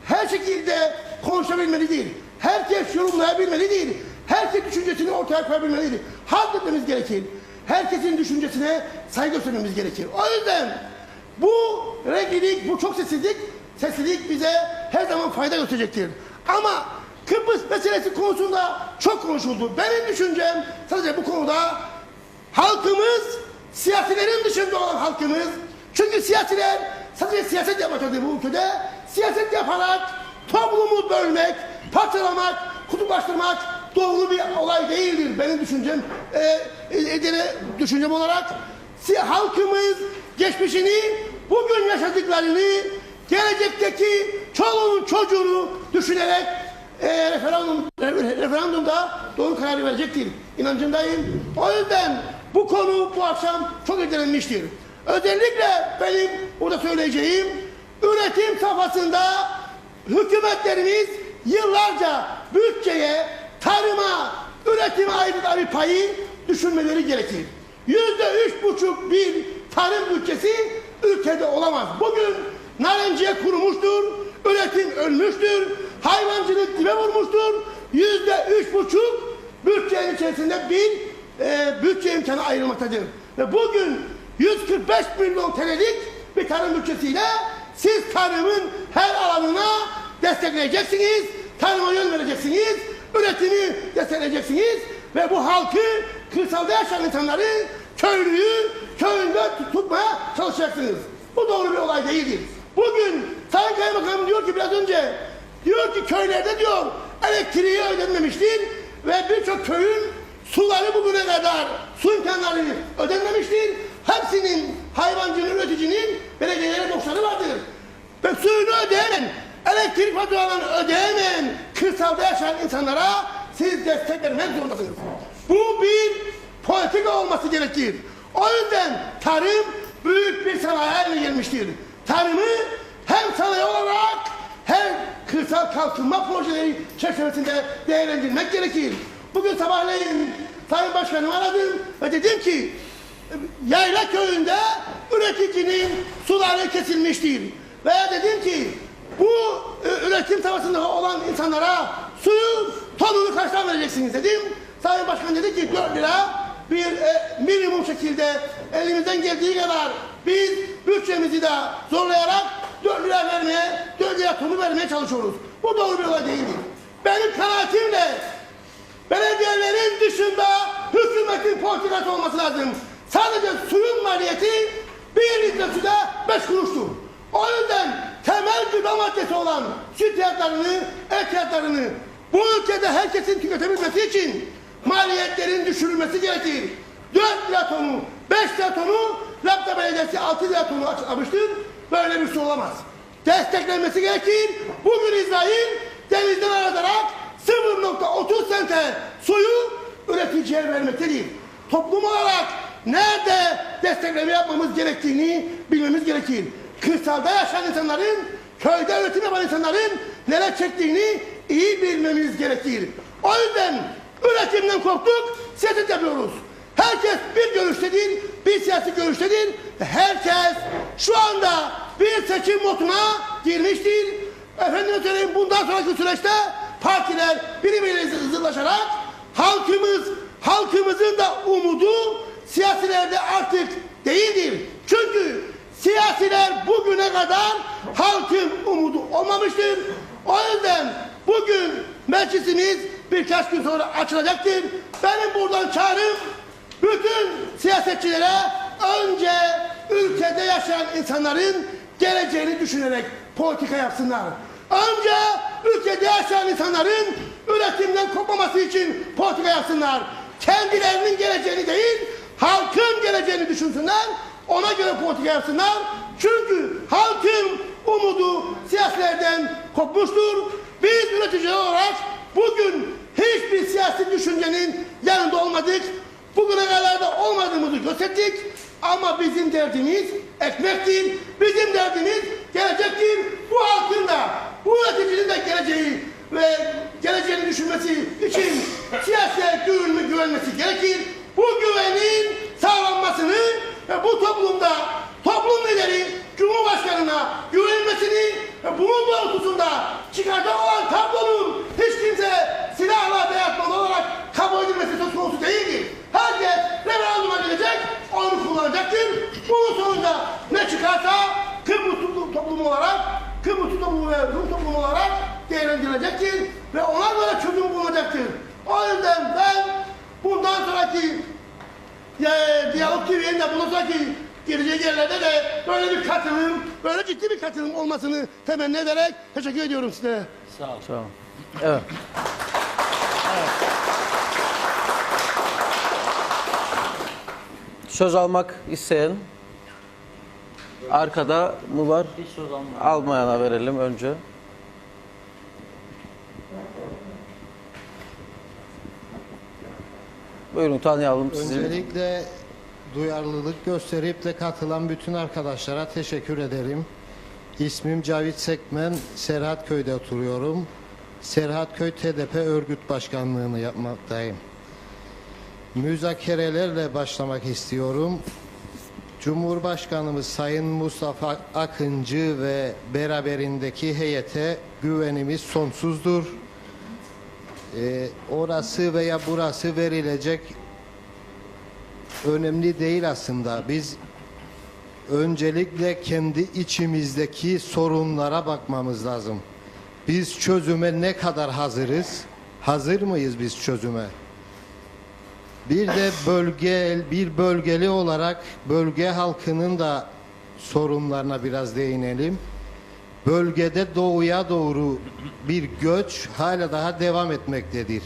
[SPEAKER 6] her şekilde konuşabilmelidir. Herkes yorumlayabilmelidir. Herkes düşüncesini ortaya koyabilmelidir. Halk etmemiz gerekir. Herkesin düşüncesine saygı göstermemiz gerekir. O yüzden bu renklilik, bu çok sessizlik bize her zaman fayda gösterecektir. Ama Kıbrıs meselesi konusunda çok konuşuldu. Benim düşüncem sadece bu konuda halkımız, siyasilerin dışında olan halkımız, çünkü siyasiler sadece siyaset yapmaktadır bu ülkede. Siyaset yaparak toplumu bölmek, parçalamak, kutuplaştırmak doğru bir olay değildir benim düşüncem. Düşüncem olarak halkımız geçmişini, bugün yaşadıklarını, gelecekteki çoluğun çocuğunu düşünerek referandumda doğru kararı verecektir. İnancındayım. O yüzden bu konu bu akşam çok ilgilenmiştir. Özellikle benim burada söyleyeceğim, üretim safhasında hükümetlerimiz yıllarca bütçeye, tarıma, üretime ait bir payı düşünmeleri gerekir. %3,5 bir tarım bütçesi ülkede olamaz. Bugün narenciye kurumuştur, üretim ölmüştür, hayvancılık dibe vurmuştur. %3,5 bütçenin içerisinde bir bütçe imkanı ayrılmaktadır. Ve bugün 145 milyon TL'lik bir tarım bütçesiyle siz tarımın her alanına destekleyeceksiniz, tarıma yön vereceksiniz, üretimi destekleyeceksiniz ve bu halkı, kırsalda yaşayan insanları, köylüyü köyünde tutmaya çalışacaksınız. Bu doğru bir olay değildir. Bugün Sayın Kaymakam diyor ki biraz önce, diyor ki köylerde diyor elektriği ödenmemiştir ve birçok köyün suları bugüne kadar su imkanları ödenmemiştir. Hepsinin hayvancının, üreticinin belediyelere borçları vardır. Ve suyunu ödeyemeyen, elektrik faturalarını ödeyemeyen kırsalda yaşayan insanlara siz destek vermek zorundasınız. Bu bir politika olması gerekir. O yüzden tarım büyük bir sanayi haline gelmiştir. Tarımı hem sanayi olarak hem kırsal kalkınma projeleri çerçevesinde değerlendirmek gerekir. Bugün sabahleyin Sayın Başkanımı aradım ve dedim ki Yayla köyünde üreticinin suları kesilmiştir. Veya dedim ki bu üretim safhasında olan insanlara suyun tonunu kaçtan vereceksiniz dedim. Sayın Başkan dedi ki 4 lira bir minimum şekilde elimizden geldiği kadar biz bütçemizi de zorlayarak 4 lira vermeye, 4 lira tonu vermeye çalışıyoruz. Bu doğru bir olay değildir. Benim kanaatimle belediyelerin dışında hükümetin politikası olması lazım. Sadece suyun maliyeti 1 litre suda 5 kuruştur. O yüzden temel gıda maddesi olan süt fiyatlarını, et fiyatlarını bu ülkede herkesin tüketebilmesi için maliyetlerin düşürülmesi gerekir. 4 lira tonu, 5 lira tonu, Lapta Belediyesi 6 lira tonu açıklamıştır. Böyle bir şey olamaz. Desteklenmesi gerekir. Bugün İsrail denizden aratarak 0,30 sente suyu üreticiye vermektedir. Toplum olarak nerede destekleme yapmamız gerektiğini bilmemiz gerekir. Kırsalda yaşayan insanların, köyde üretim yapan insanların neler çektiğini iyi bilmemiz gerekir. O yüzden üretimden koptuk, siyaset yapıyoruz. Herkes bir görüştedir, bir siyasi görüştedir. Herkes şu anda bir seçim moduna girmiştir. Efendim söyleyeyim, bundan sonraki süreçte partiler birbirine zıtlaşarak halkımızın da umudu siyasilerde artık değildir. Çünkü siyasiler bugüne kadar halkın umudu olmamıştır. O yüzden bugün meclisimiz birkaç gün sonra açılacaktır. Benim buradan çağrım bütün siyasetçilere önce ülkede yaşayan insanların geleceğini düşünerek politika yapsınlar. Önce ülkede yaşayan insanların üretimden kopmaması için politika yapsınlar. Kendilerinin geleceğini değil, halkın geleceğini düşünsünler. Ona göre politika yapsınlar. Çünkü halkın umudu siyasilerden kopmuştur. Biz üreticiler olarak bugün hiçbir siyasi düşüncenin yanında olmadık. Bugüne kadar da olmadığımızı gösterdik. Ama bizim derdimiz ekmektir. Bizim derdimiz gelecektir. Bu halkın da, bu yöneticinin de geleceği ve geleceğini düşünmesi için siyasete güvenmesi gerekir. Bu güvenin sağlanmasını ve bu toplumda toplum lideri Cumhurbaşkanı'na güvenilmesini ve bunun doğrultusunda çıkaracak olan tablonun hiç kimse silahla dayatmalı olarak kabul edilmesi söz konusu değildir. Herkes referanduma gelecek, onu kullanacaktır. Bunun sonunda ne çıkarsa Kıbrıs toplumu olarak, Kıbrıs toplumu ve Rum toplumu olarak değerlendirilecektir ve ona göre çözüm bulunacaktır. O yüzden ben bundan sonraki Diyalog TV'nin de bundan sonraki gelecek yerlerde de böyle bir katılım, böyle ciddi bir katılım olmasını temenni ederek teşekkür ediyorum size.
[SPEAKER 2] Sağ ol.
[SPEAKER 1] Sağ ol. Evet. Söz almak isteyen arkada mı var?
[SPEAKER 2] Hiç söz almayalım.
[SPEAKER 1] Almayana verelim önce. Buyurun tanıyalım sizi.
[SPEAKER 8] Öncelikle duyarlılık gösterip de katılan bütün arkadaşlara teşekkür ederim. İsmim Cavit Sekmen, Serhatköy'de oturuyorum. Serhatköy TDP örgüt başkanlığını yapmaktayım. Müzakerelerle başlamak istiyorum. Cumhurbaşkanımız Sayın Mustafa Akıncı ve beraberindeki heyete güvenimiz sonsuzdur. Orası veya burası verilecek önemli değil aslında. Biz öncelikle kendi içimizdeki sorunlara bakmamız lazım. Biz çözüme ne kadar hazırız? Hazır mıyız biz çözüme? Bir de bölgeli olarak bölge halkının da sorunlarına biraz değinelim. Bölgede doğuya doğru bir göç hala daha devam etmektedir.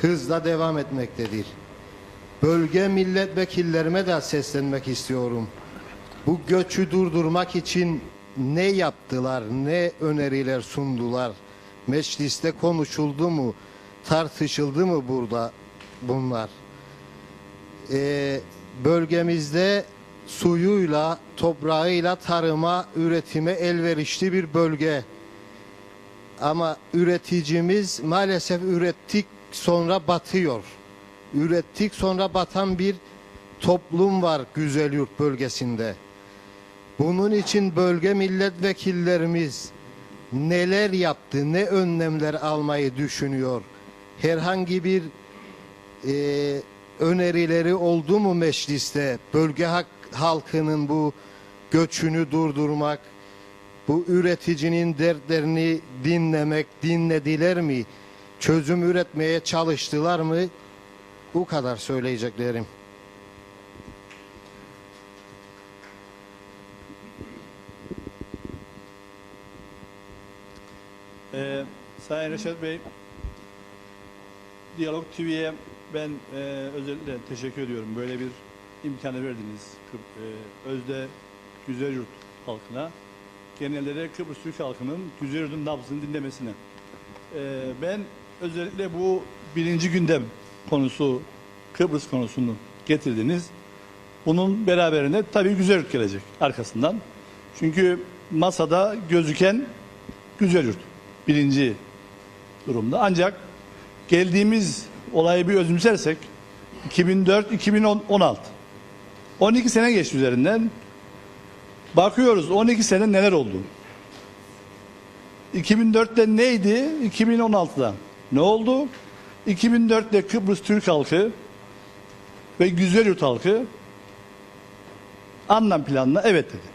[SPEAKER 8] Hızla devam etmektedir. Bölge milletvekillerime de seslenmek istiyorum. Bu göçü durdurmak için ne yaptılar, ne öneriler sundular? Mecliste konuşuldu mu, tartışıldı mı burada bunlar? Bölgemizde suyuyla, toprağıyla tarıma, üretime elverişli bir bölge. Ama üreticimiz maalesef ürettik sonra batıyor. Ürettik sonra batan bir toplum var Güzelyurt bölgesinde. Bunun için bölge milletvekillerimiz neler yaptı, ne önlemler almayı düşünüyor? Herhangi bir önerileri oldu mu mecliste? Bölge halkının bu göçünü durdurmak, bu üreticinin dertlerini dinlemek, dinlediler mi? Çözüm üretmeye çalıştılar mı? Bu kadar söyleyeceklerim.
[SPEAKER 18] Sayın Reşat Bey, Diyalog TV'ye ben özellikle teşekkür ediyorum. Böyle bir imkanı verdiniz. Özde Güzelyurt halkına, genelde de Kıbrıs Türk halkının Güzelyurt'un nabzını dinlemesine. Ben özellikle bu birinci gündem konusu, Kıbrıs konusunu getirdiniz. Bunun beraberinde tabii Güzelyurt gelecek arkasından. Çünkü masada gözüken Güzelyurt birinci durumda. Ancak geldiğimiz olayı bir özümsersek 2004-2016 12 sene geçti üzerinden. Bakıyoruz 12 sene neler oldu? 2004'te neydi? 2016'da ne oldu? 2004'te Kıbrıs Türk halkı ve Güzelyurt halkı anlam planına evet dedi.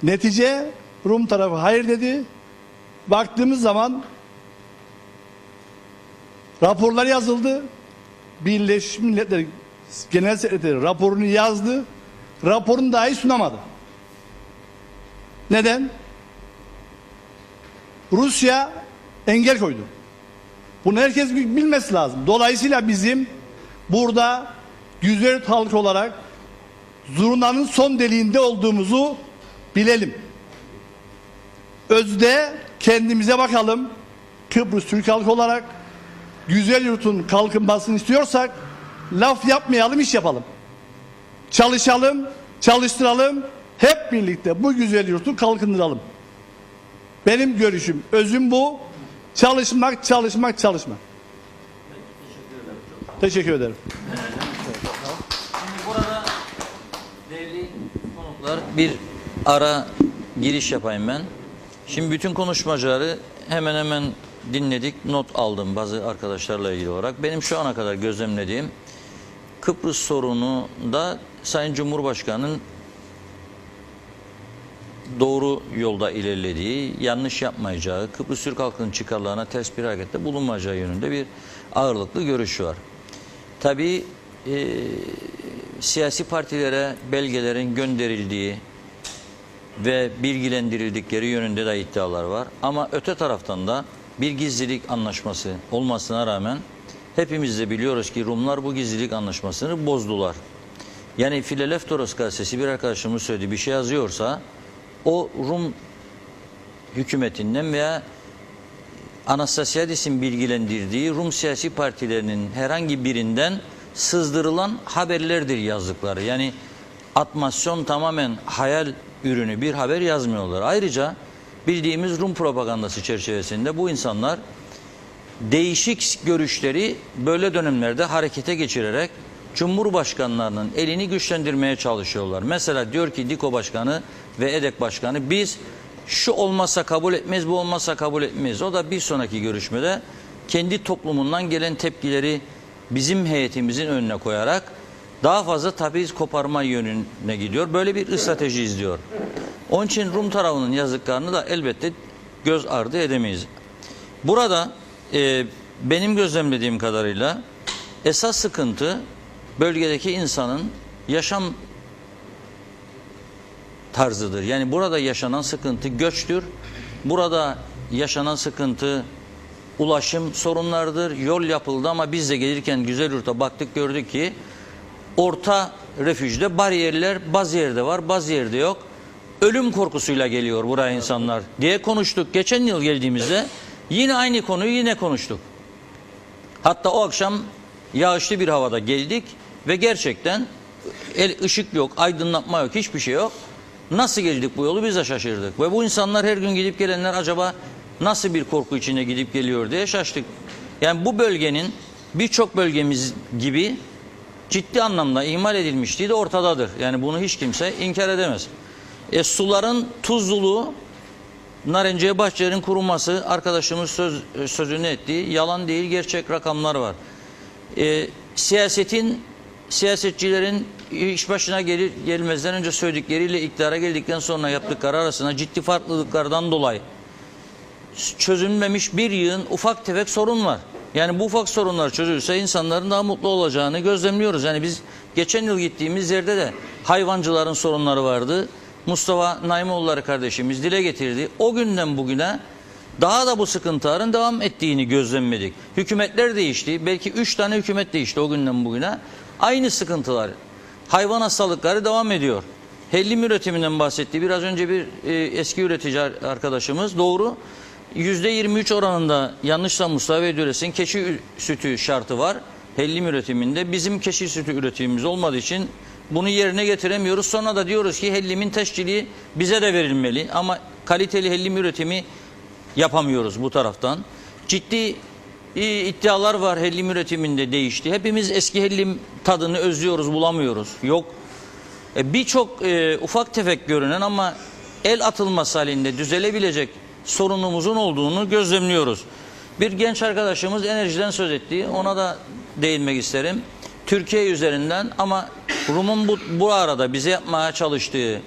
[SPEAKER 18] Netice Rum tarafı hayır dedi. Baktığımız zaman raporlar yazıldı. Birleşmiş Milletler Genel Sekreteri raporunu yazdı. Raporunu dahi sunamadı. Neden? Rusya engel koydu. Bunu herkes bilmesi lazım. Dolayısıyla bizim burada Güzelyurt halkı olarak zurnanın son deliğinde olduğumuzu bilelim. Özde kendimize bakalım. Kıbrıs Türk halkı olarak Güzelyurt'un kalkınmasını istiyorsak laf yapmayalım, iş yapalım.
[SPEAKER 9] çalışalım, çalıştıralım, hep birlikte bu güzel yurtu kalkındıralım. Benim görüşüm, özüm bu. Çalışmak, çalışmak, çalışmak. Teşekkür ederim.
[SPEAKER 2] Burada değerli konuklar, bir ara giriş yapayım ben. Şimdi bütün konuşmacıları hemen hemen dinledik, not aldım bazı arkadaşlarla ilgili olarak. Benim şu ana kadar gözlemlediğim Kıbrıs sorunu da Sayın Cumhurbaşkanı'nın doğru yolda ilerlediği, yanlış yapmayacağı, Kıbrıs Türk halkının çıkarlarına ters bir harekette bulunmayacağı yönünde bir ağırlıklı görüşü var. Tabii siyasi partilere belgelerin gönderildiği ve bilgilendirildikleri yönünde de iddialar var. Ama öte taraftan da bir gizlilik anlaşması olmasına rağmen hepimiz de biliyoruz ki Rumlar bu gizlilik anlaşmasını bozdular. Yani Fileleftoros gazetesi, bir arkadaşımız söyledi, bir şey yazıyorsa o Rum hükümetinden veya Anastasiadis'in bilgilendirdiği Rum siyasi partilerinin herhangi birinden sızdırılan haberlerdir yazdıkları. Yani atmasyon, tamamen hayal ürünü bir haber yazmıyorlar. Ayrıca bildiğimiz Rum propagandası çerçevesinde bu insanlar değişik görüşleri böyle dönemlerde harekete geçirerek Cumhurbaşkanlarının elini güçlendirmeye çalışıyorlar. Mesela diyor ki DİKO Başkanı ve EDEK Başkanı, biz şu olmazsa kabul etmeyiz, bu olmazsa kabul etmeyiz. O da bir sonraki görüşmede kendi toplumundan gelen tepkileri bizim heyetimizin önüne koyarak daha fazla tabiiz koparma yönüne gidiyor. Böyle bir strateji izliyor. Onun için Rum tarafının yazdıklarını da elbette göz ardı edemeyiz. Burada benim gözlemlediğim kadarıyla esas sıkıntı bölgedeki insanın yaşam tarzıdır. Yani burada yaşanan sıkıntı göçtür. Burada yaşanan sıkıntı ulaşım sorunlarıdır. Yol yapıldı ama biz de gelirken Güzelyurt'a baktık, gördük ki orta refüjde bariyerler bazı yerde var, bazı yerde yok. Ölüm korkusuyla geliyor buraya insanlar diye konuştuk. Geçen yıl geldiğimizde yine aynı konuyu yine konuştuk. Hatta o akşam yağışlı bir havada geldik ve gerçekten ışık yok, aydınlatma yok, hiçbir şey yok. Nasıl geldik bu yolu biz de şaşırdık. Ve bu insanlar, her gün gidip gelenler acaba nasıl bir korku içine gidip geliyor diye şaştık. Yani bu bölgenin birçok bölgemiz gibi ciddi anlamda ihmal edilmişliği de ortadadır. Yani bunu hiç kimse inkar edemez. Suların tuzluluğu, narenciye bahçelerin kuruması, arkadaşımız sözünü ettiği yalan değil, gerçek rakamlar var. Siyasetçilerin iş başına gelmezden önce söyledikleriyle iktidara geldikten sonra yaptıkları arasında ciddi farklılıklardan dolayı çözülmemiş bir yığın ufak tefek sorun var. Yani bu ufak sorunlar çözülse insanların daha mutlu olacağını gözlemliyoruz. Yani biz geçen yıl gittiğimiz yerde de hayvancıların sorunları vardı. Mustafa Naimoğulları kardeşimiz dile getirdi. O günden bugüne daha da bu sıkıntıların devam ettiğini gözlemledik. Hükümetler değişti. Belki 3 tane hükümet değişti o günden bugüne. Aynı sıkıntılar. Hayvan hastalıkları devam ediyor. Hellim üretiminden bahsetti. Biraz önce bir eski üretici arkadaşımız, doğru. %23 oranında, yanlışsa Mustafa Bey üretsin, keçi sütü şartı var hellim üretiminde. Bizim keçi sütü üretimimiz olmadığı için bunu yerine getiremiyoruz. Sonra da diyoruz ki hellimin tescili bize de verilmeli. Ama kaliteli hellim üretimi yapamıyoruz bu taraftan. Ciddi iddialar var, hellim üretiminde değişti. Hepimiz eski hellim tadını özlüyoruz, bulamıyoruz. Yok. Birçok ufak tefek görünen ama el atılması halinde düzelebilecek sorunumuzun olduğunu gözlemliyoruz. Bir genç arkadaşımız enerjiden söz etti. Ona da değinmek isterim. Türkiye üzerinden ama Rum'un bu arada bize yapmaya çalıştığı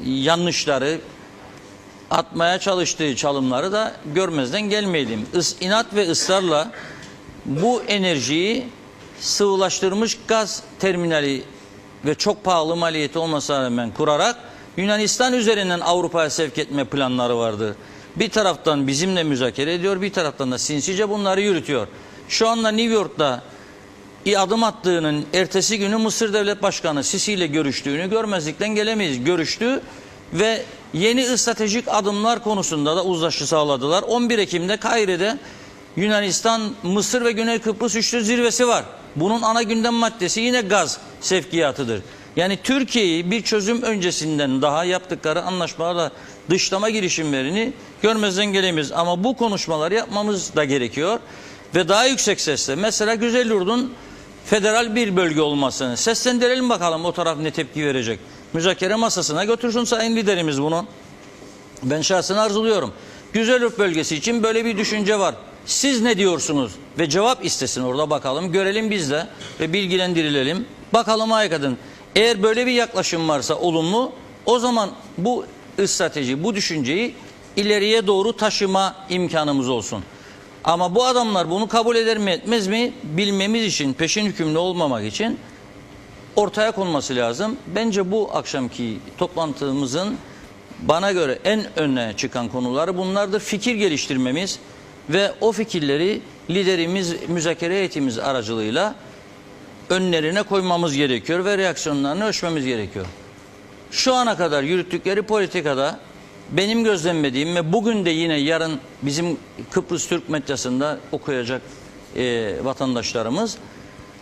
[SPEAKER 2] yanlışları, atmaya çalıştığı çalımları da görmezden gelmeyelim. İnat ve ısrarla bu enerjiyi sıvılaştırmış gaz terminali ve çok pahalı maliyeti olmasına rağmen kurarak Yunanistan üzerinden Avrupa'ya sevk etme planları vardı. Bir taraftan bizimle müzakere ediyor, bir taraftan da sinsice bunları yürütüyor. Şu anda New York'ta adım attığının ertesi günü Mısır Devlet Başkanı Sisi ile görüştüğünü görmezlikten gelemeyiz. Görüştü ve yeni stratejik adımlar konusunda da uzlaşı sağladılar. 11 Ekim'de Kahire'de Yunanistan, Mısır ve Güney Kıbrıs üçlü zirvesi var. Bunun ana gündem maddesi yine gaz sevkiyatıdır. Yani Türkiye'yi bir çözüm öncesinden daha yaptıkları anlaşmalarla dışlama girişimlerini görmezden gelemeyiz. Ama bu konuşmaları yapmamız da gerekiyor. Ve daha yüksek sesle mesela Güzelyurt'un federal bir bölge olmasını seslendirelim bakalım, o taraf ne tepki verecek. Müzakere masasına götürsün sayın liderimiz bunu. Ben şahsen arzuluyorum. Güzelyurt bölgesi için böyle bir düşünce var. Siz ne diyorsunuz? Ve cevap istesin orada, bakalım. Görelim biz de ve bilgilendirilelim. Bakalım Aykadın. Eğer böyle bir yaklaşım varsa olumlu, o zaman bu strateji, bu düşünceyi ileriye doğru taşıma imkanımız olsun. Ama bu adamlar bunu kabul eder mi etmez mi bilmemiz için, peşin hükümlü olmamak için ortaya konması lazım. Bence bu akşamki toplantımızın bana göre en öne çıkan konuları bunlardır. Fikir geliştirmemiz ve o fikirleri liderimiz, müzakere heyetimiz aracılığıyla önlerine koymamız gerekiyor ve reaksiyonlarını ölçmemiz gerekiyor. Şu ana kadar yürüttükleri politikada benim gözlemlediğim ve bugün de yine yarın bizim Kıbrıs Türk medyasında okuyacak vatandaşlarımız,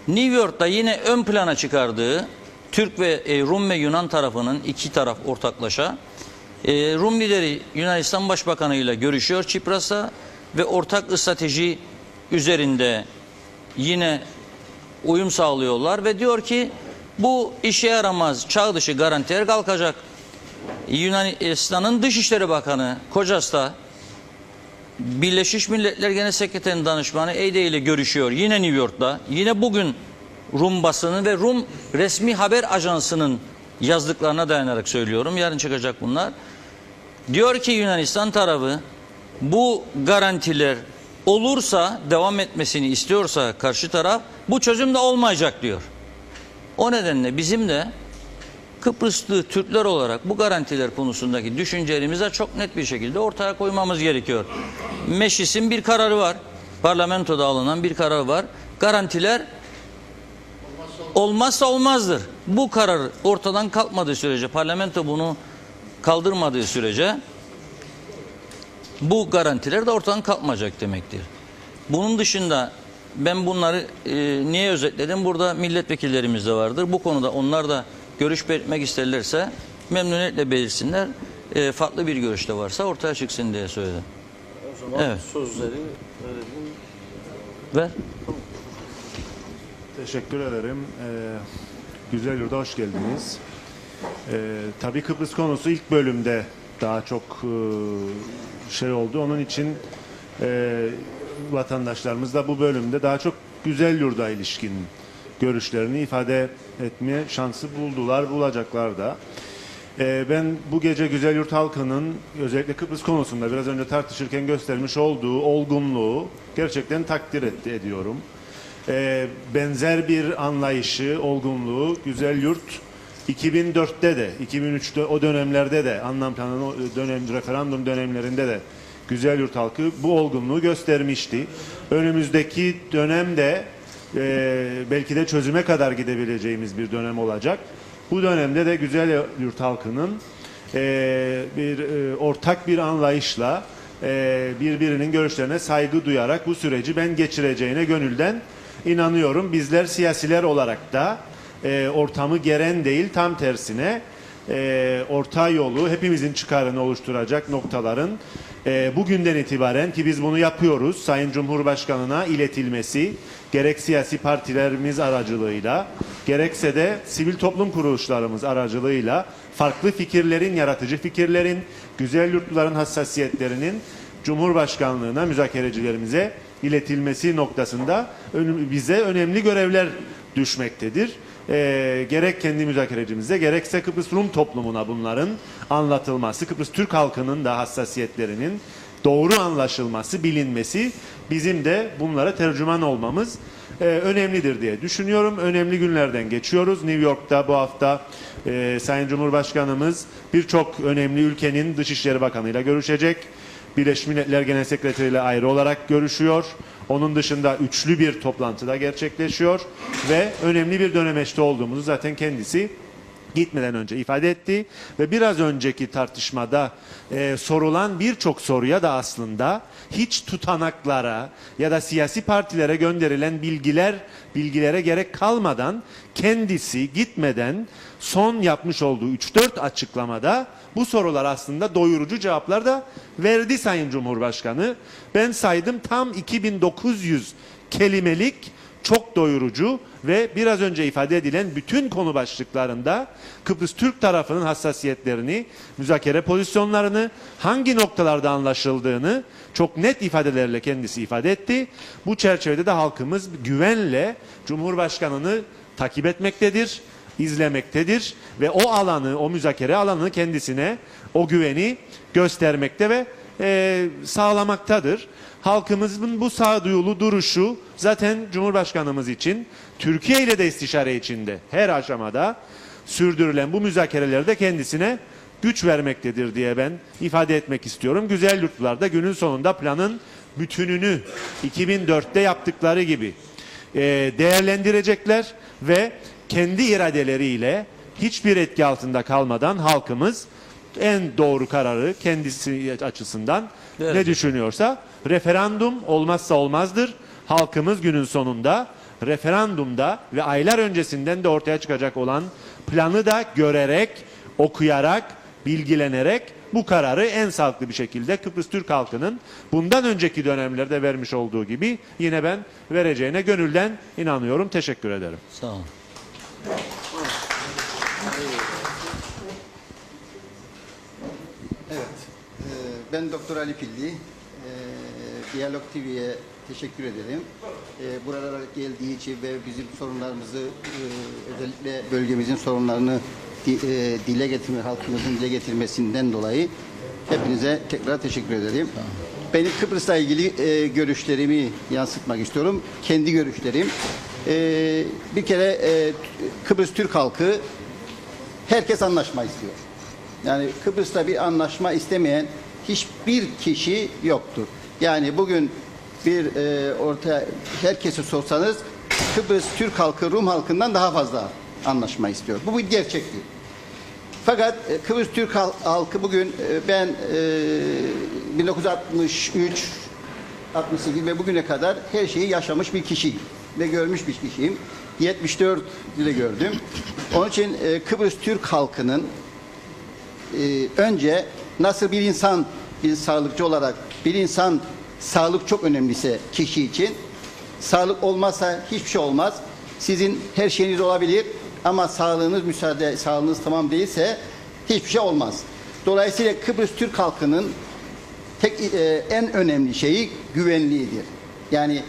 [SPEAKER 2] New York'ta yine ön plana çıkardığı Türk ve Rum ve Yunan tarafının, iki taraf ortaklaşa, Rum lideri Yunanistan Başbakanı ile görüşüyor Çipras'ta ve ortak strateji üzerinde yine uyum sağlıyorlar ve diyor ki bu işe yaramaz çağ dışı garantiler kalkacak. Yunanistan'ın Dışişleri Bakanı Kocas da Birleşmiş Milletler Genel Sekreterinin danışmanı Eyde ile görüşüyor. Yine New York'ta. Yine bugün Rum basını ve Rum resmi haber ajansının yazdıklarına dayanarak söylüyorum. Yarın çıkacak bunlar. Diyor ki Yunanistan tarafı bu garantiler olursa, devam etmesini istiyorsa karşı taraf, bu çözüm de olmayacak diyor. O nedenle bizim de Kıbrıslı Türkler olarak bu garantiler konusundaki düşüncelerimizi çok net bir şekilde ortaya koymamız gerekiyor. Meclisin bir kararı var. Parlamentoda alınan bir karar var. Garantiler olmazsa olmazdır. Bu karar ortadan kalkmadığı sürece, parlamento bunu kaldırmadığı sürece bu garantiler de ortadan kalkmayacak demektir. Bunun dışında ben bunları niye özetledim? Burada milletvekillerimiz de vardır. Bu konuda onlar da görüş belirtmek isterlerse memnuniyetle belirsinler. Farklı bir görüş de varsa ortaya çıksın diye söyledim.
[SPEAKER 1] O zaman
[SPEAKER 2] evet.
[SPEAKER 1] Sözleri verelim.
[SPEAKER 2] Ver.
[SPEAKER 10] Teşekkür ederim. Güzelyurt'a hoş geldiniz. Tabii Kıbrıs konusu ilk bölümde daha çok şey oldu. Onun için vatandaşlarımız da bu bölümde daha çok Güzelyurt'a ilişkin görüşlerini ifade etme şansı buldular, bulacaklar da. Ben bu gece Güzelyurt halkının özellikle Kıbrıs konusunda biraz önce tartışırken göstermiş olduğu olgunluğu gerçekten takdir ediyorum. Benzer bir anlayışı, olgunluğu Güzelyurt 2004'te de, 2003'te o dönemlerde de, anlam planı referandum dönemlerinde de Güzelyurt halkı bu olgunluğu göstermişti. Önümüzdeki dönemde belki de çözüme kadar gidebileceğimiz bir dönem olacak. Bu dönemde de Güzelyurt halkının ortak bir anlayışla birbirinin görüşlerine saygı duyarak bu süreci ben geçireceğine gönülden inanıyorum. Bizler siyasiler olarak da ortamı geren değil, tam tersine orta yolu hepimizin çıkarını oluşturacak noktaların bugünden itibaren, ki biz bunu yapıyoruz, Sayın Cumhurbaşkanı'na iletilmesi gerek siyasi partilerimiz aracılığıyla gerekse de sivil toplum kuruluşlarımız aracılığıyla farklı fikirlerin, yaratıcı fikirlerin, Güzelyurtluların hassasiyetlerinin Cumhurbaşkanlığına, müzakerecilerimize iletilmesi noktasında bize önemli görevler düşmektedir. Gerek kendi müzakerecimize gerekse Kıbrıs Rum toplumuna bunların anlatılması, Kıbrıs Türk halkının da hassasiyetlerinin doğru anlaşılması, bilinmesi, bizim de bunlara tercüman olmamız önemlidir diye düşünüyorum. Önemli günlerden geçiyoruz. New York'ta bu hafta Sayın Cumhurbaşkanımız birçok önemli ülkenin Dışişleri Bakanı'yla görüşecek. Birleşmiş Milletler Genel Sekreteri ile ayrı olarak görüşüyor. Onun dışında üçlü bir toplantıda gerçekleşiyor ve önemli bir dönemeçte olduğumuzu zaten kendisi gitmeden önce ifade etti ve biraz önceki tartışmada sorulan birçok soruya da aslında hiç tutanaklara ya da siyasi partilere gönderilen bilgilere gerek kalmadan kendisi gitmeden son yapmış olduğu 3-4 açıklamada bu sorular aslında doyurucu cevaplar da verdi Sayın Cumhurbaşkanı. Ben saydım, tam 2900 kelimelik çok doyurucu ve biraz önce ifade edilen bütün konu başlıklarında Kıbrıs Türk tarafının hassasiyetlerini, müzakere pozisyonlarını, hangi noktalarda anlaşıldığını çok net ifadelerle kendisi ifade etti. Bu çerçevede de halkımız güvenle Cumhurbaşkanı'nı takip etmektedir, izlemektedir ve o alanı, o müzakere alanını kendisine o güveni göstermekte ve sağlamaktadır. Halkımızın bu sağduyulu duruşu zaten Cumhurbaşkanımız için Türkiye ile de istişare içinde her aşamada sürdürülen bu müzakerelerde kendisine güç vermektedir diye ben ifade etmek istiyorum. Güzel yurtlarda günün sonunda planın bütününü 2004'te yaptıkları gibi değerlendirecekler ve kendi iradeleriyle hiçbir etki altında kalmadan halkımız en doğru kararı kendisi açısından ne düşünüyorsa, referandum olmazsa olmazdır. Halkımız günün sonunda referandumda ve aylar öncesinden de ortaya çıkacak olan planı da görerek, okuyarak, bilgilenerek bu kararı en sağlıklı bir şekilde Kıbrıs Türk halkının bundan önceki dönemlerde vermiş olduğu gibi yine ben vereceğine gönülden inanıyorum. Teşekkür ederim.
[SPEAKER 2] Sağ olun.
[SPEAKER 11] Evet, ben Doktor Ali Pilli. Diyalog TV'ye teşekkür ederim. Buralara geldiği için ve bizim sorunlarımızı, özellikle bölgemizin sorunlarını dile getirme, halkımızın dile getirmesinden dolayı hepinize tekrar teşekkür ederim. Benim Kıbrıs'la ilgili görüşlerimi yansıtmak istiyorum. Kendi görüşlerim. Bir kere Kıbrıs Türk halkı, herkes anlaşma istiyor. Yani Kıbrıs'ta bir anlaşma istemeyen hiçbir kişi yoktur. Yani bugün bir herkesi sorsanız Kıbrıs Türk halkı Rum halkından daha fazla anlaşma istiyor. Bu bir gerçektir. Fakat Kıbrıs Türk halkı bugün ben 1963 68 ve bugüne kadar her şeyi yaşamış bir kişi ve görmüş bir kişiyim. 74 de gördüm. Onun için Kıbrıs Türk halkının önce nasıl bir insan, bir sağlıkçı olarak bir insan, sağlık çok önemliyse kişi için, sağlık olmazsa hiçbir şey olmaz. Sizin her şeyiniz olabilir ama sağlığınız sağlığınız tamam değilse hiçbir şey olmaz. Dolayısıyla Kıbrıs Türk halkının en önemli şeyi güvenliğidir. Yani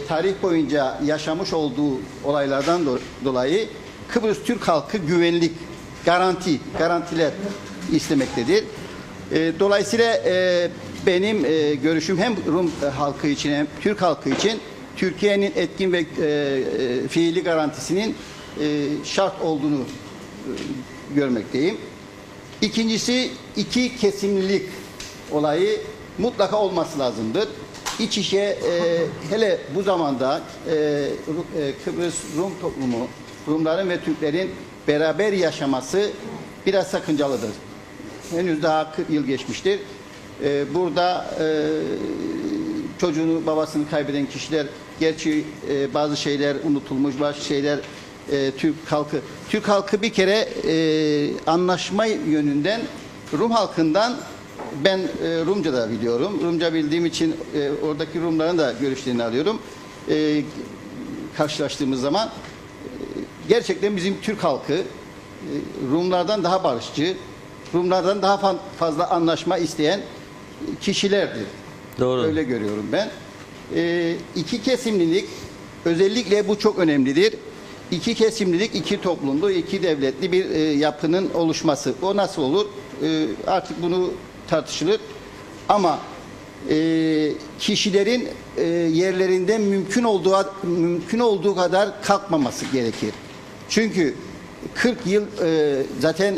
[SPEAKER 11] tarih boyunca yaşamış olduğu olaylardan dolayı Kıbrıs Türk halkı güvenlik, garantiler istemektedir. Dolayısıyla benim görüşüm hem Rum halkı için hem Türk halkı için Türkiye'nin etkin ve fiili garantisinin şart olduğunu görmekteyim. İkincisi, iki kesimlilik olayı mutlaka olması lazımdır. İç içe hele bu zamanda Kıbrıs Rum toplumu, Rumların ve Türklerin beraber yaşaması biraz sakıncalıdır. Henüz daha 40 yıl geçmiştir. Burada çocuğunu, babasını kaybeden kişiler, gerçi bazı şeyler unutulmuş, bazı şeyler Türk halkı bir kere anlaşma yönünden Rum halkından, ben Rumca da biliyorum. Rumca bildiğim için oradaki Rumların da görüşlerini alıyorum. Karşılaştığımız zaman gerçekten bizim Türk halkı Rumlardan daha barışçı, Rumlardan daha fazla anlaşma isteyen kişilerdir.
[SPEAKER 2] Doğru.
[SPEAKER 11] Öyle görüyorum ben. İki kesimlilik, özellikle bu çok önemlidir. İki kesimlilik, iki toplumlu, iki devletli bir yapının oluşması. O nasıl olur? Artık bunu tartışılır. Ama kişilerin yerlerinden mümkün olduğu kadar kalkmaması gerekir. Çünkü 40 yıl zaten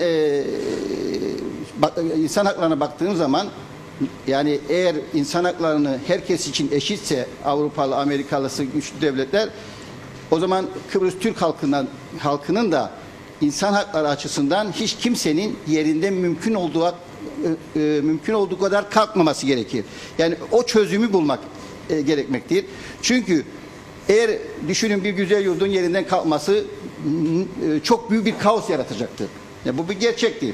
[SPEAKER 11] insan haklarına baktığım zaman, yani eğer insan haklarını herkes için eşitse Avrupalı, Amerikalısı, güçlü devletler, o zaman Kıbrıs Türk halkının da insan hakları açısından hiç kimsenin yerinden mümkün olduğu kadar kalkmaması gerekir. Yani o çözümü bulmak gerekmektir. Çünkü eğer düşünün bir güzel yurdun yerinden kalkması çok büyük bir kaos yaratacaktır. Yani bu bir gerçektir.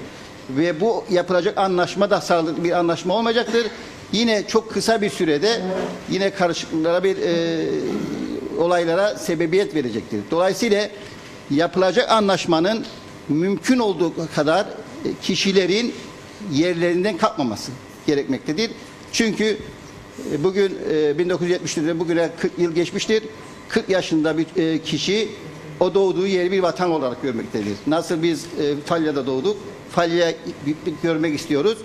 [SPEAKER 11] Ve bu yapılacak anlaşma da sağlıklı bir anlaşma olmayacaktır. Yine çok kısa bir sürede yine karışıklıklara olaylara sebebiyet verecektir. Dolayısıyla yapılacak anlaşmanın mümkün olduğu kadar kişilerin yerlerinden kalkmaması gerekmektedir. Çünkü bugün 1974'ten bugüne 40 yıl geçmiştir. 40 yaşında bir kişi o doğduğu yeri bir vatan olarak görmektedir. Nasıl biz Falya'da doğduk, Falya'yı görmek istiyoruz.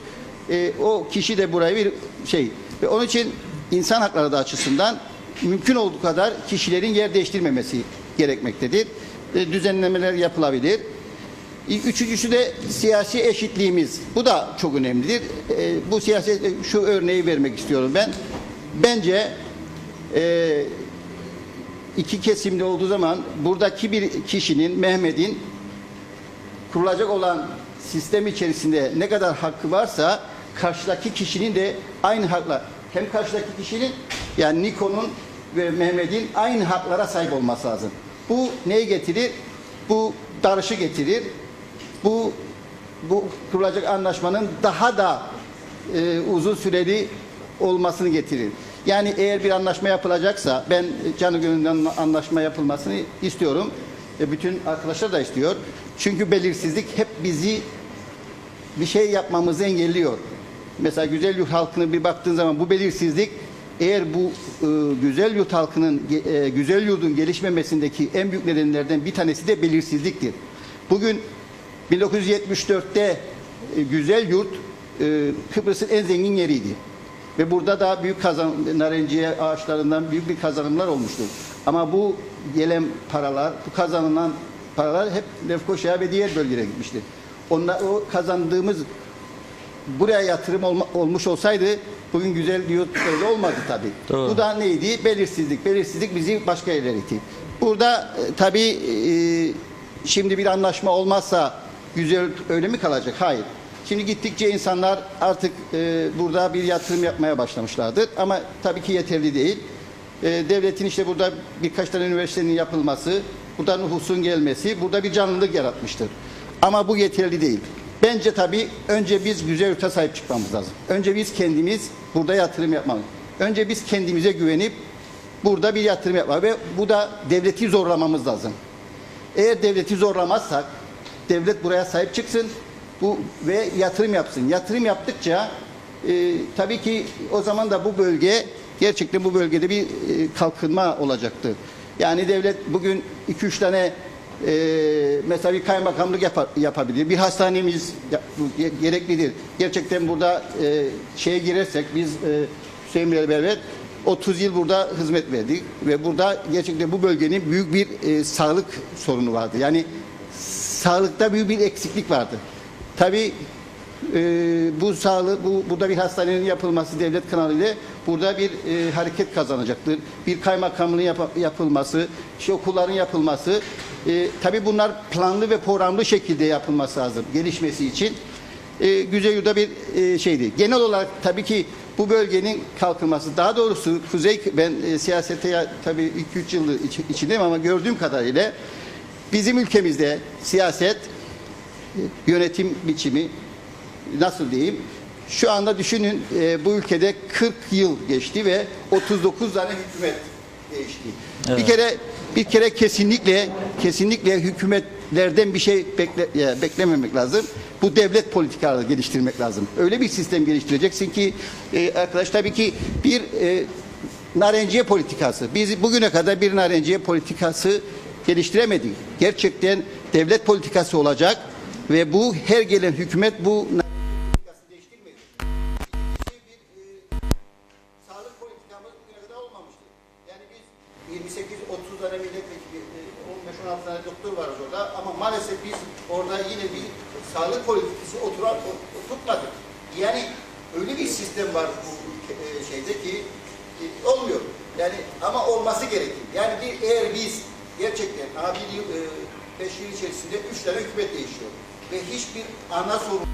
[SPEAKER 11] O kişi de burayı bir şey. Ve onun için insan hakları da açısından mümkün olduğu kadar kişilerin yer değiştirmemesi gerekmektedir. Düzenlemeler yapılabilir. Üçüncüsü de siyasi eşitliğimiz. Bu da çok önemlidir. Bu siyaset, şu örneği vermek istiyorum ben. Bence iki kesimde olduğu zaman buradaki bir kişinin, Mehmet'in kurulacak olan sistem içerisinde ne kadar hakkı varsa karşıdaki kişinin de aynı haklar. Hem karşıdaki kişinin yani Niko'nun ve Mehmet'in aynı haklara sahip olması lazım. Bu neyi getirir? Bu darışı getirir. Bu kurulacak anlaşmanın daha da uzun süreli olmasını getirir. Yani eğer bir anlaşma yapılacaksa ben canı gönülden anlaşma yapılmasını istiyorum. Bütün arkadaşlar da istiyor. Çünkü belirsizlik hep bizi bir şey yapmamızı engelliyor. Mesela güzel yurt halkına bir baktığın zaman bu belirsizlik eğer bu güzel yurt halkının güzel yurdun gelişmemesindeki en büyük nedenlerden bir tanesi de belirsizliktir. Bugün 1974'te güzel yurt Kıbrıs'ın en zengin yeriydi. Ve burada da büyük narenciye ağaçlarından büyük bir kazanımlar olmuştur. Ama bu gelen paralar, bu kazanılan paralar hep Lefkoşa'ya ve diğer bölgelere gitmiştir. O kazandığımız buraya yatırım olmuş olsaydı bugün güzel yurt öyle olmadı tabii. Doğru. Bu da neydi? Belirsizlik. Belirsizlik bizi başka yerlere itti. Burada tabii şimdi bir anlaşma olmazsa güzel öyle mi kalacak? Hayır. Şimdi gittikçe insanlar artık burada bir yatırım yapmaya başlamışlardır. Ama tabii ki yeterli değil. Devletin işte burada birkaç tane üniversitenin yapılması, burada nüfusun gelmesi, burada bir canlılık yaratmıştır. Ama bu yeterli değil. Bence tabii önce biz güzel yurta sahip çıkmamız lazım. Önce biz kendimiz burada yatırım yapmalıyız. Önce biz kendimize güvenip burada bir yatırım yapmalıyız. Ve bu da devleti zorlamamız lazım. Eğer devleti zorlamazsak, devlet buraya sahip çıksın ve yatırım yapsın. Yatırım yaptıkça tabii ki o zaman da bu bölge gerçekten bu bölgede bir kalkınma olacaktır. Yani devlet bugün 2-3 tane mesela bir kaymakamlık yapabilir. Bir hastanemiz gereklidir. Gerçekten burada şeye girersek biz Hüseyin Bey'le beraber 30 yıl burada hizmet verdik ve burada gerçekten bu bölgenin büyük bir sağlık sorunu vardı. Yani sağlıkta büyük bir eksiklik vardı. Tabii burada bir hastanenin yapılması devlet kanalıyla burada bir hareket kazanacaktır. Bir kaymakamlığın yapılması, okulların yapılması. Tabii bunlar planlı ve programlı şekilde yapılması lazım gelişmesi için. Güzelyurt'ta bir şeydi. Genel olarak tabii ki bu bölgenin kalkınması, daha doğrusu ben siyasete tabii 2-3 yıldır içindeyim ama gördüğüm kadarıyla bizim ülkemizde siyaset, yönetim biçimi nasıl diyeyim? Şu anda düşünün bu ülkede 40 yıl geçti ve 39 tane hükümet değişti. Evet. Bir kere kesinlikle hükümetlerden bir şey beklememek lazım. Bu devlet politikaları geliştirmek lazım. Öyle bir sistem geliştireceksin ki arkadaş tabii ki bir narenciye politikası. Biz bugüne kadar bir narenciye politikası geliştiremedik. Gerçekten devlet politikası olacak ve bu her gelen hükümet bu politikasını değiştirmedi. Sağlık politikamız bugüne kadar olmamıştı. Yani biz 28-30 tane milletvekili, 15-16 tane doktor varız orada ama maalesef biz orada yine bir sağlık politikası oturtmadık. Yani öyle bir sistem var bu şeyde ki olmuyor. Yani ama olması gerekir. Yani eğer biz gerçekten 5 yıl içerisinde 3 tane hükümet değişiyor. Ve hiçbir ana sorun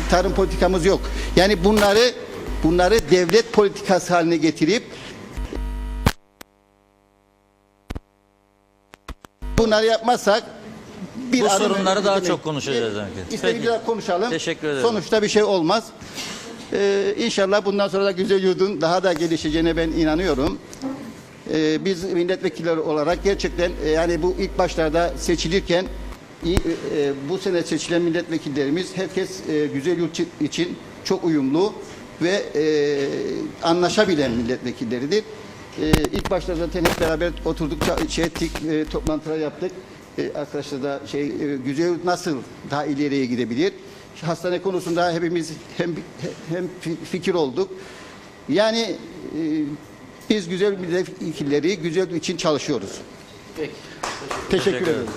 [SPEAKER 11] tarım politikamız yok. Yani bunları devlet politikası haline getirip bunları yapmazsak
[SPEAKER 2] Bu sorunları daha çok konuşacağız.
[SPEAKER 11] İstediğimiz kadar konuşalım.
[SPEAKER 2] Teşekkür ederim.
[SPEAKER 11] Sonuçta bir şey olmaz. İnşallah bundan sonra da güzel yurdun daha da gelişeceğine ben inanıyorum. Biz milletvekilleri olarak gerçekten yani bu ilk başlarda seçilirken bu sene seçilen milletvekillerimiz herkes güzel yurt için çok uyumlu ve anlaşabilen milletvekilleridir. İlk başta zaten hep beraber oturduk, toplantılar yaptık. Arkadaşlar da güzel yurt nasıl daha ileriye gidebilir? Hastane konusunda hepimiz hem fikir olduk. Yani biz güzel milletvekilleri güzel için çalışıyoruz.
[SPEAKER 1] Peki.
[SPEAKER 11] Teşekkür ederim.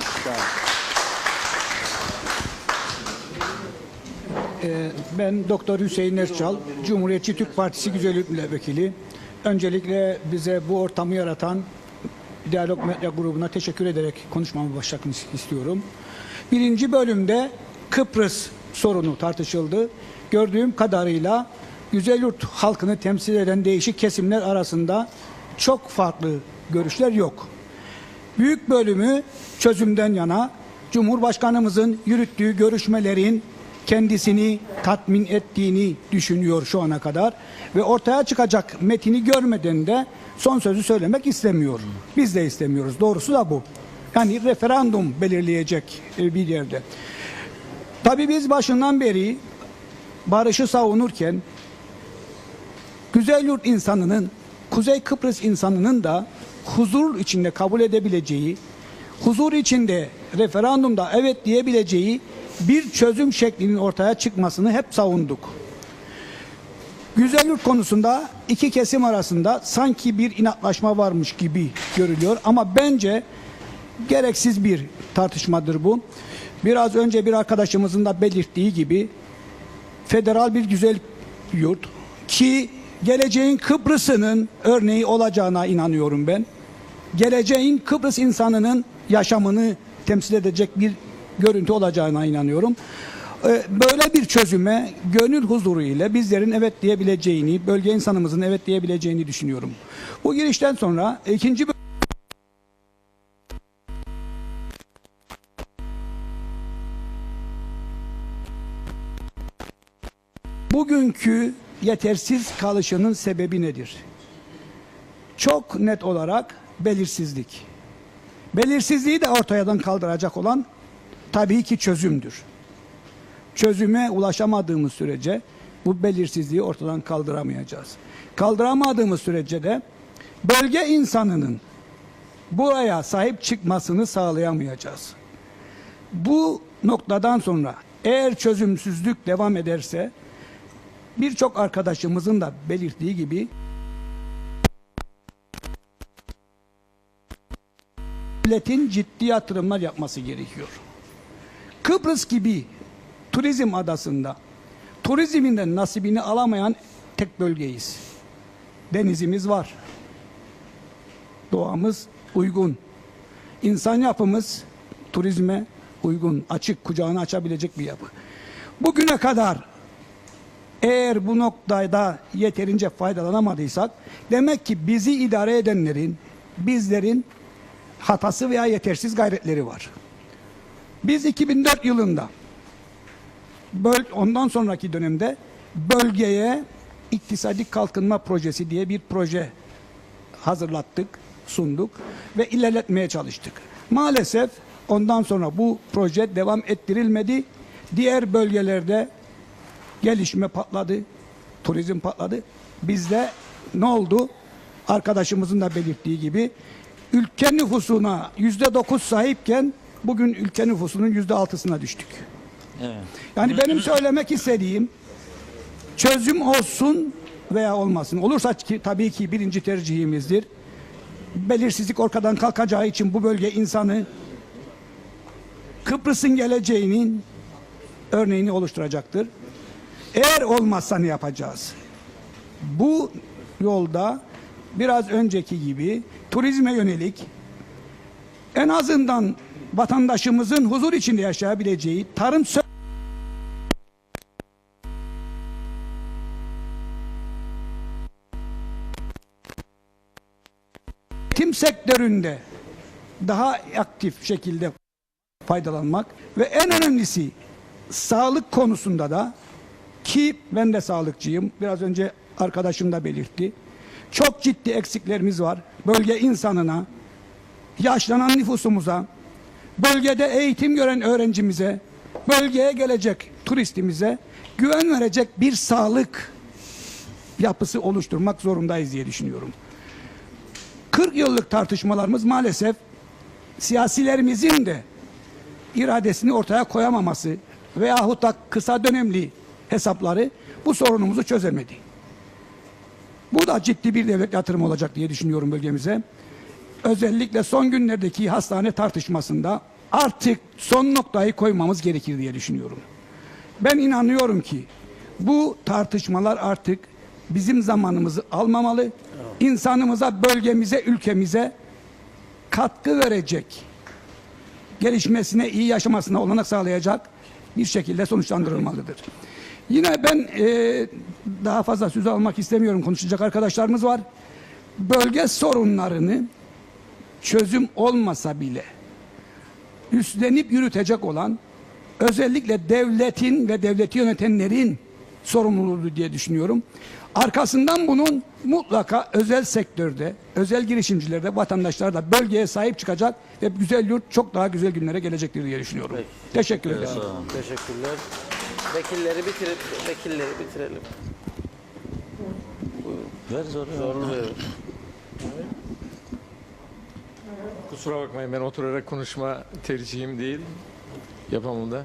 [SPEAKER 12] Ben Doktor Hüseyin Erçal, Cumhuriyetçi Türk Partisi Güzellik Milletvekili. Öncelikle bize bu ortamı yaratan Diyalog Medya grubuna teşekkür ederek konuşmamı başlatmak istiyorum. Birinci bölümde Kıbrıs sorunu tartışıldı. Gördüğüm kadarıyla Güzelyurt halkını temsil eden değişik kesimler arasında çok farklı görüşler yok. Büyük bölümü çözümden yana, Cumhurbaşkanımızın yürüttüğü görüşmelerin kendisini tatmin ettiğini düşünüyor şu ana kadar ve ortaya çıkacak metini görmeden de son sözü söylemek istemiyor. Biz de istemiyoruz. Doğrusu da bu. Yani referandum belirleyecek bir yerde. Tabii biz başından beri barışı savunurken Güzelyurt insanının, Kuzey Kıbrıs insanının da huzur içinde kabul edebileceği, huzur içinde referandumda evet diyebileceği bir çözüm şeklinin ortaya çıkmasını hep savunduk. Güzelyurt konusunda iki kesim arasında sanki bir inatlaşma varmış gibi görülüyor ama bence gereksiz bir tartışmadır bu. Biraz önce bir arkadaşımızın da belirttiği gibi federal bir güzel yurt ki geleceğin Kıbrıs'ının örneği olacağına inanıyorum ben. Geleceğin Kıbrıs insanının yaşamını temsil edecek bir görüntü olacağına inanıyorum. Böyle bir çözüme gönül huzuru ile bizlerin evet diyebileceğini, bölge insanımızın evet diyebileceğini düşünüyorum. Bu girişten sonra ikinci bugünkü yetersiz kalışının sebebi nedir? Çok net olarak belirsizlik. Belirsizliği de ortadan kaldıracak olan tabii ki çözümdür. Çözüme ulaşamadığımız sürece bu belirsizliği ortadan kaldıramayacağız. Kaldıramadığımız sürece de bölge insanının buraya sahip çıkmasını sağlayamayacağız. Bu noktadan sonra eğer çözümsüzlük devam ederse birçok arkadaşımızın da belirttiği gibi devletin ciddi yatırımlar yapması gerekiyor. Kıbrıs gibi turizm adasında turizminden nasibini alamayan tek bölgeyiz. Denizimiz var. Doğamız uygun. İnsan yapımız turizme uygun, açık, kucağını açabilecek bir yapı. Bugüne kadar eğer bu noktada yeterince faydalanamadıysak demek ki bizi idare edenlerin, bizlerin hatası veya yetersiz gayretleri var. Biz 2004 yılında ondan sonraki dönemde bölgeye iktisadi kalkınma projesi diye bir proje hazırlattık, sunduk ve ilerletmeye çalıştık. Maalesef ondan sonra bu proje devam ettirilmedi. Diğer bölgelerde gelişme patladı, turizm patladı. Bizde ne oldu? Arkadaşımızın da belirttiği gibi ülke nüfusuna %9 sahipken bugün ülke nüfusunun %6'sına düştük.
[SPEAKER 2] Evet.
[SPEAKER 12] Yani benim söylemek istediğim çözüm olsun veya olmasın. Olursa ki, tabii ki birinci tercihimizdir. Belirsizlik ortadan kalkacağı için bu bölge insanı Kıbrıs'ın geleceğinin örneğini oluşturacaktır. Eğer olmazsa ne yapacağız? Bu yolda biraz önceki gibi turizme yönelik en azından vatandaşımızın huzur içinde yaşayabileceği tarım üretim sektöründe daha aktif şekilde faydalanmak ve en önemlisi sağlık konusunda da, ki ben de sağlıkçıyım, biraz önce arkadaşım da belirtti, çok ciddi eksiklerimiz var. Bölge insanına, yaşlanan nüfusumuza, bölgede eğitim gören öğrencimize, bölgeye gelecek turistimize güven verecek bir sağlık yapısı oluşturmak zorundayız diye düşünüyorum. 40 yıllık tartışmalarımız maalesef siyasilerimizin de iradesini ortaya koyamaması veyahut da kısa dönemli hesapları bu sorunumuzu çözemedi. Bu da ciddi bir devlet yatırımı olacak diye düşünüyorum bölgemize. Özellikle son günlerdeki hastane tartışmasında artık son noktayı koymamız gerekir diye düşünüyorum. Ben inanıyorum ki bu tartışmalar artık bizim zamanımızı almamalı. İnsanımıza, bölgemize, ülkemize katkı verecek, gelişmesine, iyi yaşamasına olanak sağlayacak bir şekilde sonuçlandırılmalıdır. Yine ben daha fazla söz almak istemiyorum. Konuşacak arkadaşlarımız var. Bölge sorunlarını çözüm olmasa bile üstlenip yürütecek olan özellikle devletin ve devleti yönetenlerin sorumluluğu diye düşünüyorum. Arkasından bunun mutlaka özel sektörde, özel girişimcilerde, vatandaşlar da bölgeye sahip çıkacak ve güzel yurt çok daha güzel günlere gelecektir diye düşünüyorum.
[SPEAKER 1] Peki.
[SPEAKER 12] Teşekkür ederim.
[SPEAKER 1] Teşekkürler. Vekilleri bitirelim.
[SPEAKER 2] Ver
[SPEAKER 1] Zorlu Bey.
[SPEAKER 13] Kusura bakmayın, ben oturarak konuşma tercihim değil yapamında.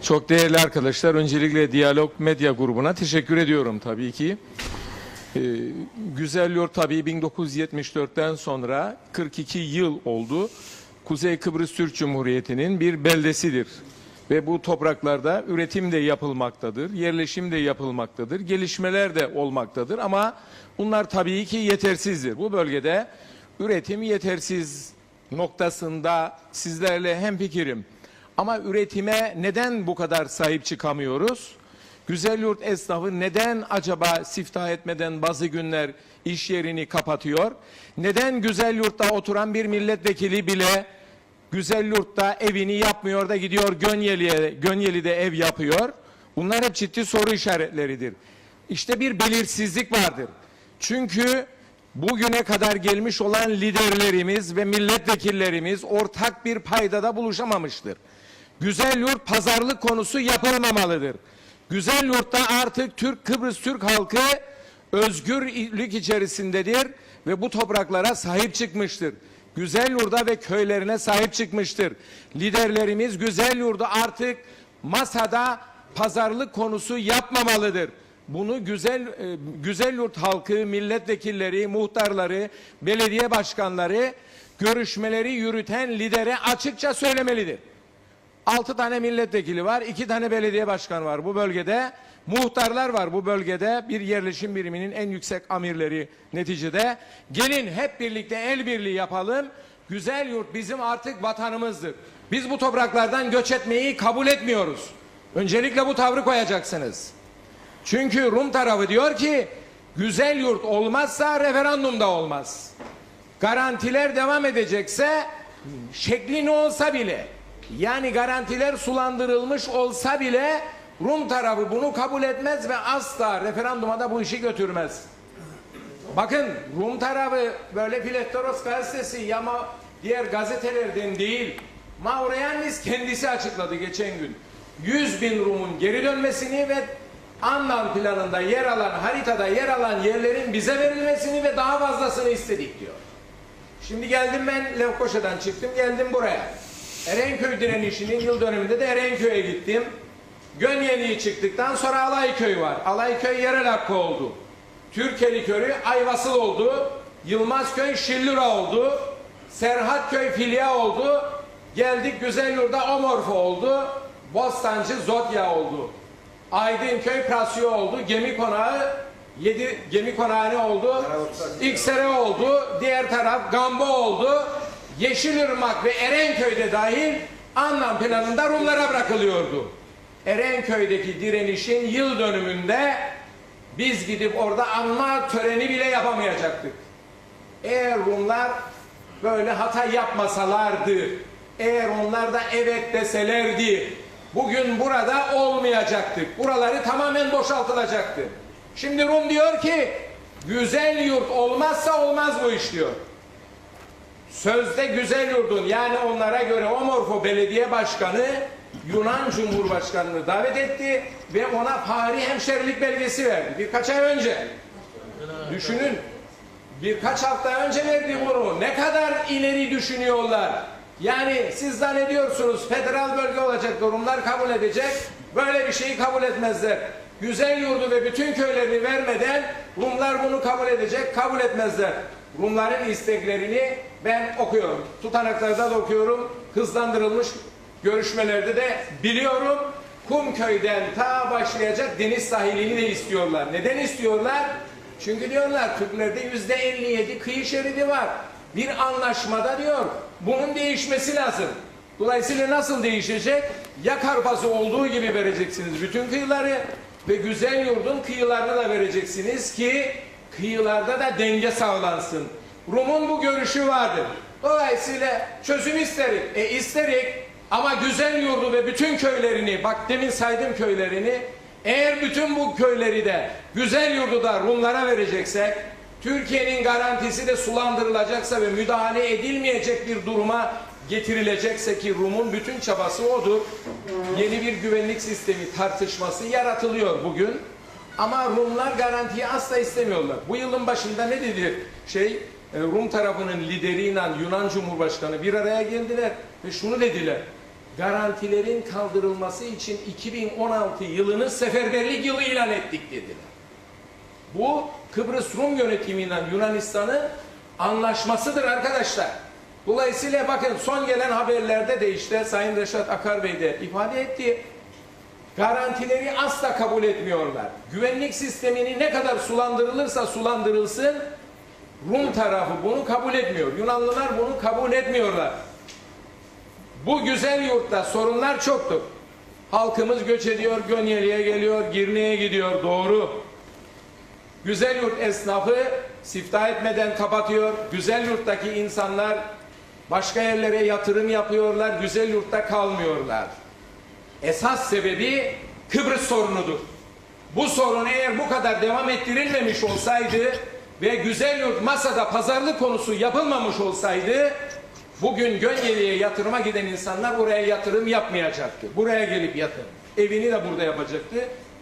[SPEAKER 13] Çok değerli arkadaşlar, öncelikle Diyalog Medya grubuna teşekkür ediyorum tabii ki. Güzel Yurt tabii 1974'ten sonra 42 yıl oldu. Kuzey Kıbrıs Türk Cumhuriyeti'nin bir beldesidir. Ve bu topraklarda üretim de yapılmaktadır, yerleşim de yapılmaktadır, gelişmeler de olmaktadır. Ama bunlar tabii ki yetersizdir. Bu bölgede üretim yetersiz noktasında sizlerle hemfikirim. Ama üretime neden bu kadar sahip çıkamıyoruz? Güzelyurt esnafı neden acaba siftah etmeden bazı günler iş yerini kapatıyor? Neden Güzelyurt'ta oturan bir milletvekili bile Güzelyurt'ta evini yapmıyor da gidiyor Gönyeli'de ev yapıyor? Bunlar hep ciddi soru işaretleridir. İşte bir belirsizlik vardır. Çünkü bugüne kadar gelmiş olan liderlerimiz ve milletvekillerimiz ortak bir paydada buluşamamıştır. Güzelyurt pazarlık konusu yapılmamalıdır. Güzelyurt'ta artık Kıbrıs Türk halkı özgürlük içerisindedir ve bu topraklara sahip çıkmıştır. Güzelyurt'a ve köylerine sahip çıkmıştır. Liderlerimiz Güzelyurt'u artık masada pazarlık konusu yapmamalıdır. Bunu Güzelyurt halkı, milletvekilleri, muhtarları, belediye başkanları, görüşmeleri yürüten lidere açıkça söylemelidir. 6 tane milletvekili var, 2 tane belediye başkanı var bu bölgede. Muhtarlar var bu bölgede, bir yerleşim biriminin en yüksek amirleri neticede. Gelin hep birlikte el birliği yapalım. Güzelyurt bizim artık vatanımızdır. Biz bu topraklardan göç etmeyi kabul etmiyoruz. Öncelikle bu tavrı koyacaksınız. Çünkü Rum tarafı diyor ki Güzelyurt olmazsa referandum da olmaz. Garantiler devam edecekse şekli ne olsa bile, yani garantiler sulandırılmış olsa bile Rum tarafı bunu kabul etmez ve asla referanduma da bu işi götürmez. Bakın Rum tarafı böyle Filettoros gazetesi ya diğer gazetelerden değil, Mavroyannis kendisi açıkladı geçen gün. 100.000 Rum'un geri dönmesini ve Annan planında yer alan, haritada yer alan yerlerin bize verilmesini ve daha fazlasını istedik diyor. Şimdi geldim ben Lefkoşa'dan çıktım, geldim buraya. Erenköy direnişinin yıl dönümünde de Erenköy'e gittim. Gönyeli'yi çıktıktan sonra Alayköy var. Alayköy yerel hakkı oldu. Türkeli Köyü Ayvasıl oldu. Yılmazköy Şillura oldu. Serhatköy Filya oldu. Geldik Güzelyurt'ta Omorfo oldu. Bostancı Zotya oldu. Aydınköy Prasyo oldu. Gemi Konağı 7 Gemikonhane oldu, İksere oldu, diğer taraf Gambo oldu. Yeşilırmak ve Erenköy'de dahil Anlam planında Rumlara bırakılıyordu. Erenköy'deki direnişin yıl dönümünde biz gidip orada anma töreni bile yapamayacaktık. Eğer Rumlar böyle hata yapmasalardı, eğer onlar da evet deselerdi, bugün burada olmayacaktık. Buraları tamamen boşaltılacaktı. Şimdi Rum diyor ki, güzel yurt olmazsa olmaz bu iş diyor. Sözde güzel yurdun, yani onlara göre Omorfo Belediye Başkanı Yunan Cumhurbaşkanı'nı davet etti ve ona Paris hemşerilik belgesi verdi. Birkaç ay önce. Düşünün. Birkaç hafta önce verdi bunu. Ne kadar ileri düşünüyorlar. Yani siz zannediyorsunuz federal bölge olacak, Rumlar kabul edecek. Böyle bir şeyi kabul etmezler. Güzel yurdu ve bütün köylerini vermeden Rumlar bunu kabul edecek, kabul etmezler. Rumların isteklerini ben okuyorum. Tutanaklarda da okuyorum. Hızlandırılmış görüşmelerde de biliyorum. Kumköy'den ta başlayacak deniz sahilini de istiyorlar. Neden istiyorlar? Çünkü diyorlar Türklerde %57 kıyı şeridi var. Bir anlaşmada diyor bunun değişmesi lazım. Dolayısıyla nasıl değişecek? Ya Karpaz'ı olduğu gibi vereceksiniz bütün kıyıları ve güzel yurdun kıyılarını da vereceksiniz ki kıyılarda da denge sağlansın. Rum'un bu görüşü vardır. Dolayısıyla çözüm isterik. İsterik ama güzel yurdu ve bütün köylerini, bak demin saydım köylerini, eğer bütün bu köyleri de güzel yurdu da Rumlara vereceksek, Türkiye'nin garantisi de sulandırılacaksa ve müdahale edilmeyecek bir duruma getirilecekse ki Rum'un bütün çabası odur. Yeni bir güvenlik sistemi tartışması yaratılıyor bugün. Ama Rumlar garantiyi asla istemiyorlar. Bu yılın başında ne dedi Rum tarafının lideriyle Yunan Cumhurbaşkanı bir araya geldiler ve şunu dediler. Garantilerin kaldırılması için 2016 yılını seferberlik yılı ilan ettik dediler. Bu Kıbrıs Rum yönetimiyle Yunanistan'ın anlaşmasıdır arkadaşlar. Dolayısıyla bakın son gelen haberlerde de işte Sayın Reşat Akar Bey de ifade etti. Garantileri asla kabul etmiyorlar. Güvenlik sistemini ne kadar sulandırılırsa sulandırılsın Rum tarafı bunu kabul etmiyor. Yunanlılar bunu kabul etmiyorlar. Bu güzel yurtta sorunlar çoktur. Halkımız göç ediyor, Gönyeli'ye geliyor, Girne'ye gidiyor, doğru. Güzel yurt esnafı siftah etmeden kapatıyor. Güzel yurttaki insanlar başka yerlere yatırım yapıyorlar, güzel yurtta kalmıyorlar. Esas sebebi Kıbrıs sorunudur. Bu sorun eğer bu kadar devam ettirilmemiş olsaydı ve güzel yurt masada pazarlık konusu yapılmamış olsaydı bugün Gönyeli'ye yatırıma giden insanlar oraya yatırım yapmayacaktı. Buraya gelip yatırım. Evini de burada yapacaktı.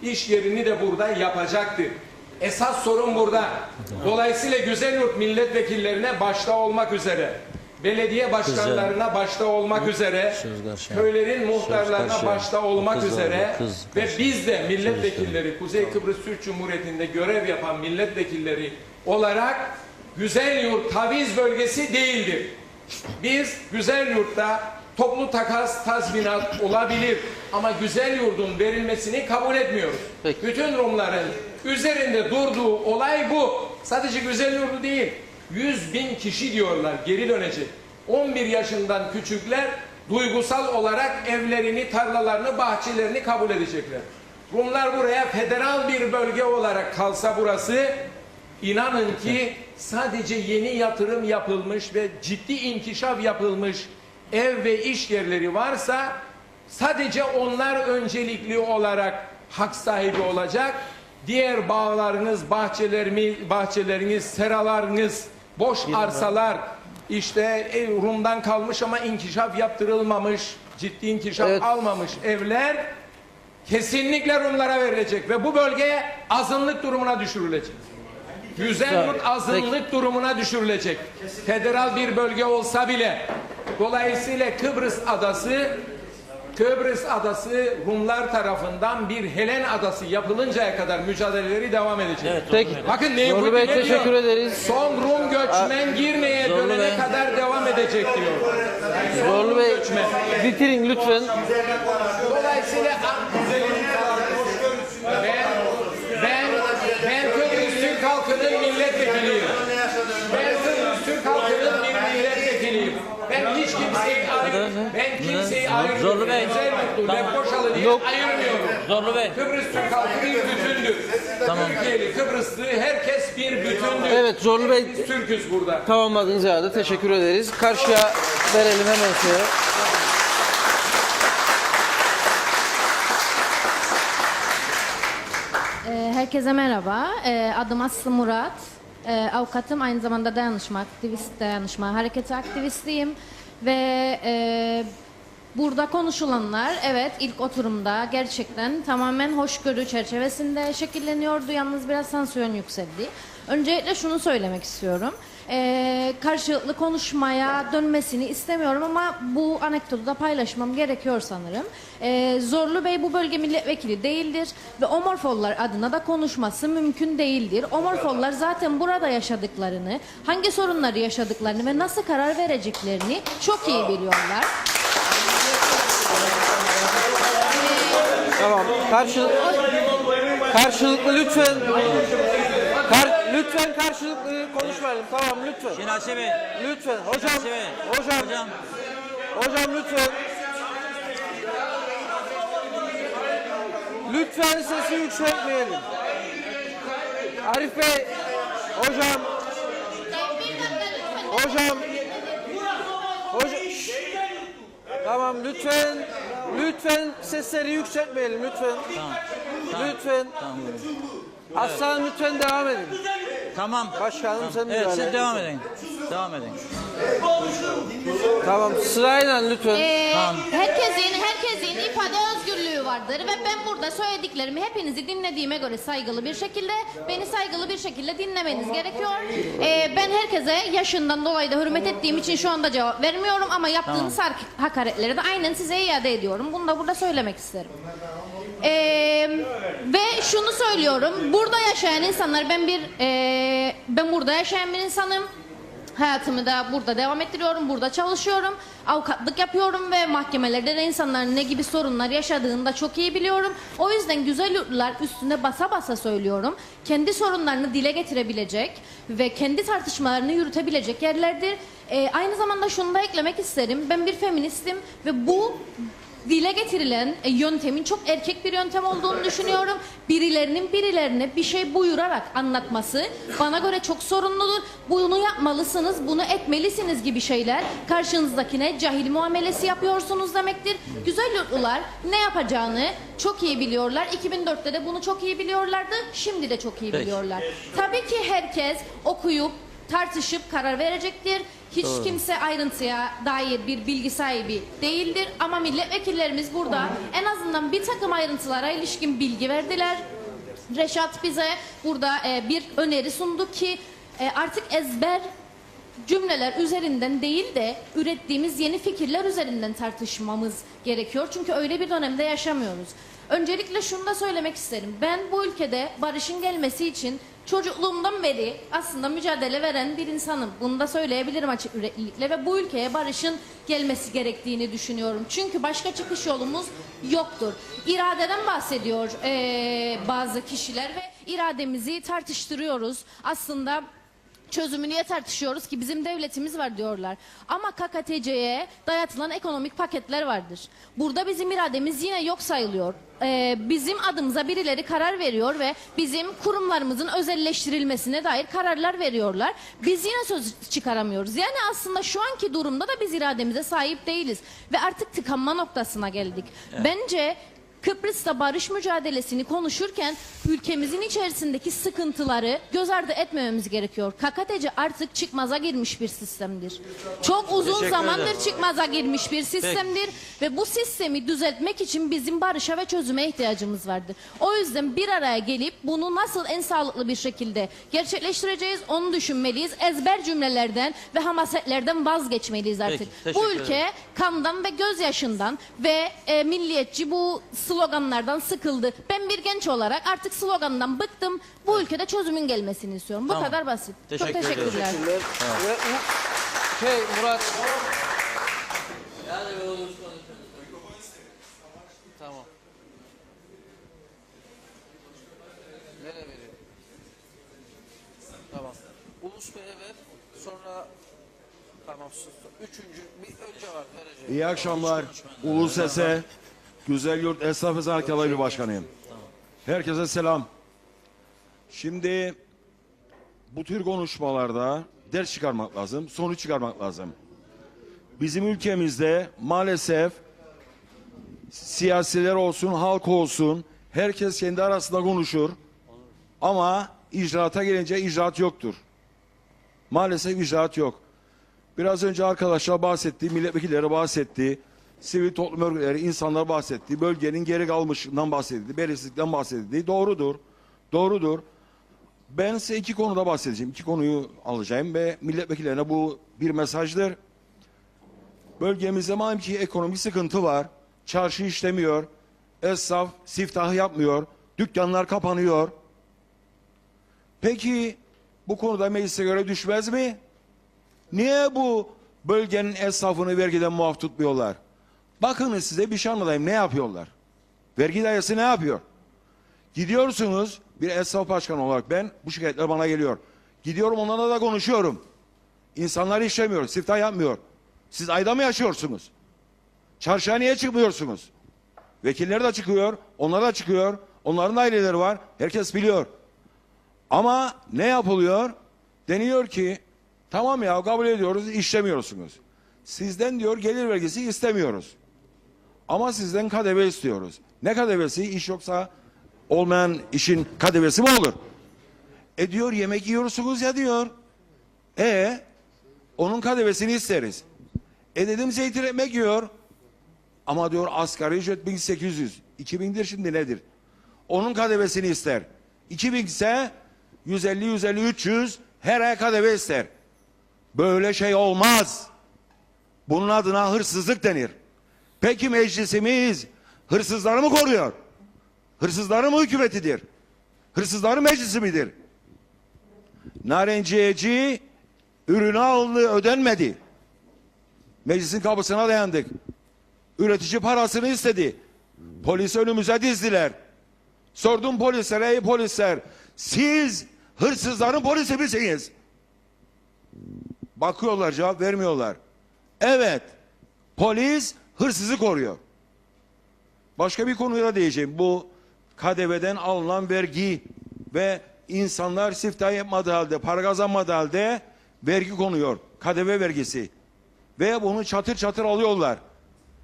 [SPEAKER 13] İş yerini de burada yapacaktı. Esas sorun burada. Dolayısıyla güzel yurt milletvekillerine başta olmak üzere, belediye başkanlarına başta olmak üzere, köylerin muhtarlarına başta olmak üzere ve biz de milletvekilleri, Kuzey Kıbrıs Türk Cumhuriyeti'nde görev yapan milletvekilleri olarak güzel yurt taviz bölgesi değildir. Biz güzel yurtta toplu takas, tazminat olabilir ama güzel yurdun verilmesini kabul etmiyoruz. Peki. Bütün Rumların üzerinde durduğu olay bu. Sadece güzel yurdu değil. 100.000 kişi diyorlar geri dönecek. 11 yaşından küçükler duygusal olarak evlerini, tarlalarını, bahçelerini kabul edecekler. Rumlar buraya federal bir bölge olarak kalsa burası, inanın ki sadece yeni yatırım yapılmış ve ciddi inkişaf yapılmış ev ve iş yerleri varsa sadece onlar öncelikli olarak hak sahibi olacak. Diğer bağlarınız, bahçeleriniz, seralarınız, boş arsalar, işte Rum'dan kalmış ama inkişaf yaptırılmamış, ciddi inkişaf almamış evler kesinlikle Rumlara verilecek ve bu bölge azınlık durumuna düşürülecek. Güzel yurt azınlık durumuna düşürülecek. Federal bir bölge olsa bile. Dolayısıyla Kıbrıs adası Rumlar tarafından bir Helen adası yapılıncaya kadar mücadeleleri devam edecek. Evet,
[SPEAKER 1] peki.
[SPEAKER 13] Bakın neyi
[SPEAKER 1] Zorlu Bey teşekkür ederiz.
[SPEAKER 13] Son Rum göçmen Girne'ye dönene kadar devam edecek diyor.
[SPEAKER 1] Zorlu Bey bitirin lütfen.
[SPEAKER 13] Dolayısıyla ben Kıbrıs ayırmıyorum.
[SPEAKER 2] Zorlu Bey.
[SPEAKER 13] Güzel mutlu,
[SPEAKER 2] Tamam.
[SPEAKER 13] Lefkoşalı diye
[SPEAKER 1] Yok.
[SPEAKER 13] ayırmıyorum.
[SPEAKER 2] Zorlu Bey.
[SPEAKER 13] Kıbrıs Türk halkı bir bütündür.
[SPEAKER 2] Tamam.
[SPEAKER 13] Türkiye'li, Kıbrıslı herkes bir bütündür.
[SPEAKER 1] Evet Zorlu Bey,
[SPEAKER 13] Biz Türk'üz burada.
[SPEAKER 1] tamamladığınız yerde teşekkür ederiz. Karşıya verelim hemen şeye.
[SPEAKER 14] Herkese merhaba. Adım Aslı Murat. Avukatım, aynı zamanda dayanışma hareketi aktivistiyim. Ve burada konuşulanlar, evet, ilk oturumda gerçekten tamamen hoşgörü çerçevesinde şekilleniyordu. Yalnız biraz tansiyon yükseldi. Öncelikle şunu söylemek istiyorum. Karşılıklı konuşmaya dönmesini istemiyorum ama bu anekdotu da paylaşmam gerekiyor sanırım. Zorlu Bey bu bölge milletvekili değildir ve Omorfollar adına da konuşması mümkün değildir. Omorfollar zaten burada yaşadıklarını, hangi sorunları yaşadıklarını ve nasıl karar vereceklerini çok iyi biliyorlar.
[SPEAKER 1] Tamam. Karşılıklı lütfen. Lütfen karşılıklı konuşmayalım. Tamam lütfen.
[SPEAKER 2] Şinasi Bey.
[SPEAKER 1] Lütfen. Hocam.
[SPEAKER 2] Şinasi Bey.
[SPEAKER 1] Hocam lütfen. Lütfen sesi yükseltmeyelim. Arif Bey. Hocam. Şşş. Tamam lütfen. Lütfen sesleri yükseltmeyelim lütfen.
[SPEAKER 2] Tamam.
[SPEAKER 1] Lütfen.
[SPEAKER 2] Tamam.
[SPEAKER 1] Aslan lütfen devam edin.
[SPEAKER 2] Tamam.
[SPEAKER 1] Başkanım sen
[SPEAKER 2] Evet,
[SPEAKER 1] müdahale
[SPEAKER 2] siz
[SPEAKER 1] et.
[SPEAKER 2] devam edin. Devam edin.
[SPEAKER 1] Tamam sırayla lütfen.
[SPEAKER 14] Herkesin ifade özgürlüğü vardır ve ben burada söylediklerimi hepinizi dinlediğime göre saygılı bir şekilde, beni saygılı bir şekilde dinlemeniz gerekiyor. Ben herkese yaşından dolayı da hürmet ettiğim için şu anda cevap vermiyorum ama yaptığınız hakaretleri de aynen size iade ediyorum. Bunu da burada söylemek isterim. Ve şunu söylüyorum, burada yaşayan insanlar, ben burada yaşayan bir insanım. Hayatımı da burada devam ettiriyorum, burada çalışıyorum, avukatlık yapıyorum ve mahkemelerde de insanların ne gibi sorunlar yaşadığını da çok iyi biliyorum. O yüzden güzel yurtlular, üstünde basa basa söylüyorum, kendi sorunlarını dile getirebilecek ve kendi tartışmalarını yürütebilecek yerlerdir. Aynı zamanda şunu da eklemek isterim, ben bir feministim ve bu dile getirilen yöntemin çok erkek bir yöntem olduğunu düşünüyorum. Birilerinin birilerine bir şey buyurarak anlatması bana göre çok sorunludur. Bunu yapmalısınız, bunu etmelisiniz gibi şeyler karşınızdakine cahil muamelesi yapıyorsunuz demektir. Güzel yurtlular ne yapacağını çok iyi biliyorlar. 2004'te de bunu çok iyi biliyorlardı. Şimdi de çok iyi biliyorlar. Tabii ki herkes okuyup tartışıp karar verecektir. Hiç kimse ayrıntıya dair bir bilgi sahibi değildir. Ama milletvekillerimiz burada en azından bir takım ayrıntılara ilişkin bilgi verdiler. Reşat bize burada bir öneri sundu ki artık ezber cümleler üzerinden değil de ürettiğimiz yeni fikirler üzerinden tartışmamız gerekiyor. Çünkü öyle bir dönemde yaşamıyoruz. Öncelikle şunu da söylemek isterim. Ben bu ülkede barışın gelmesi için çocukluğumdan beri aslında mücadele veren bir insanım. Bunu da söyleyebilirim açık yüreklilikle ve bu ülkeye barışın gelmesi gerektiğini düşünüyorum. Çünkü başka çıkış yolumuz yoktur. İradeden bahsediyor bazı kişiler ve irademizi tartıştırıyoruz. Aslında çözümü niye tartışıyoruz ki bizim devletimiz var diyorlar. Ama KKTC'ye dayatılan ekonomik paketler vardır. Burada bizim irademiz yine yok sayılıyor. Bizim adımıza birileri karar veriyor ve bizim kurumlarımızın özelleştirilmesine dair kararlar veriyorlar. Biz yine söz çıkaramıyoruz. Yani aslında şu anki durumda da biz irademize sahip değiliz. Ve artık tıkanma noktasına geldik. Evet. Bence Kıbrıs'ta barış mücadelesini konuşurken ülkemizin içerisindeki sıkıntıları göz ardı etmememiz gerekiyor. KKTC artık çıkmaza girmiş bir sistemdir. Çok uzun zamandır çıkmaza girmiş bir sistemdir ve bu sistemi düzeltmek için bizim barışa ve çözüme ihtiyacımız vardır. O yüzden bir araya gelip bunu nasıl en sağlıklı bir şekilde gerçekleştireceğiz onu düşünmeliyiz. Ezber cümlelerden ve hamasetlerden vazgeçmeliyiz artık. Bu ülke kandan ve gözyaşından ve milliyetçi bu sloganlardan sıkıldı. Ben bir genç olarak artık slogandan bıktım. Bu ülkede çözümün gelmesini istiyorum. Bu kadar basit. Çok teşekkürler.
[SPEAKER 1] Murat. Tamam. Nereye veriyor? Tamam. Ulus Bey'e ver. Sonra tamam.
[SPEAKER 15] İyi akşamlar. Ulu Sese, Güzel Yurt Esnaf ve Zanaatkarlar Birliği Başkanıyım. Herkese selam. Şimdi bu tür konuşmalarda ders çıkarmak lazım, sonuç çıkarmak lazım. Bizim ülkemizde maalesef siyasiler olsun, halk olsun, herkes kendi arasında konuşur. Ama icraata gelince icraat yoktur. Maalesef icraat yok. Biraz önce arkadaşlar bahsetti, milletvekilleri bahsetti, sivil toplum örgütleri, insanlar bahsetti, bölgenin geri kalmışlığından bahsedildi, belirsizlikten bahsedildi. Doğrudur, doğrudur. Ben size iki konuda bahsedeceğim, iki konuyu alacağım ve milletvekillerine bu bir mesajdır. Bölgemizde malum ki ekonomik sıkıntı var, çarşı işlemiyor, esnaf siftahı yapmıyor, dükkanlar kapanıyor. Peki bu konuda meclise göre düşmez mi? Niye bu bölgenin esnafını vergiden muaf tutmuyorlar? Bakın size bir şey anlatayım. Ne yapıyorlar? Vergi dairesi ne yapıyor? Gidiyorsunuz, bir esnaf başkanı olarak ben, bu şikayetler bana geliyor. Gidiyorum onlarla da konuşuyorum. İnsanlar işlemiyor, siftah yapmıyor. Siz ayda mı yaşıyorsunuz? Çarşıya niye çıkmıyorsunuz? Vekiller de çıkıyor, onlar da çıkıyor. Onların aileleri var, herkes biliyor. Ama ne yapılıyor? Deniyor ki, tamam ya kabul ediyoruz, işlemiyorsunuz. Sizden diyor gelir vergisi istemiyoruz. Ama sizden KDV istiyoruz. Ne KDV'si? İş yoksa olmayan işin KDV'si mi olur? Diyor yemek yiyorsunuz ya diyor. Onun KDV'sini isteriz. Dedim zeytin ekmek yiyor. Ama diyor asgari ücret 1800. 2000'dir şimdi nedir? Onun KDV'sini ister. 2000 ise 150, 150, 300 her ay KDV ister. Böyle şey olmaz. Bunun adına hırsızlık denir. Peki meclisimiz hırsızları mı koruyor? Hırsızları mı hükümetidir? Hırsızların meclisi midir? Narenciyeci ürünü aldı, ödenmedi. Meclisin kapısına dayandık. Üretici parasını istedi. Polis önümüze dizdiler. Sordum polislere, ey polisler, siz hırsızların polisi misiniz? Bakıyorlar, cevap vermiyorlar. Evet, polis hırsızı koruyor. Başka bir konuya da diyeceğim. Bu KDV'den alınan vergi ve insanlar siftah yapmadığı halde, para kazanmadığı halde vergi konuyor. KDV vergisi. Ve bunu çatır çatır alıyorlar.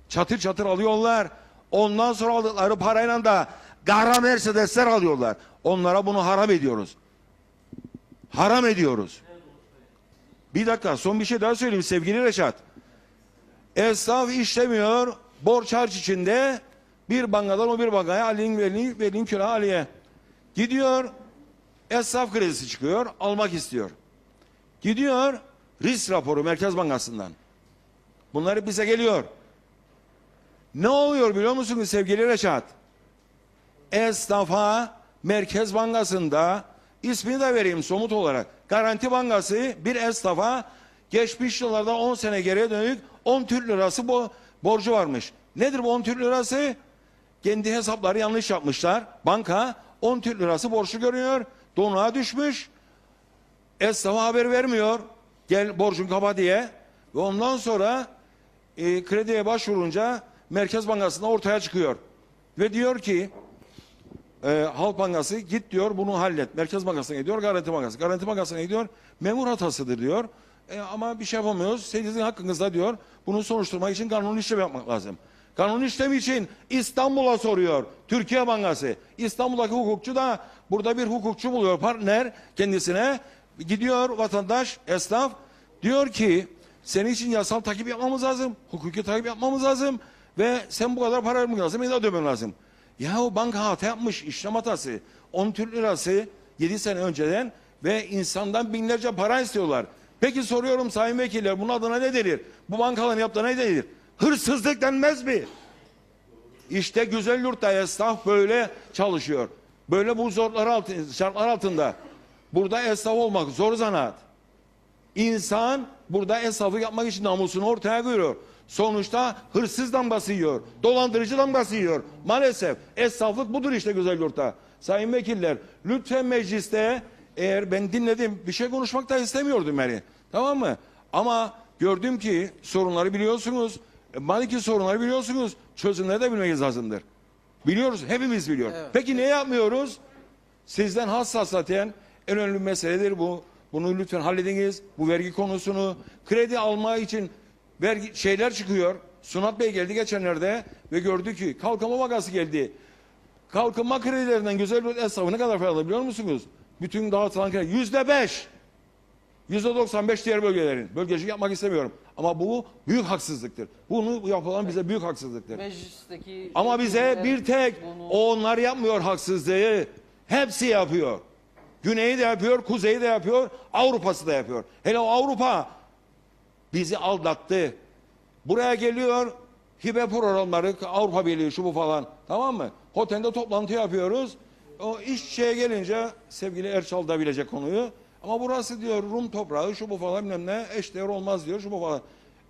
[SPEAKER 15] Çatır çatır alıyorlar. Ondan sonra aldıkları parayla da Gara Mercedesler alıyorlar. Onlara bunu haram ediyoruz. Haram ediyoruz. Bir dakika, son bir şey daha söyleyeyim sevgili Reşat. Esnaf işlemiyor, borç harç içinde bir bankadan o bir bankaya, Ali'nin külah Ali'ye. Gidiyor, esnaf kredisi çıkıyor, almak istiyor. Gidiyor, risk raporu Merkez Bankası'ndan. Bunlar bize geliyor. Ne oluyor biliyor musunuz sevgili Reşat? Esnafa Merkez Bankası'nda, ismini de vereyim somut olarak, Garanti Bankası bir esnafa geçmiş yıllardan 10 sene geriye dönük 10 Türk lirası borcu varmış. Nedir bu 10 Türk lirası? Kendi hesapları yanlış yapmışlar. Banka 10 Türk lirası borçlu görüyor. Donuğa düşmüş. Esnafa haber vermiyor. Gel borcun kapa diye. Ve ondan sonra krediye başvurunca Merkez Bankası'nda ortaya çıkıyor. Ve diyor ki Halk Bankası git diyor bunu hallet. Merkez Bankası'na gidiyor, Garanti Bankası. Garanti Bankası'na gidiyor, memur hatasıdır diyor. Ama bir şey yapamıyoruz. Sizin hakkınızda diyor. Bunu soruşturmak için kanuni işlem yapmak lazım. Kanuni işlem için İstanbul'a soruyor. Türkiye Bankası. İstanbul'daki hukukçu da burada bir hukukçu buluyor. Partner kendisine. Gidiyor vatandaş, esnaf. Diyor ki senin için yasal takip yapmamız lazım. Hukuki takip yapmamız lazım. Ve sen bu kadar para vermek lazım. Ya da ödemen lazım. Ya o banka hata yapmış, işlem hatası. 10 Türk lirası 7 sene önceden ve insandan binlerce para istiyorlar. Peki soruyorum sayın vekiller bunun adına ne denir? Bu bankaların yaptığı ne denir? Hırsızlık denmez mi? İşte Güzelyurt'ta esnaf böyle çalışıyor. Böyle bu şartlar altında. Burada esnaf olmak zor zanaat. İnsan burada esnafı yapmak için namusunu ortaya koyuyor. Sonuçta hırsız damgası yiyor. Dolandırıcı damgası yiyor. Maalesef esnaflık budur işte Güzelyurt'ta. Sayın vekiller lütfen mecliste eğer ben dinledim bir şey konuşmak da istemiyordum yani. Tamam mı? Ama Gördüm ki sorunları biliyorsunuz. Maliki sorunları biliyorsunuz. Çözümleri de bilmeniz lazımdır. Biliyoruz. Hepimiz biliyoruz.
[SPEAKER 1] Evet.
[SPEAKER 15] Peki ne yapmıyoruz? Sizden hassasiyetten en önemli meseledir bu. Bunu lütfen hallediniz. Bu vergi konusunu. Kredi alma için vergi şeyler çıkıyor. Sunat Bey geldi geçenlerde ve gördü ki Kalkınma Bankası geldi. Kalkınma kredilerinden güzel bir esnafı ne kadar faydalı biliyor musunuz? Bütün dağıtılan kredi %5. %95 diğer bölgelerin. Bölgecilik yapmak istemiyorum. Ama bu büyük haksızlıktır. Bunu yapılan bize büyük haksızlıktır.
[SPEAKER 1] Meclisteki
[SPEAKER 15] Ama bize bir tek onlar yapmıyor haksızlığı. Hepsi yapıyor. Güneyi de yapıyor, kuzeyi de yapıyor, Avrupa'sı da yapıyor. Hele o Avrupa bizi aldattı. Buraya geliyor, hibe programları, Avrupa Birliği şu bu falan. Tamam mı? Otelde toplantı yapıyoruz. O iş şeye gelince sevgili Erçal da bilecek konuyu. Ama burası diyor Rum toprağı şu bu falan bilmem ne eşdeğer olmaz diyor şu bu falan.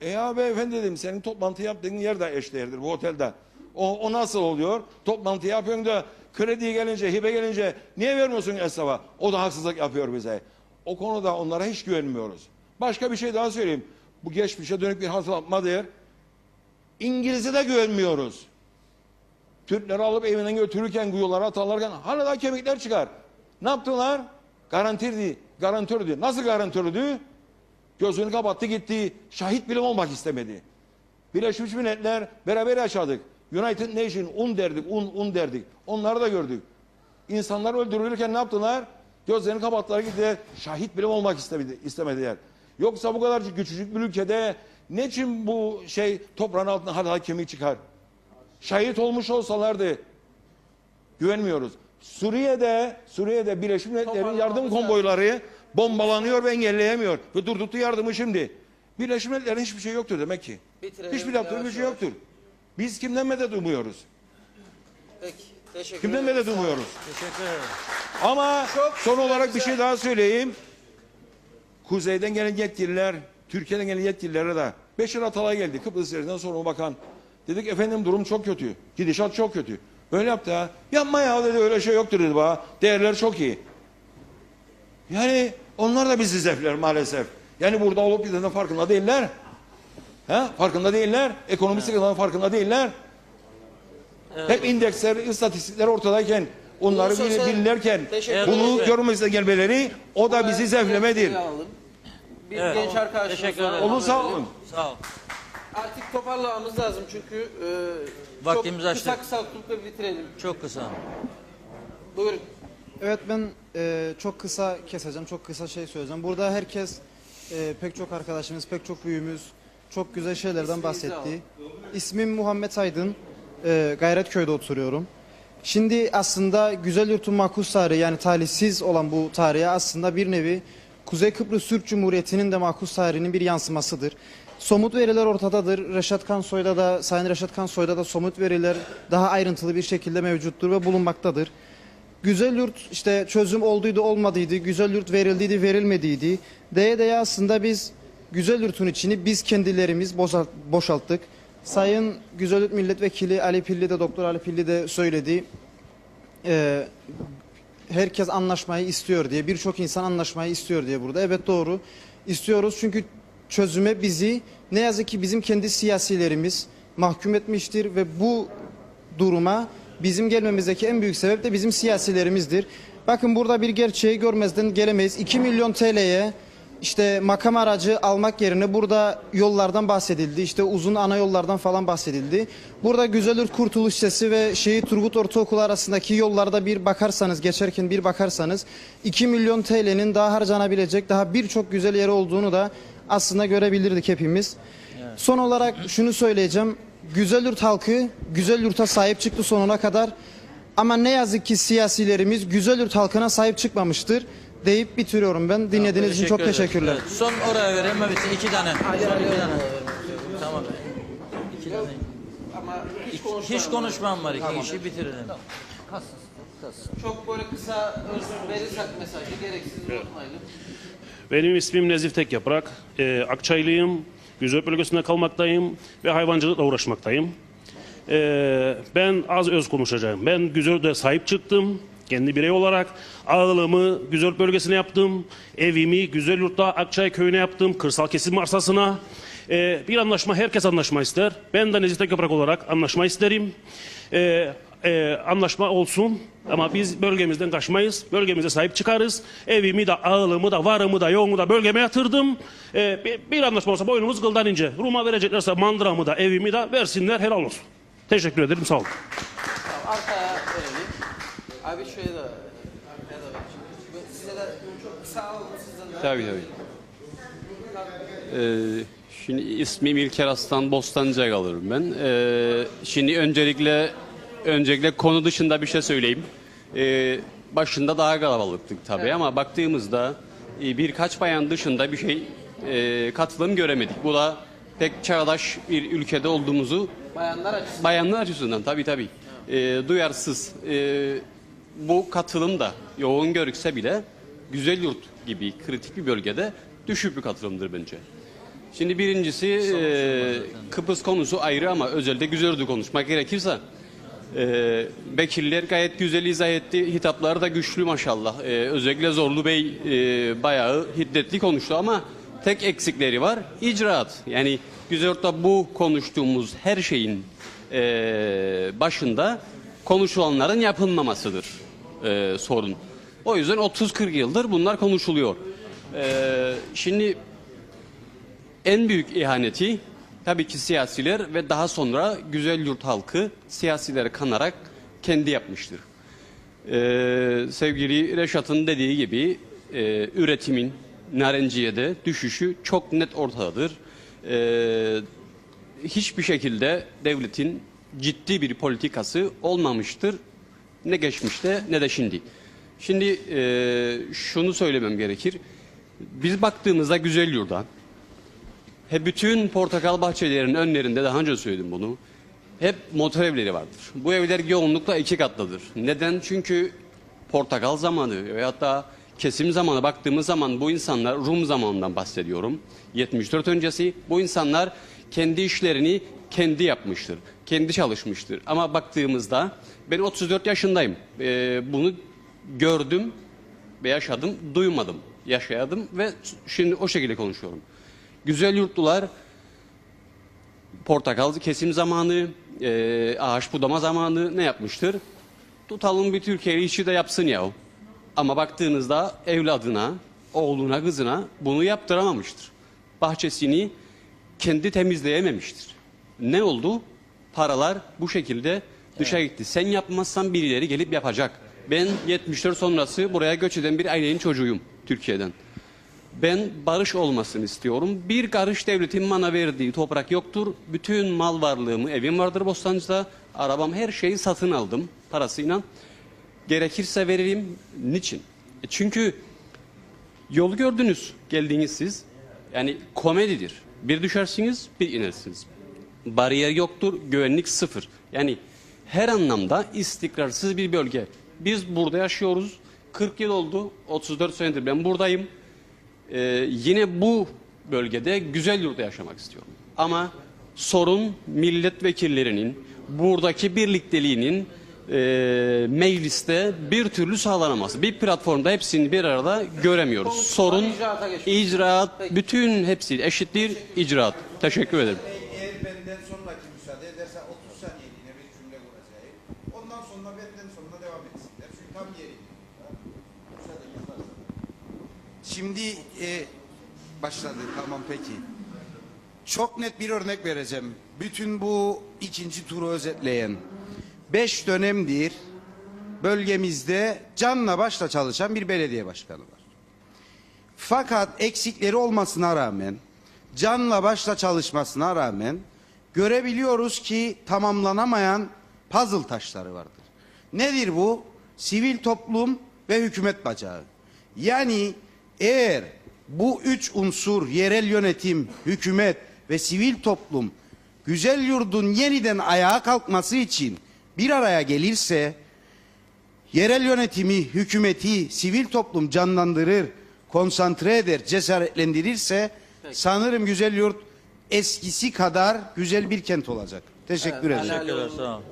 [SPEAKER 15] Ya beyefendi dedim senin toplantı yaptığın yer de eşdeğerdir bu otelde. O nasıl oluyor? Toplantı yapıyorsun da kredi gelince hibe gelince niye vermiyorsun esnafa? O da haksızlık yapıyor bize. O konuda onlara hiç güvenmiyoruz. Başka bir şey daha söyleyeyim. Bu geçmişe dönük bir hatırlatmadır. İngiliz'e de güvenmiyoruz. Türkleri alıp evinden götürürken, kuyulara atarlarken hala da kemikler çıkar. Ne yaptılar? Garantördü. Nasıl garantördü? Gözünü kapattı gitti. Şahit bile olmak istemedi. Birleşmiş Milletler beraber yaşadık. United Nation un derdik. Onları da gördük. İnsanlar öldürülürken ne yaptılar? Gözlerini kapattılar gitti. Şahit bile olmak istemediler. Yoksa bu kadar küçücük bir ülkede ne için bu toprağın altına hala kemik çıkar? Şahit olmuş olsalardı güvenmiyoruz. Suriye'de Birleşmiş Milletler'in yardım konvoyları bombalanıyor ve engelleyemiyor. Ve durdurdu yardımı şimdi. Birleşmiş Milletler'in hiçbir şey yoktur demek ki. Hiçbir yaptığı bir şey yoktur. Biz kimden medet umuyoruz?
[SPEAKER 1] Peki, teşekkür
[SPEAKER 15] Kimden
[SPEAKER 1] ederim.
[SPEAKER 15] medet umuyoruz?
[SPEAKER 1] Teşekkür ederim.
[SPEAKER 15] Ama son olarak bir şey daha söyleyeyim. Kuzeyden gelen yetkililer, Türkiye'den gelen yetkililere de Beşir Atalay geldi. Kıbrıs yerinden sorumlu bakan. Dedik efendim durum çok kötü. Gidişat çok kötü. Böyle yaptı ha. Yapma ya dedi öyle şey yoktur dedi bana. Değerler çok iyi. Yani onlar da bizi zevkler maalesef. Yani burada olup gidenden farkında değiller. Farkında değiller. Ekonomik sıkıntıların farkında değiller.
[SPEAKER 1] Evet.
[SPEAKER 15] Hep indeksler, istatistikler ortadayken onları
[SPEAKER 1] Bunu söylese-
[SPEAKER 15] bilirlerken
[SPEAKER 1] Teşekkür
[SPEAKER 15] bunu
[SPEAKER 1] ederim.
[SPEAKER 15] görmezden gelmeleri o da bizi zevklemedir.
[SPEAKER 1] Bir
[SPEAKER 2] Evet.
[SPEAKER 1] genç arkadaşımız
[SPEAKER 2] Teşekkür
[SPEAKER 1] var.
[SPEAKER 2] ederim.
[SPEAKER 15] Onu sağ olun.
[SPEAKER 2] Sağ ol.
[SPEAKER 1] Artık toparlamamız lazım çünkü
[SPEAKER 2] Vaktimizi
[SPEAKER 1] çok
[SPEAKER 2] açtık.
[SPEAKER 1] kısa bitirelim.
[SPEAKER 2] Çok kısa.
[SPEAKER 1] Buyurun.
[SPEAKER 16] Evet ben çok kısa keseceğim, çok kısa şey söyleyeceğim. Burada herkes, pek çok arkadaşımız, pek çok büyüğümüz çok güzel şeylerden bahsetti. İsmim Muhammed Aydın, Gayretköy'de oturuyorum. Şimdi aslında Güzelyurt'un makus tarihi yani talihsiz olan bu tarihe aslında bir nevi Kuzey Kıbrıs Türk Cumhuriyeti'nin de makus tarihinin bir yansımasıdır. Somut veriler ortadadır. Reşat Kansoy'da da, Sayın Reşat Kansoy'da da somut veriler daha ayrıntılı bir şekilde mevcuttur ve bulunmaktadır. Güzelyurt işte çözüm olduydu olmadıydı, Güzelyurt verildiydi verilmediydi. Deye aslında biz Güzelyurt'un içini biz kendilerimiz boşalttık. Sayın Güzelyurt Milletvekili Ali Pilli de Doktor Ali Pilli de söyledi. Herkes anlaşmayı istiyor diye, birçok insan anlaşmayı istiyor diye burada. Evet doğru istiyoruz çünkü çözüme bizi ne yazık ki bizim kendi siyasilerimiz mahkum etmiştir ve bu duruma bizim gelmemizdeki en büyük sebep de bizim siyasilerimizdir. Bakın burada bir gerçeği görmezden gelemeyiz. 2 milyon TL'ye işte makam aracı almak yerine burada yollardan bahsedildi. İşte uzun ana yollardan falan bahsedildi. Burada Güzelyurt Kurtuluş Sesi ve Şehit Turgut Ortaokulu arasındaki yollarda bir bakarsanız, geçerken bir bakarsanız 2 milyon TL'nin daha harcanabilecek daha birçok güzel yeri olduğunu da aslında görebilirdik hepimiz. Evet. Son olarak şunu söyleyeceğim. Güzelyurt halkı Güzelyurt'a sahip çıktı sonuna kadar. Ama ne yazık ki siyasilerimiz Güzelyurt halkına sahip çıkmamıştır deyip bitiriyorum ben. Dinlediğiniz için çok teşekkürler.
[SPEAKER 2] Evet, son oraya vereyim mi? 2 tane. Son 2 tane. Tamam. 2 tane.
[SPEAKER 1] Ama
[SPEAKER 2] hiç konuşmam var.
[SPEAKER 1] Tamam.
[SPEAKER 2] İşi bitirelim.
[SPEAKER 1] Çok böyle kısa verirsek mesajı gereksiz unutmayalım.
[SPEAKER 19] Benim ismim Nezif Tekyaprak. Akçaylıyım. Güzelyurt bölgesinde kalmaktayım ve hayvancılıkla uğraşmaktayım. Ben az öz konuşacağım. Ben Güzelyurt'a sahip çıktım. kendi birey olarak ağılımı Güzelyurt bölgesine yaptım. Evimi Güzelyurt'ta Akçay köyüne yaptım. Kırsal kesim arsasına. Bir anlaşma, herkes anlaşma ister. Ben de Nezih Tek Yaprak olarak anlaşma isterim. Anlaşma olsun ama biz bölgemizden kaçmayız. Bölgemize sahip çıkarız. Evimi de, ağılımı da, varımı da, yoğumu da bölgeme yatırdım. Bir anlaşma olsa boynumuz kıldan ince. Rum'a vereceklerse mandıramı da, evimi de versinler, helal olsun. Teşekkür ederim, sağ olun.
[SPEAKER 1] Arkaya verelim. Abi şöyle de size de çok sağ olun sizden de.
[SPEAKER 17] Tabii. Şimdi ismim İlker Aslan, Bostancı'ya kalırım ben. Şimdi öncelikle konu dışında bir şey söyleyeyim. Başında daha kalabalıktık tabii, evet. Ama baktığımızda birkaç bayan dışında bir şey katılım göremedik. Bu da pek çağdaş bir ülkede olduğumuzu bayanlar açısından tabii. Duyarsız. Bu katılım da yoğun görükse bile Güzelyurt gibi kritik bir bölgede düşük bir katılımdır bence. Şimdi birincisi Kıbrıs konusu ayrı ama özellikle Güzelyurt'u konuşmak gerekirse vekiller gayet güzel izah etti. Hitapları da güçlü maşallah. Özellikle Zorlu Bey bayağı hiddetli konuştu ama tek eksikleri var. İcraat. Yani Güzelyurt'ta bu konuştuğumuz her şeyin başında konuşulanların yapılmamasıdır sorun. O yüzden 30-40 yıldır bunlar konuşuluyor. Şimdi en büyük ihaneti tabii ki siyasiler ve daha sonra Güzelyurt halkı siyasilere kanarak kendi yapmıştır. Sevgili Reşat'ın dediği gibi üretimin Narenciye'de düşüşü çok net ortadadır. Hiçbir şekilde devletin ciddi bir politikası olmamıştır. Ne geçmişte ne de şimdi. Şimdi şunu söylemem gerekir. Biz baktığımızda Güzelyurt'a bütün portakal bahçelerinin önlerinde, daha önce söyledim bunu, hep motor evleri vardır. Bu evler yoğunlukla 2 katlıdır. Neden? Çünkü portakal zamanı veyahut da kesim zamanı baktığımız zaman bu insanlar, Rum zamanından bahsediyorum, 74 öncesi, bu insanlar kendi işlerini kendi yapmıştır, kendi çalışmıştır. Ama baktığımızda ben 34 yaşındayım, bunu gördüm ve yaşadım, duymadım, yaşayadım ve şimdi o şekilde konuşuyorum. Güzelyurtlular portakal kesim zamanı, ağaç budama zamanı ne yapmıştır? Tutalım bir Türkiye'li işçi de yapsın ya. Ama baktığınızda evladına, oğluna, kızına bunu yaptıramamıştır. Bahçesini kendi temizleyememiştir. Ne oldu? Paralar bu şekilde dışa gitti. Sen yapmazsan birileri gelip yapacak. Ben 74 sonrası buraya göç eden bir ailenin çocuğuyum Türkiye'den. Ben barış olmasını istiyorum. Bir karış devletin bana verdiği toprak yoktur. Bütün mal varlığımı, evim vardır Bostancı'da. Arabam, her şeyi satın aldım parasıyla. Gerekirse veririm. Niçin? Çünkü yolu gördünüz, geldiniz siz. Yani komedidir. Bir düşersiniz, bir inersiniz. Bariyer yoktur, güvenlik sıfır. Yani her anlamda istikrarsız bir bölge. Biz burada yaşıyoruz. 40 yıl oldu, 34 senedir ben buradayım. Yine bu bölgede Güzelyurt'ta yaşamak istiyorum. Ama sorun milletvekillerinin buradaki birlikteliğinin mecliste bir türlü sağlanamaz. Bir platformda hepsini bir arada göremiyoruz. Sorun icraat, bütün hepsi eşittir icraat. Teşekkür ederim.
[SPEAKER 21] Eğer benden sonraki müsaade ederse 30 saniyeliğine bir cümle kuracağım. Ondan sonra benden sonra devam etsinler. Çünkü tam yeri. Şimdi başladı. Tamam peki. Çok net bir örnek vereceğim. Bütün bu ikinci turu özetleyen 5 dönemdir bölgemizde canla başla çalışan bir belediye başkanı var. Fakat eksikleri olmasına rağmen, canla başla çalışmasına rağmen görebiliyoruz ki tamamlanamayan puzzle taşları vardır. Nedir bu? Sivil toplum ve hükümet bacağı. Yani eğer bu 3 unsur, yerel yönetim, hükümet ve sivil toplum, Güzelyurt'un yeniden ayağa kalkması için bir araya gelirse, yerel yönetimi, hükümeti, sivil toplum canlandırır, konsantre eder, cesaretlendirirse, sanırım Güzelyurt eskisi kadar güzel bir kent olacak. Teşekkür ederim.
[SPEAKER 2] Teşekkürler, sağ olun.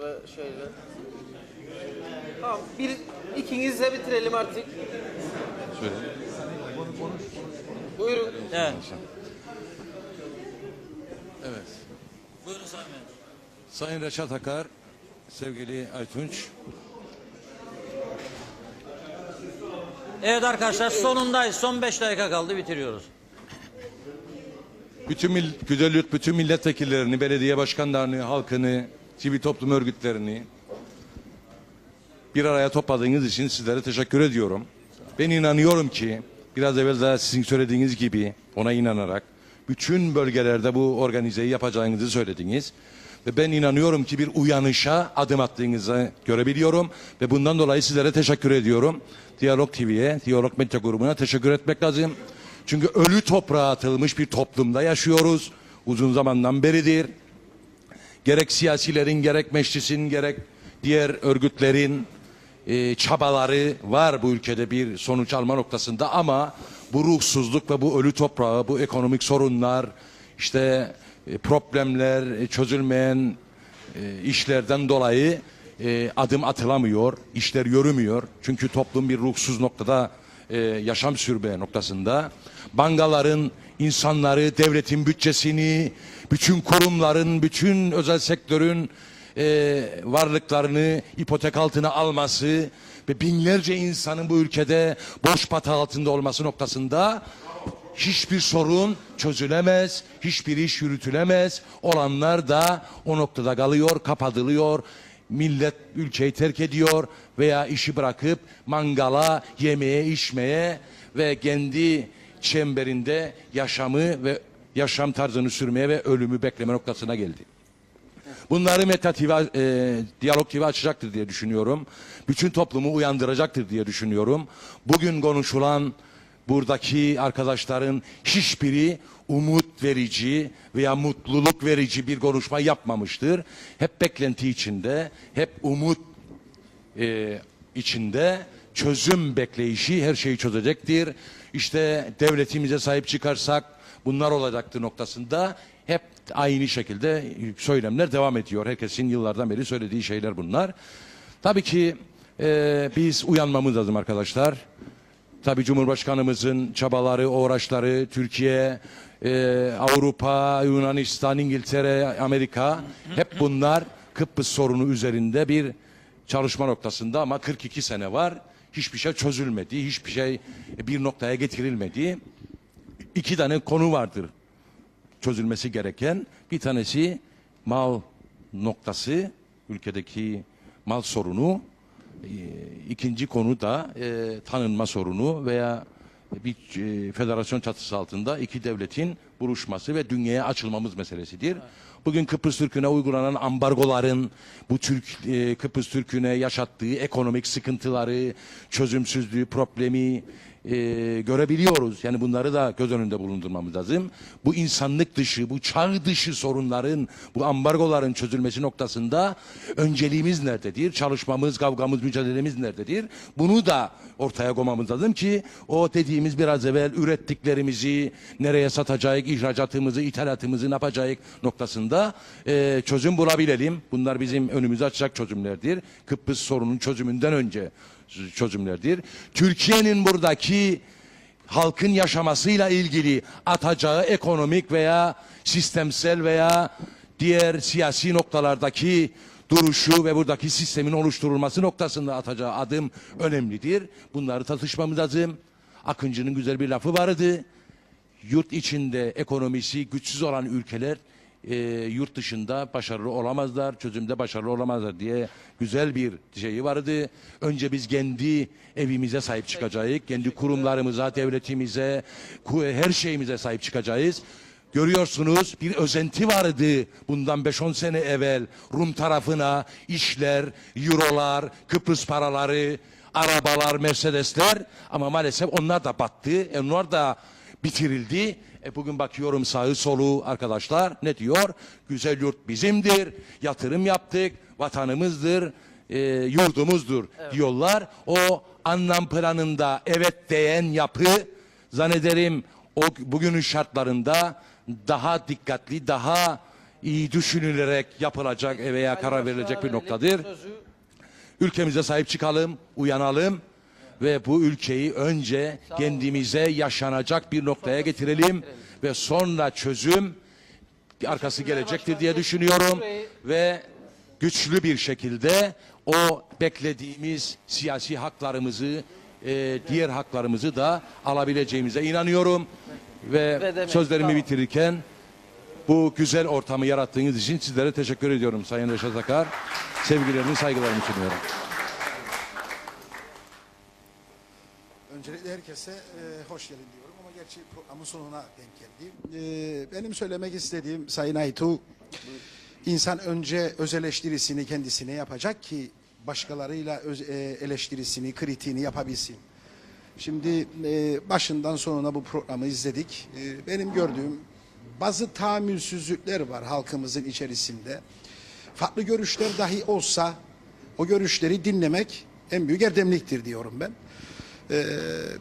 [SPEAKER 1] Tamam, ikinizle bitirelim artık.
[SPEAKER 3] Söyle.
[SPEAKER 1] Buyurun.
[SPEAKER 2] Evet.
[SPEAKER 3] Evet.
[SPEAKER 2] Buyurun Sayın Bey.
[SPEAKER 3] Sayın Reşat Akar, sevgili Aytunç.
[SPEAKER 2] Evet arkadaşlar sonundayız. Son 5 dakika kaldı, bitiriyoruz.
[SPEAKER 3] Güzelyurt bütün milletvekillerini, belediye başkanlarını, halkını, sivil toplum örgütlerini bir araya topladığınız için sizlere teşekkür ediyorum. Ben inanıyorum ki biraz evvel de sizin söylediğiniz gibi ona inanarak bütün bölgelerde bu organizeyi yapacağınızı söylediniz. Ve ben inanıyorum ki bir uyanışa adım attığınızı görebiliyorum ve bundan dolayı sizlere teşekkür ediyorum. Diyalog TV'ye, Diyalog Medya Grubu'na teşekkür etmek lazım. Çünkü ölü toprağa atılmış bir toplumda yaşıyoruz. Uzun zamandan beridir. Gerek siyasilerin, gerek meclisin, gerek diğer örgütlerin çabaları var bu ülkede bir sonuç alma noktasında, ama bu ruhsuzluk ve bu ölü toprağı, bu ekonomik sorunlar, işte problemler, çözülmeyen işlerden dolayı adım atılamıyor, işler yürümüyor. Çünkü toplum bir ruhsuz noktada yaşam sürme noktasında. Bankaların, insanları, devletin bütçesini, bütün kurumların, bütün özel sektörün varlıklarını ipotek altına alması ve binlerce insanın bu ülkede boş pata altında olması noktasında hiçbir sorun çözülemez, hiçbir iş yürütülemez. Olanlar da o noktada kalıyor, kapatılıyor. Millet ülkeyi terk ediyor veya işi bırakıp mangala, yemeğe, içmeye ve kendi çemberinde yaşamı ve yaşam tarzını sürmeye ve ölümü bekleme noktasına geldi. Bunları Medya TV, Diyalog TV açacaktır diye düşünüyorum. Bütün toplumu uyandıracaktır diye düşünüyorum. Bugün konuşulan buradaki arkadaşların hiçbiri umut verici veya mutluluk verici bir konuşma yapmamıştır. Hep beklenti içinde, hep umut içinde, çözüm bekleyişi her şeyi çözecektir. İşte devletimize sahip çıkarsak bunlar olacaktır noktasında hep aynı şekilde söylemler devam ediyor. Herkesin yıllardan beri söylediği şeyler bunlar. Tabii ki biz uyanmamız lazım arkadaşlar. Tabii Cumhurbaşkanımızın çabaları, uğraşları, Türkiye, Avrupa, Yunanistan, İngiltere, Amerika, hep bunlar Kıbrıs sorunu üzerinde bir çalışma noktasında, ama 42 sene var. Hiçbir şey çözülmedi, hiçbir şey bir noktaya getirilmedi. 2 tane konu vardır çözülmesi gereken. Bir tanesi mal noktası, ülkedeki mal sorunu. İkinci konu da tanınma sorunu veya bir federasyon çatısı altında iki devletin buluşması ve dünyaya açılmamız meselesidir. Bugün Kıbrıs Türk'üne uygulanan ambargoların bu Kıbrıs Türk'üne yaşattığı ekonomik sıkıntıları, çözümsüzlüğü, problemi görebiliyoruz. Yani bunları da göz önünde bulundurmamız lazım. Bu insanlık dışı, bu çağ dışı sorunların, bu ambargoların çözülmesi noktasında önceliğimiz nerededir? Çalışmamız, kavgamız, mücadelemiz nerededir? Bunu da ortaya koymamız lazım ki o dediğimiz biraz evvel ürettiklerimizi nereye satacağız, ihracatımızı, ithalatımızı ne yapacağız noktasında çözüm bulabilelim. Bunlar bizim önümüzü açacak çözümlerdir. Kıbrıs sorunun çözümünden önce çözümlerdir. Türkiye'nin buradaki halkın yaşamasıyla ilgili atacağı ekonomik veya sistemsel veya diğer siyasi noktalardaki duruşu ve buradaki sistemin oluşturulması noktasında atacağı adım önemlidir. Bunları tartışmamız lazım. Akıncı'nın güzel bir lafı vardı. Yurt içinde ekonomisi güçsüz olan ülkeler yurt dışında başarılı olamazlar, çözümde başarılı olamazlar diye güzel bir şeyi vardı. Önce biz kendi evimize sahip çıkacağız, kendi kurumlarımıza, devletimize, her şeyimize sahip çıkacağız. Görüyorsunuz bir özenti vardı bundan 5-10 sene evvel Rum tarafına işler, eurolar, Kıbrıs paraları, arabalar, Mercedesler, ama maalesef onlar da battı, onlar da bitirildi. Bugün bakıyorum sağı solu arkadaşlar ne diyor? Güzel yurt bizimdir, yatırım yaptık, vatanımızdır, yurdumuzdur diyorlar. O anlam planında evet diyen yapı zannederim o bugünün şartlarında daha dikkatli, daha iyi düşünülerek yapılacak veya karar verilecek bir noktadır. ülkemize sahip çıkalım, uyanalım ve bu ülkeyi önce kendimize yaşanacak bir noktaya getirelim ve sonra çözüm arkası gelecektir diye düşünüyorum ve güçlü bir şekilde o beklediğimiz siyasi haklarımızı, diğer haklarımızı da alabileceğimize inanıyorum ve sözlerimi bitirirken bu güzel ortamı yarattığınız için sizlere teşekkür ediyorum Sayın Reşat Akar. Sevgilerimi, saygılarımı sunuyorum.
[SPEAKER 20] Öncelikle herkese hoş geldin diyorum ama gerçi programın sonuna denk geldi. Benim söylemek istediğim Sayın Aytu, insan önce öz eleştirisini kendisine yapacak ki başkalarıyla eleştirisini, kritiğini yapabilsin. Şimdi başından sonuna bu programı izledik. Benim gördüğüm bazı tahammülsüzlükler var halkımızın içerisinde. Farklı görüşler dahi olsa o görüşleri dinlemek en büyük erdemliktir diyorum ben.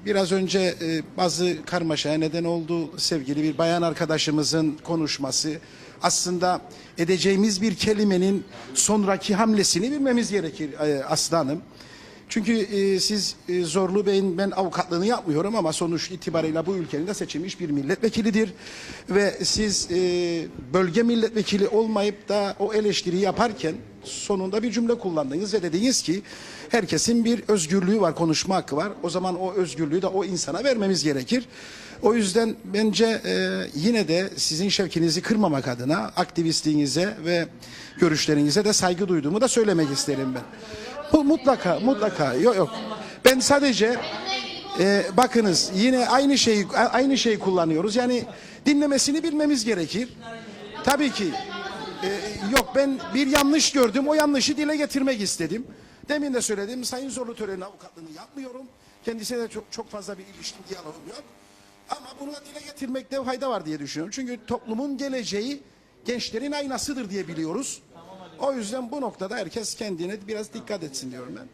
[SPEAKER 20] Biraz önce bazı karmaşaya neden oldu sevgili bir bayan arkadaşımızın konuşması. Aslında edeceğimiz bir kelimenin sonraki hamlesini bilmemiz gerekir aslanım. Çünkü siz Zorlu Bey'in ben avukatlığını yapmıyorum ama sonuç itibarıyla bu ülkenin de seçilmiş bir milletvekilidir. Ve siz bölge milletvekili olmayıp da o eleştiriyi yaparken sonunda bir cümle kullandınız ve dediniz ki herkesin bir özgürlüğü var, konuşma hakkı var. O zaman o özgürlüğü de o insana vermemiz gerekir. O yüzden bence yine de sizin şevkinizi kırmamak adına aktivistliğinize ve görüşlerinize de saygı duyduğumu da söylemek isterim ben. Bu mutlaka yok. Ben sadece bakınız yine aynı şeyi kullanıyoruz. Yani dinlemesini bilmemiz gerekir. Tabii ki yok ben bir yanlış gördüm. O yanlışı dile getirmek istedim. Demin de söyledim. Sayın Zorlu Tören'in avukatlığını yapmıyorum. Kendisine de çok fazla bir ilişkim, diyalogum yok. Ama bunu da dile getirmekte fayda var diye düşünüyorum. Çünkü toplumun geleceği gençlerin aynasıdır diye biliyoruz. O yüzden bu noktada herkes kendine biraz dikkat etsin diyorum ben.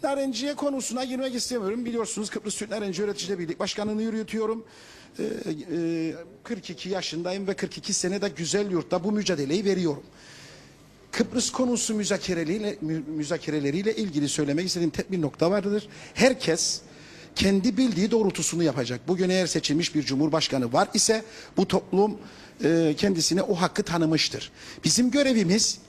[SPEAKER 20] Narenciye konusuna girmek istemiyorum. Biliyorsunuz Kıbrıs Türk Narenciye Üreticileri Birlik Başkanı'nı yürütüyorum. 42 yaşındayım ve 42 senede Güzelyurt'ta bu mücadeleyi veriyorum. Kıbrıs konusu müzakereleriyle ilgili söylemek istediğim tek bir nokta vardır. Herkes kendi bildiği doğrultusunu yapacak. Bugün eğer seçilmiş bir cumhurbaşkanı var ise bu toplum kendisine o hakkı tanımıştır. Bizim görevimiz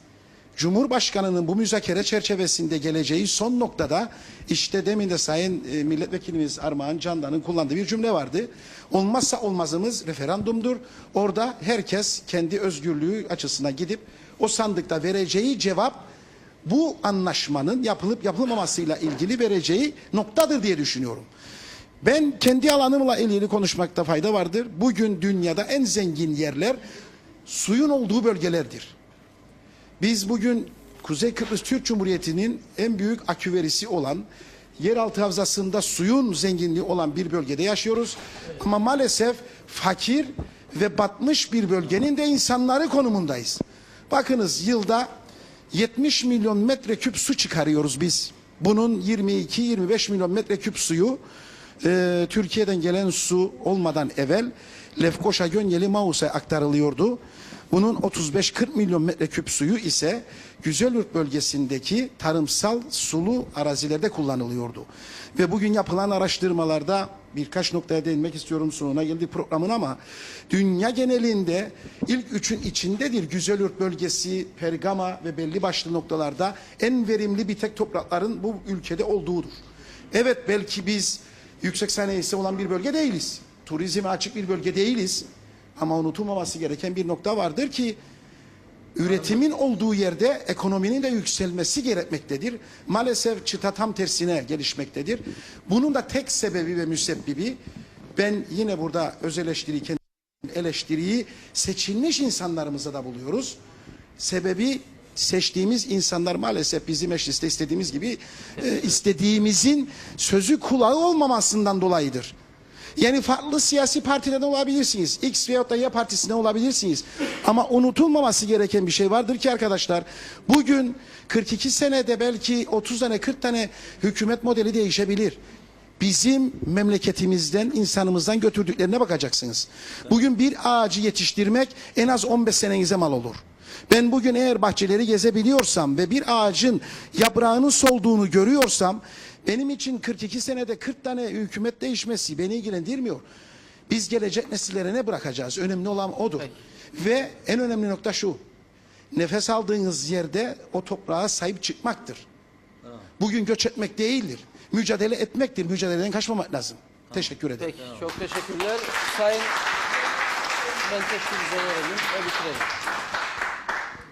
[SPEAKER 20] Cumhurbaşkanı'nın bu müzakere çerçevesinde geleceği son noktada işte demin de Sayın Milletvekilimiz Armağan Candan'ın kullandığı bir cümle vardı. Olmazsa olmazımız referandumdur. Orada herkes kendi özgürlüğü açısından gidip o sandıkta vereceği cevap bu anlaşmanın yapılıp yapılmamasıyla ilgili vereceği noktadır diye düşünüyorum. Ben kendi alanımla ilgili konuşmakta fayda vardır. Bugün dünyada en zengin yerler suyun olduğu bölgelerdir. Biz bugün Kuzey Kıbrıs Türk Cumhuriyeti'nin en büyük aküverisi olan, yeraltı havzasında suyun zenginliği olan bir bölgede yaşıyoruz. Ama maalesef fakir ve batmış bir bölgenin de insanları konumundayız. Bakınız yılda 70 milyon metreküp su çıkarıyoruz biz. Bunun 22-25 milyon metreküp suyu Türkiye'den gelen su olmadan evvel Lefkoşa, Gönyeli, Maus'a aktarılıyordu. Bunun 35-40 milyon metreküp suyu ise Güzelyurt bölgesindeki tarımsal sulu arazilerde kullanılıyordu. Ve bugün yapılan araştırmalarda birkaç noktaya değinmek istiyorum, sonuna geldi programın ama dünya genelinde ilk üçün içindedir Güzelyurt bölgesi, Pergama ve belli başlı noktalarda en verimli bitek toprakların bu ülkede olduğudur. Evet belki biz yüksek sanayisi olan bir bölge değiliz. Turizme açık bir bölge değiliz. Ama unutulmaması gereken bir nokta vardır ki üretimin olduğu yerde ekonominin de yükselmesi gerekmektedir. Maalesef çıta tam tersine gelişmektedir. Bunun da tek sebebi ve müsebbibi ben yine burada öz eleştiriyi seçilmiş insanlarımıza da buluyoruz. Sebebi seçtiğimiz insanlar maalesef bizi mecliste istediğimiz gibi istediğimizin sözü kulağı olmamasından dolayıdır. Yani farklı siyasi partilerden olabilirsiniz. X veyahut da Y partisinden olabilirsiniz. Ama unutulmaması gereken bir şey vardır ki arkadaşlar. Bugün 42 senede belki 30 tane 40 tane hükümet modeli değişebilir. Bizim memleketimizden, insanımızdan götürdüklerine bakacaksınız. Bugün bir ağacı yetiştirmek en az 15 senenize mal olur. Ben bugün eğer bahçeleri gezebiliyorsam ve bir ağacın yaprağının solduğunu görüyorsam, benim için 42 senede 40 tane hükümet değişmesi beni ilgilendirmiyor. Biz gelecek nesillere ne bırakacağız? Önemli olan odur. Ve en önemli nokta şu: nefes aldığınız yerde o toprağa sahip çıkmaktır. Bugün göç etmek değildir. Mücadele etmektir. Mücadeleden kaçmamak lazım. Teşekkür ederim.
[SPEAKER 1] Peki, çok teşekkürler. Sayın Menteş'imize verelim ve bitirelim.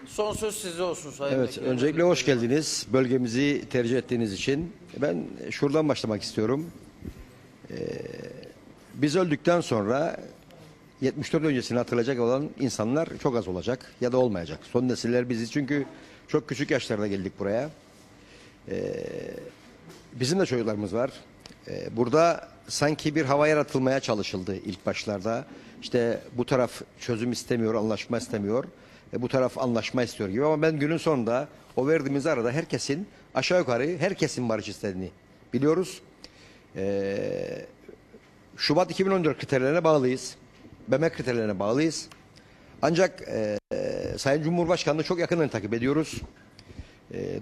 [SPEAKER 1] Son söz sizde olsun Sayın
[SPEAKER 5] Evet,
[SPEAKER 1] Bekir.
[SPEAKER 5] öncelikle hoş geldiniz. Bölgemizi tercih ettiğiniz için. Ben şuradan başlamak istiyorum. Biz öldükten sonra 74 öncesini hatırlayacak olan insanlar çok az olacak ya da olmayacak. Son nesiller biziz çünkü çok küçük yaşlarda geldik buraya. Bizim de çocuklarımız var. Burada sanki bir hava yaratılmaya çalışıldı ilk başlarda. İşte bu taraf çözüm istemiyor, anlaşma istemiyor. Bu taraf anlaşma istiyor gibi, ama ben günün sonunda o verdiğimiz arada herkesin, aşağı yukarı herkesin barış istediğini biliyoruz. Şubat 2014 kriterlerine bağlıyız. BM kriterlerine bağlıyız. Ancak Sayın Cumhurbaşkanı'nı çok yakından takip ediyoruz.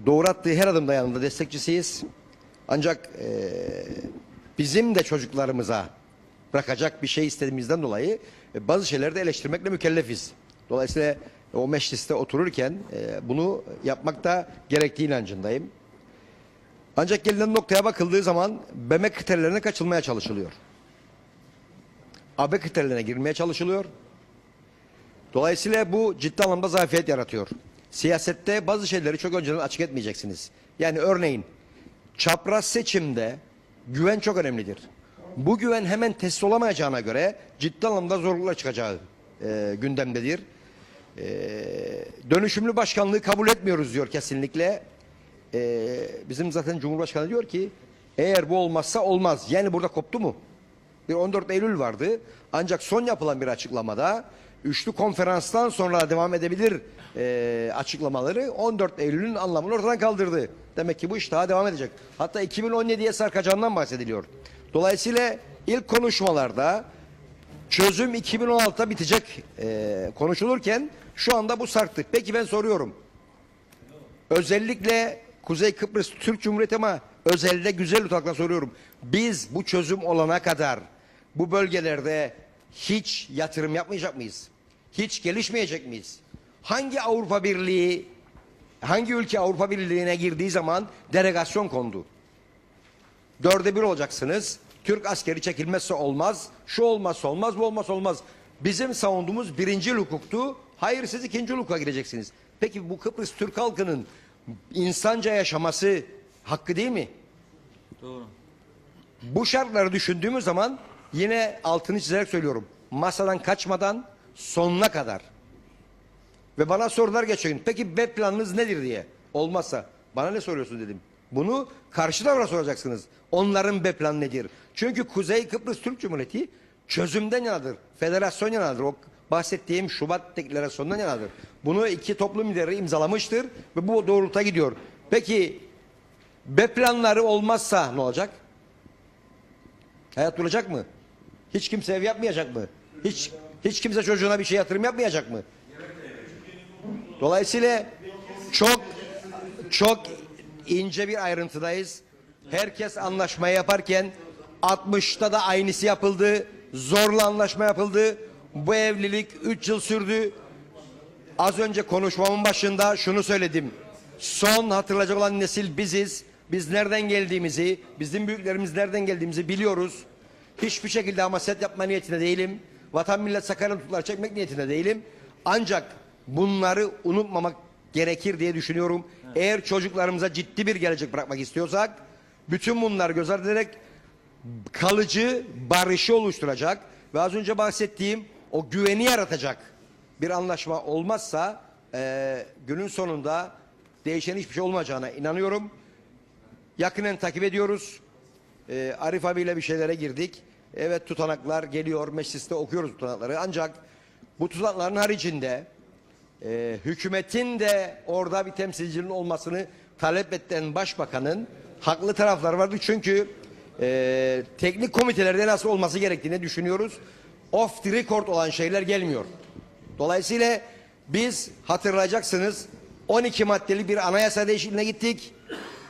[SPEAKER 5] Doğru attığı her adımda yanında destekçisiyiz. Ancak bizim de çocuklarımıza bırakacak bir şey istediğimizden dolayı bazı şeyleri de eleştirmekle mükellefiz. Dolayısıyla o mecliste otururken bunu yapmakta gerektiği inancındayım. Ancak gelinen noktaya bakıldığı zaman BM kriterlerine kaçılmaya çalışılıyor. AB kriterlerine girmeye çalışılıyor. Dolayısıyla bu ciddi anlamda zafiyet yaratıyor. Siyasette bazı şeyleri çok önceden açık etmeyeceksiniz. Yani örneğin çapraz seçimde güven çok önemlidir. Bu güven hemen tesis olamayacağına göre ciddi anlamda zorluklar çıkacağı gündemdedir. Dönüşümlü başkanlığı kabul etmiyoruz diyor kesinlikle. Bizim zaten Cumhurbaşkanı diyor ki eğer bu olmazsa olmaz. Yani burada koptu mu? Bir 14 Eylül vardı. Ancak son yapılan bir açıklamada üçlü konferanstan sonra devam edebilir açıklamaları 14 Eylül'ün anlamını ortadan kaldırdı. Demek ki bu iş daha devam edecek. Hatta 2017'ye sarkacağından bahsediliyor. Dolayısıyla ilk konuşmalarda çözüm 2016'da bitecek konuşulurken şu anda bu sarktı. Peki ben soruyorum. Özellikle Kuzey Kıbrıs Türk Cumhuriyeti, ama özellikle Güzelyurt halkına soruyorum. Biz bu çözüm olana kadar bu bölgelerde hiç yatırım yapmayacak mıyız? Hiç gelişmeyecek miyiz? Hangi Avrupa Birliği, hangi ülke Avrupa Birliği'ne girdiği zaman delegasyon kondu? 4'e 1 olacaksınız. Türk askeri çekilmezse olmaz. Şu olmazsa olmaz, bu olmazsa olmaz. Bizim savunduğumuz birinci hukuktu. Hayır, siz ikinci hukuka gireceksiniz. Peki bu Kıbrıs Türk halkının insanca yaşaması hakkı değil mi?
[SPEAKER 2] Doğru.
[SPEAKER 5] Bu şartları düşündüğümüz zaman yine altını çizerek söylüyorum. Masadan kaçmadan sonuna kadar. Ve bana sorular geçiyor. Peki B planınız nedir diye. Olmazsa bana ne soruyorsun dedim. Bunu karşı tarafa soracaksınız. Onların B planı nedir? Çünkü Kuzey Kıbrıs Türk Cumhuriyeti çözümden yanadır. Federasyon yanadır. O bahsettiğim Şubat deklarasyonundan yanadır. Bunu iki toplum lideri imzalamıştır ve bu doğrultuda gidiyor. Peki B planları olmazsa ne olacak? Hayat duracak mı? Hiç kimse ev yapmayacak mı? Hiç kimse çocuğuna bir şey yatırım yapmayacak mı? Dolayısıyla çok ince bir ayrıntıdayız. Herkes anlaşmayı yaparken 60'ta da aynısı yapıldı. Zorla anlaşma yapıldı. Bu evlilik 3 yıl sürdü. Az önce konuşmamın başında şunu söyledim. Son hatırlayacak olan nesil biziz. Biz nereden geldiğimizi, bizim büyüklerimiz nereden geldiğimizi biliyoruz. Hiçbir şekilde hamaset yapma niyetinde değilim. Vatan millet Sakarya tutukları çekmek niyetinde değilim. Ancak bunları unutmamak gerekir diye düşünüyorum. Evet. Eğer çocuklarımıza ciddi bir gelecek bırakmak istiyorsak, bütün bunları göz ardı ederek kalıcı barışı oluşturacak ve az önce bahsettiğim o güveni yaratacak bir anlaşma olmazsa günün sonunda değişen hiçbir şey olmayacağına inanıyorum. Yakinen takip ediyoruz. Arif abiyle bir şeylere girdik. Evet, tutanaklar geliyor. Mecliste okuyoruz tutanakları. Ancak bu tutanakların haricinde hükümetin de orada bir temsilcinin olmasını talep eden başbakanın haklı tarafları vardı. Çünkü teknik komitelerde nasıl olması gerektiğini düşünüyoruz. Off the record olan şeyler gelmiyor. Dolayısıyla Biz hatırlayacaksınız 12 maddeli bir anayasa değişikliğine gittik.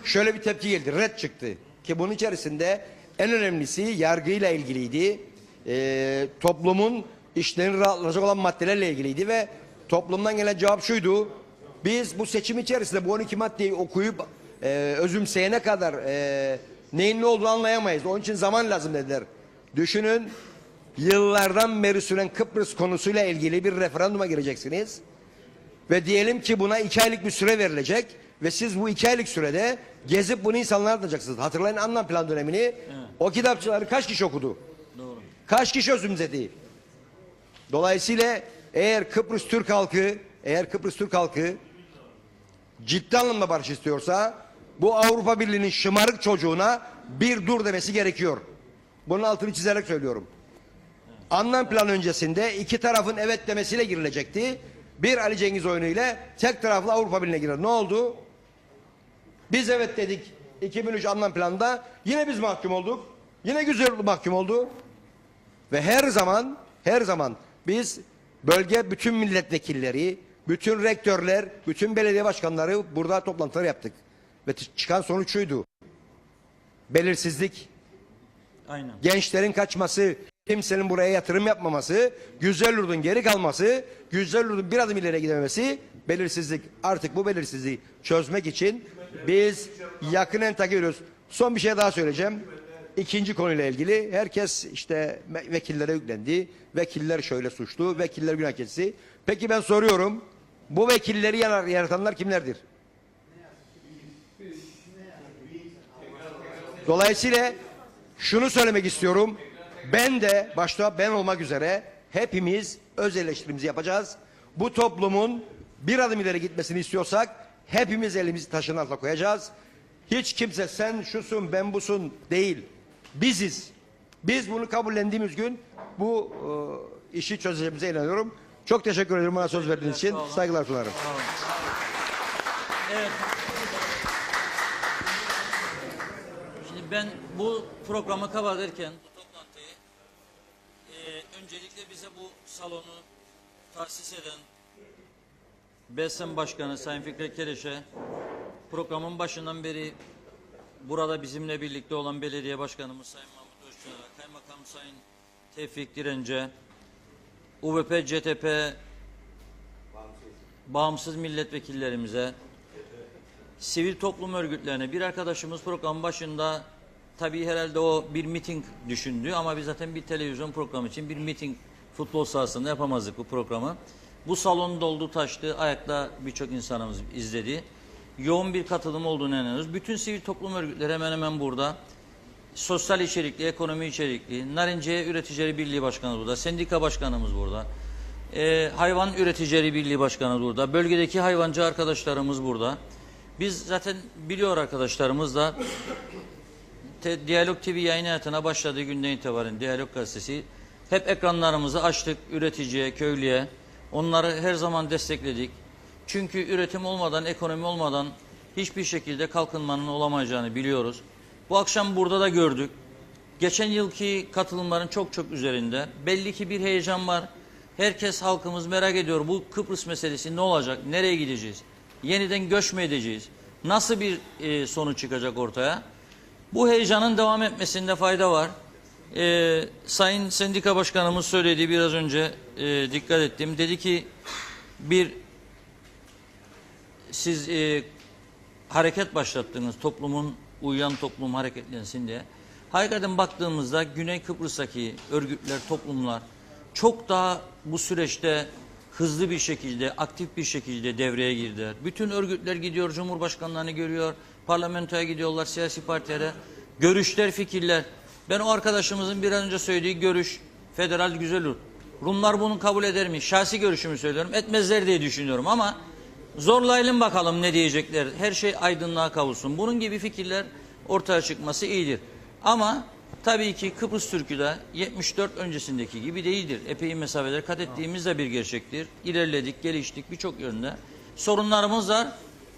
[SPEAKER 5] Şöyle bir tepki geldi, red çıktı. Ki bunun içerisinde en önemlisi yargıyla ilgiliydi. Toplumun işlerini rahatlatacak olan maddelerle ilgiliydi ve toplumdan gelen cevap şuydu. Biz bu seçim içerisinde bu 12 maddeyi okuyup özümseyene kadar neyin ne olduğunu anlayamayız. Onun için zaman lazım dediler. Düşünün, yıllardan beri süren Kıbrıs konusuyla ilgili bir referanduma gireceksiniz. Ve diyelim ki buna 2 aylık bir süre verilecek. Ve siz bu 2 aylık sürede gezip bunu insanlara anlatacaksınız. Hatırlayın anlam plan dönemini. Evet. O kitapçıları kaç kişi okudu?
[SPEAKER 2] Doğru.
[SPEAKER 5] Kaç kişi özümsedi? Dolayısıyla eğer Kıbrıs Türk halkı ciddi anlamda barış istiyorsa bu Avrupa Birliği'nin şımarık çocuğuna bir dur demesi gerekiyor. Bunun altını çizerek söylüyorum. Anlam plan öncesinde iki tarafın evet demesiyle girilecekti. Bir Ali Cengiz oyunu ile tek taraflı Avrupa Birliği'ne girer. Ne oldu? Biz evet dedik 2003 anlam planında, yine biz mahkum olduk. Yine Güzelyurtlu mahkum oldu. Ve her zaman biz bölge bütün milletvekilleri, bütün rektörler, bütün belediye başkanları burada toplantılar yaptık. Ve çıkan sonuç şuydu. Belirsizlik,
[SPEAKER 2] Aynen.
[SPEAKER 5] gençlerin kaçması, kimsenin buraya yatırım yapmaması, Güzelyurt'un geri kalması, Güzelyurt'un bir adım ileri gidememesi, belirsizlik. Artık bu belirsizliği çözmek için biz yakinen takip ediyoruz. Son bir şey daha söyleyeceğim. İkinci konuyla ilgili herkes işte vekillere yüklendi. Vekiller şöyle suçlu, vekiller günah keçisi. Peki ben soruyorum. Bu vekilleri yaratanlar kimlerdir? Dolayısıyla şunu söylemek istiyorum. Ben de başta ben olmak üzere hepimiz öz eleştirimizi yapacağız. Bu toplumun bir adım ileri gitmesini istiyorsak hepimiz elimizi taşın altına koyacağız. Hiç kimse sen şusun ben busun değil. Biziz. Biz bunu kabullendiğimiz gün bu işi çözeceğimize inanıyorum. Çok teşekkür ederim bana söz verdiğiniz için. Saygılar sunarım.
[SPEAKER 2] Evet. Şimdi ben bu programı cover ederken bu toplantıyı öncelikle bize bu salonu tahsis eden BESEM Başkanı Sayın Fikret Keleş'e, programın başından beri burada bizimle birlikte olan belediye başkanımız Sayın Mahmut Özçener'e, Kaymakam Sayın Tevfik Direnc'e, UVP, CTP, bağımsız milletvekillerimize, sivil toplum örgütlerine, bir arkadaşımız programın başında tabii herhalde o bir miting düşündü ama biz zaten bir televizyon programı için bir miting futbol sahasında yapamazdık bu programı. Bu salon doldu taştı, ayakta birçok insanımız izledi. Yoğun bir katılım olduğunu inanıyoruz. Bütün sivil toplum örgütleri hemen hemen burada. Sosyal içerikli, ekonomi içerikli, Narince Üreticileri Birliği Başkanı burada, sendika başkanımız burada. Hayvan Üreticileri Birliği Başkanı burada. Bölgedeki hayvancı arkadaşlarımız burada. Biz zaten biliyor arkadaşlarımız da Diyalog TV yayın hayatına başladığı günden itibaren Diyalog Gazetesi hep ekranlarımızı açtık üreticiye, köylüye. Onları her zaman destekledik. Çünkü üretim olmadan, ekonomi olmadan hiçbir şekilde kalkınmanın olamayacağını biliyoruz. Bu akşam burada da gördük. Geçen yılki katılımların çok üzerinde. Belli ki bir heyecan var. Herkes, halkımız merak ediyor. Bu Kıbrıs meselesi ne olacak? Nereye gideceğiz? Yeniden göç mü edeceğiz? Nasıl bir sonuç çıkacak ortaya? Bu heyecanın devam etmesinde fayda var. Sayın Sendika Başkanımız söyledi biraz önce, dikkat ettim. Dedi ki siz hareket başlattınız, toplumun, uyuyan toplum hareketlensin diye. Hakikaten baktığımızda Güney Kıbrıs'taki örgütler, toplumlar çok daha bu süreçte hızlı bir şekilde, aktif bir şekilde devreye girdiler. Bütün örgütler gidiyor, Cumhurbaşkanlarını görüyor, parlamentoya gidiyorlar, siyasi partilere. Görüşler, fikirler. Ben o arkadaşımızın bir an önce söylediği görüş, federal Güzelyurt. Rumlar bunu kabul eder mi? Şahsi görüşümü söylüyorum. Etmezler diye düşünüyorum ama zorlayalım bakalım ne diyecekler. Her şey aydınlığa kavuşsun. Bunun gibi fikirler ortaya çıkması iyidir. Ama tabii ki Kıbrıs Türk'ü de 74 öncesindeki gibi değildir. Epey mesafeler kat ettiğimiz de bir gerçektir. İlerledik, geliştik birçok yönde. Sorunlarımız var.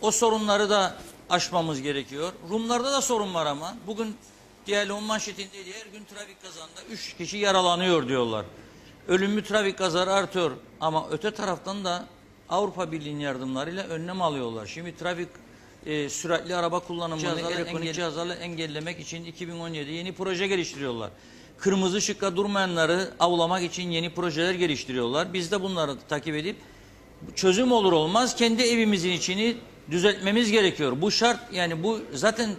[SPEAKER 2] O sorunları da aşmamız gerekiyor. Rumlarda da sorun var ama bugün Diyalog'un manşetindeydi. Her gün trafik kazasında 3 kişi yaralanıyor diyorlar. Ölümlü trafik kazaları artıyor ama öte taraftan da Avrupa Birliği'nin yardımlarıyla önlem alıyorlar. Şimdi trafik süratli araba kullanımını elektronik cihazlarla engellemek için 2017 yeni proje geliştiriyorlar. Kırmızı ışıkta durmayanları avlamak için yeni projeler geliştiriyorlar. Biz de bunları takip edip çözüm olur olmaz kendi evimizin içini düzeltmemiz gerekiyor. Bu şart, yani bu zaten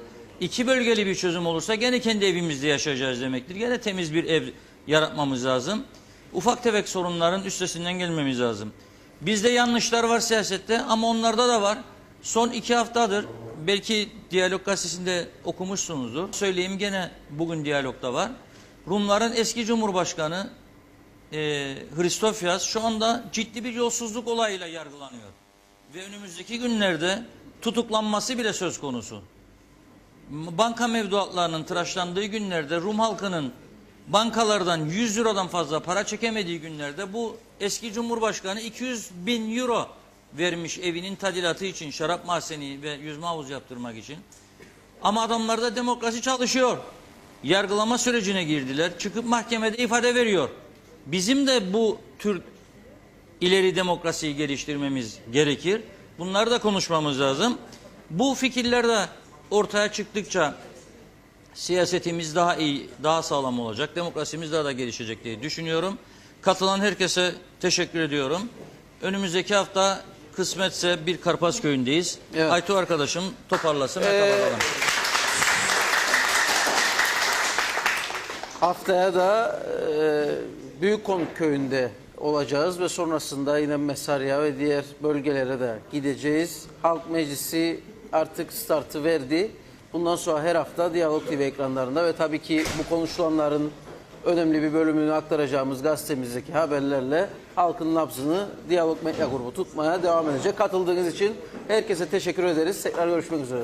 [SPEAKER 2] iki bölgeli bir çözüm olursa gene kendi evimizde yaşayacağız demektir. Gene temiz bir ev yaratmamız lazım. Ufak tefek sorunların üstesinden gelmemiz lazım. Bizde yanlışlar var siyasette ama onlarda da var. Son 2 haftadır belki Diyalog Gazetesi'nde okumuşsunuzdur. Söyleyeyim, gene bugün Diyalog'da var. Rumların eski Cumhurbaşkanı Hristofyas şu anda ciddi bir yolsuzluk olayıyla yargılanıyor. Ve önümüzdeki günlerde tutuklanması bile söz konusu. Banka mevduatlarının tıraşlandığı günlerde, Rum halkının bankalardan 100 Euro'dan fazla para çekemediği günlerde bu eski Cumhurbaşkanı 200.000 Euro vermiş evinin tadilatı için, şarap mahzeni ve yüzme havuzu yaptırmak için. Ama adamlarda demokrasi çalışıyor. Yargılama sürecine girdiler. Çıkıp mahkemede ifade veriyor. Bizim de bu tür ileri demokrasiyi geliştirmemiz gerekir. Bunları da konuşmamız lazım. Bu fikirler de ortaya çıktıkça siyasetimiz daha iyi, daha sağlam olacak. Demokrasimiz daha da gelişecek diye düşünüyorum. Katılan herkese teşekkür ediyorum. Önümüzdeki hafta kısmetse bir Karpaz Köyü'ndeyiz. Evet. Aytu arkadaşım toparlasın ve kapatalım.
[SPEAKER 1] Haftaya da Büyükkonuk Köyü'nde olacağız ve sonrasında yine Mesarya ve diğer bölgelere de gideceğiz. Halk Meclisi artık startı verdi. Bundan sonra her hafta Diyalog TV ekranlarında ve tabii ki bu konuşulanların önemli bir bölümünü aktaracağımız gazetemizdeki haberlerle halkın nabzını Diyalog Medya Grubu tutmaya devam edecek. Katıldığınız için herkese teşekkür ederiz. Tekrar görüşmek üzere.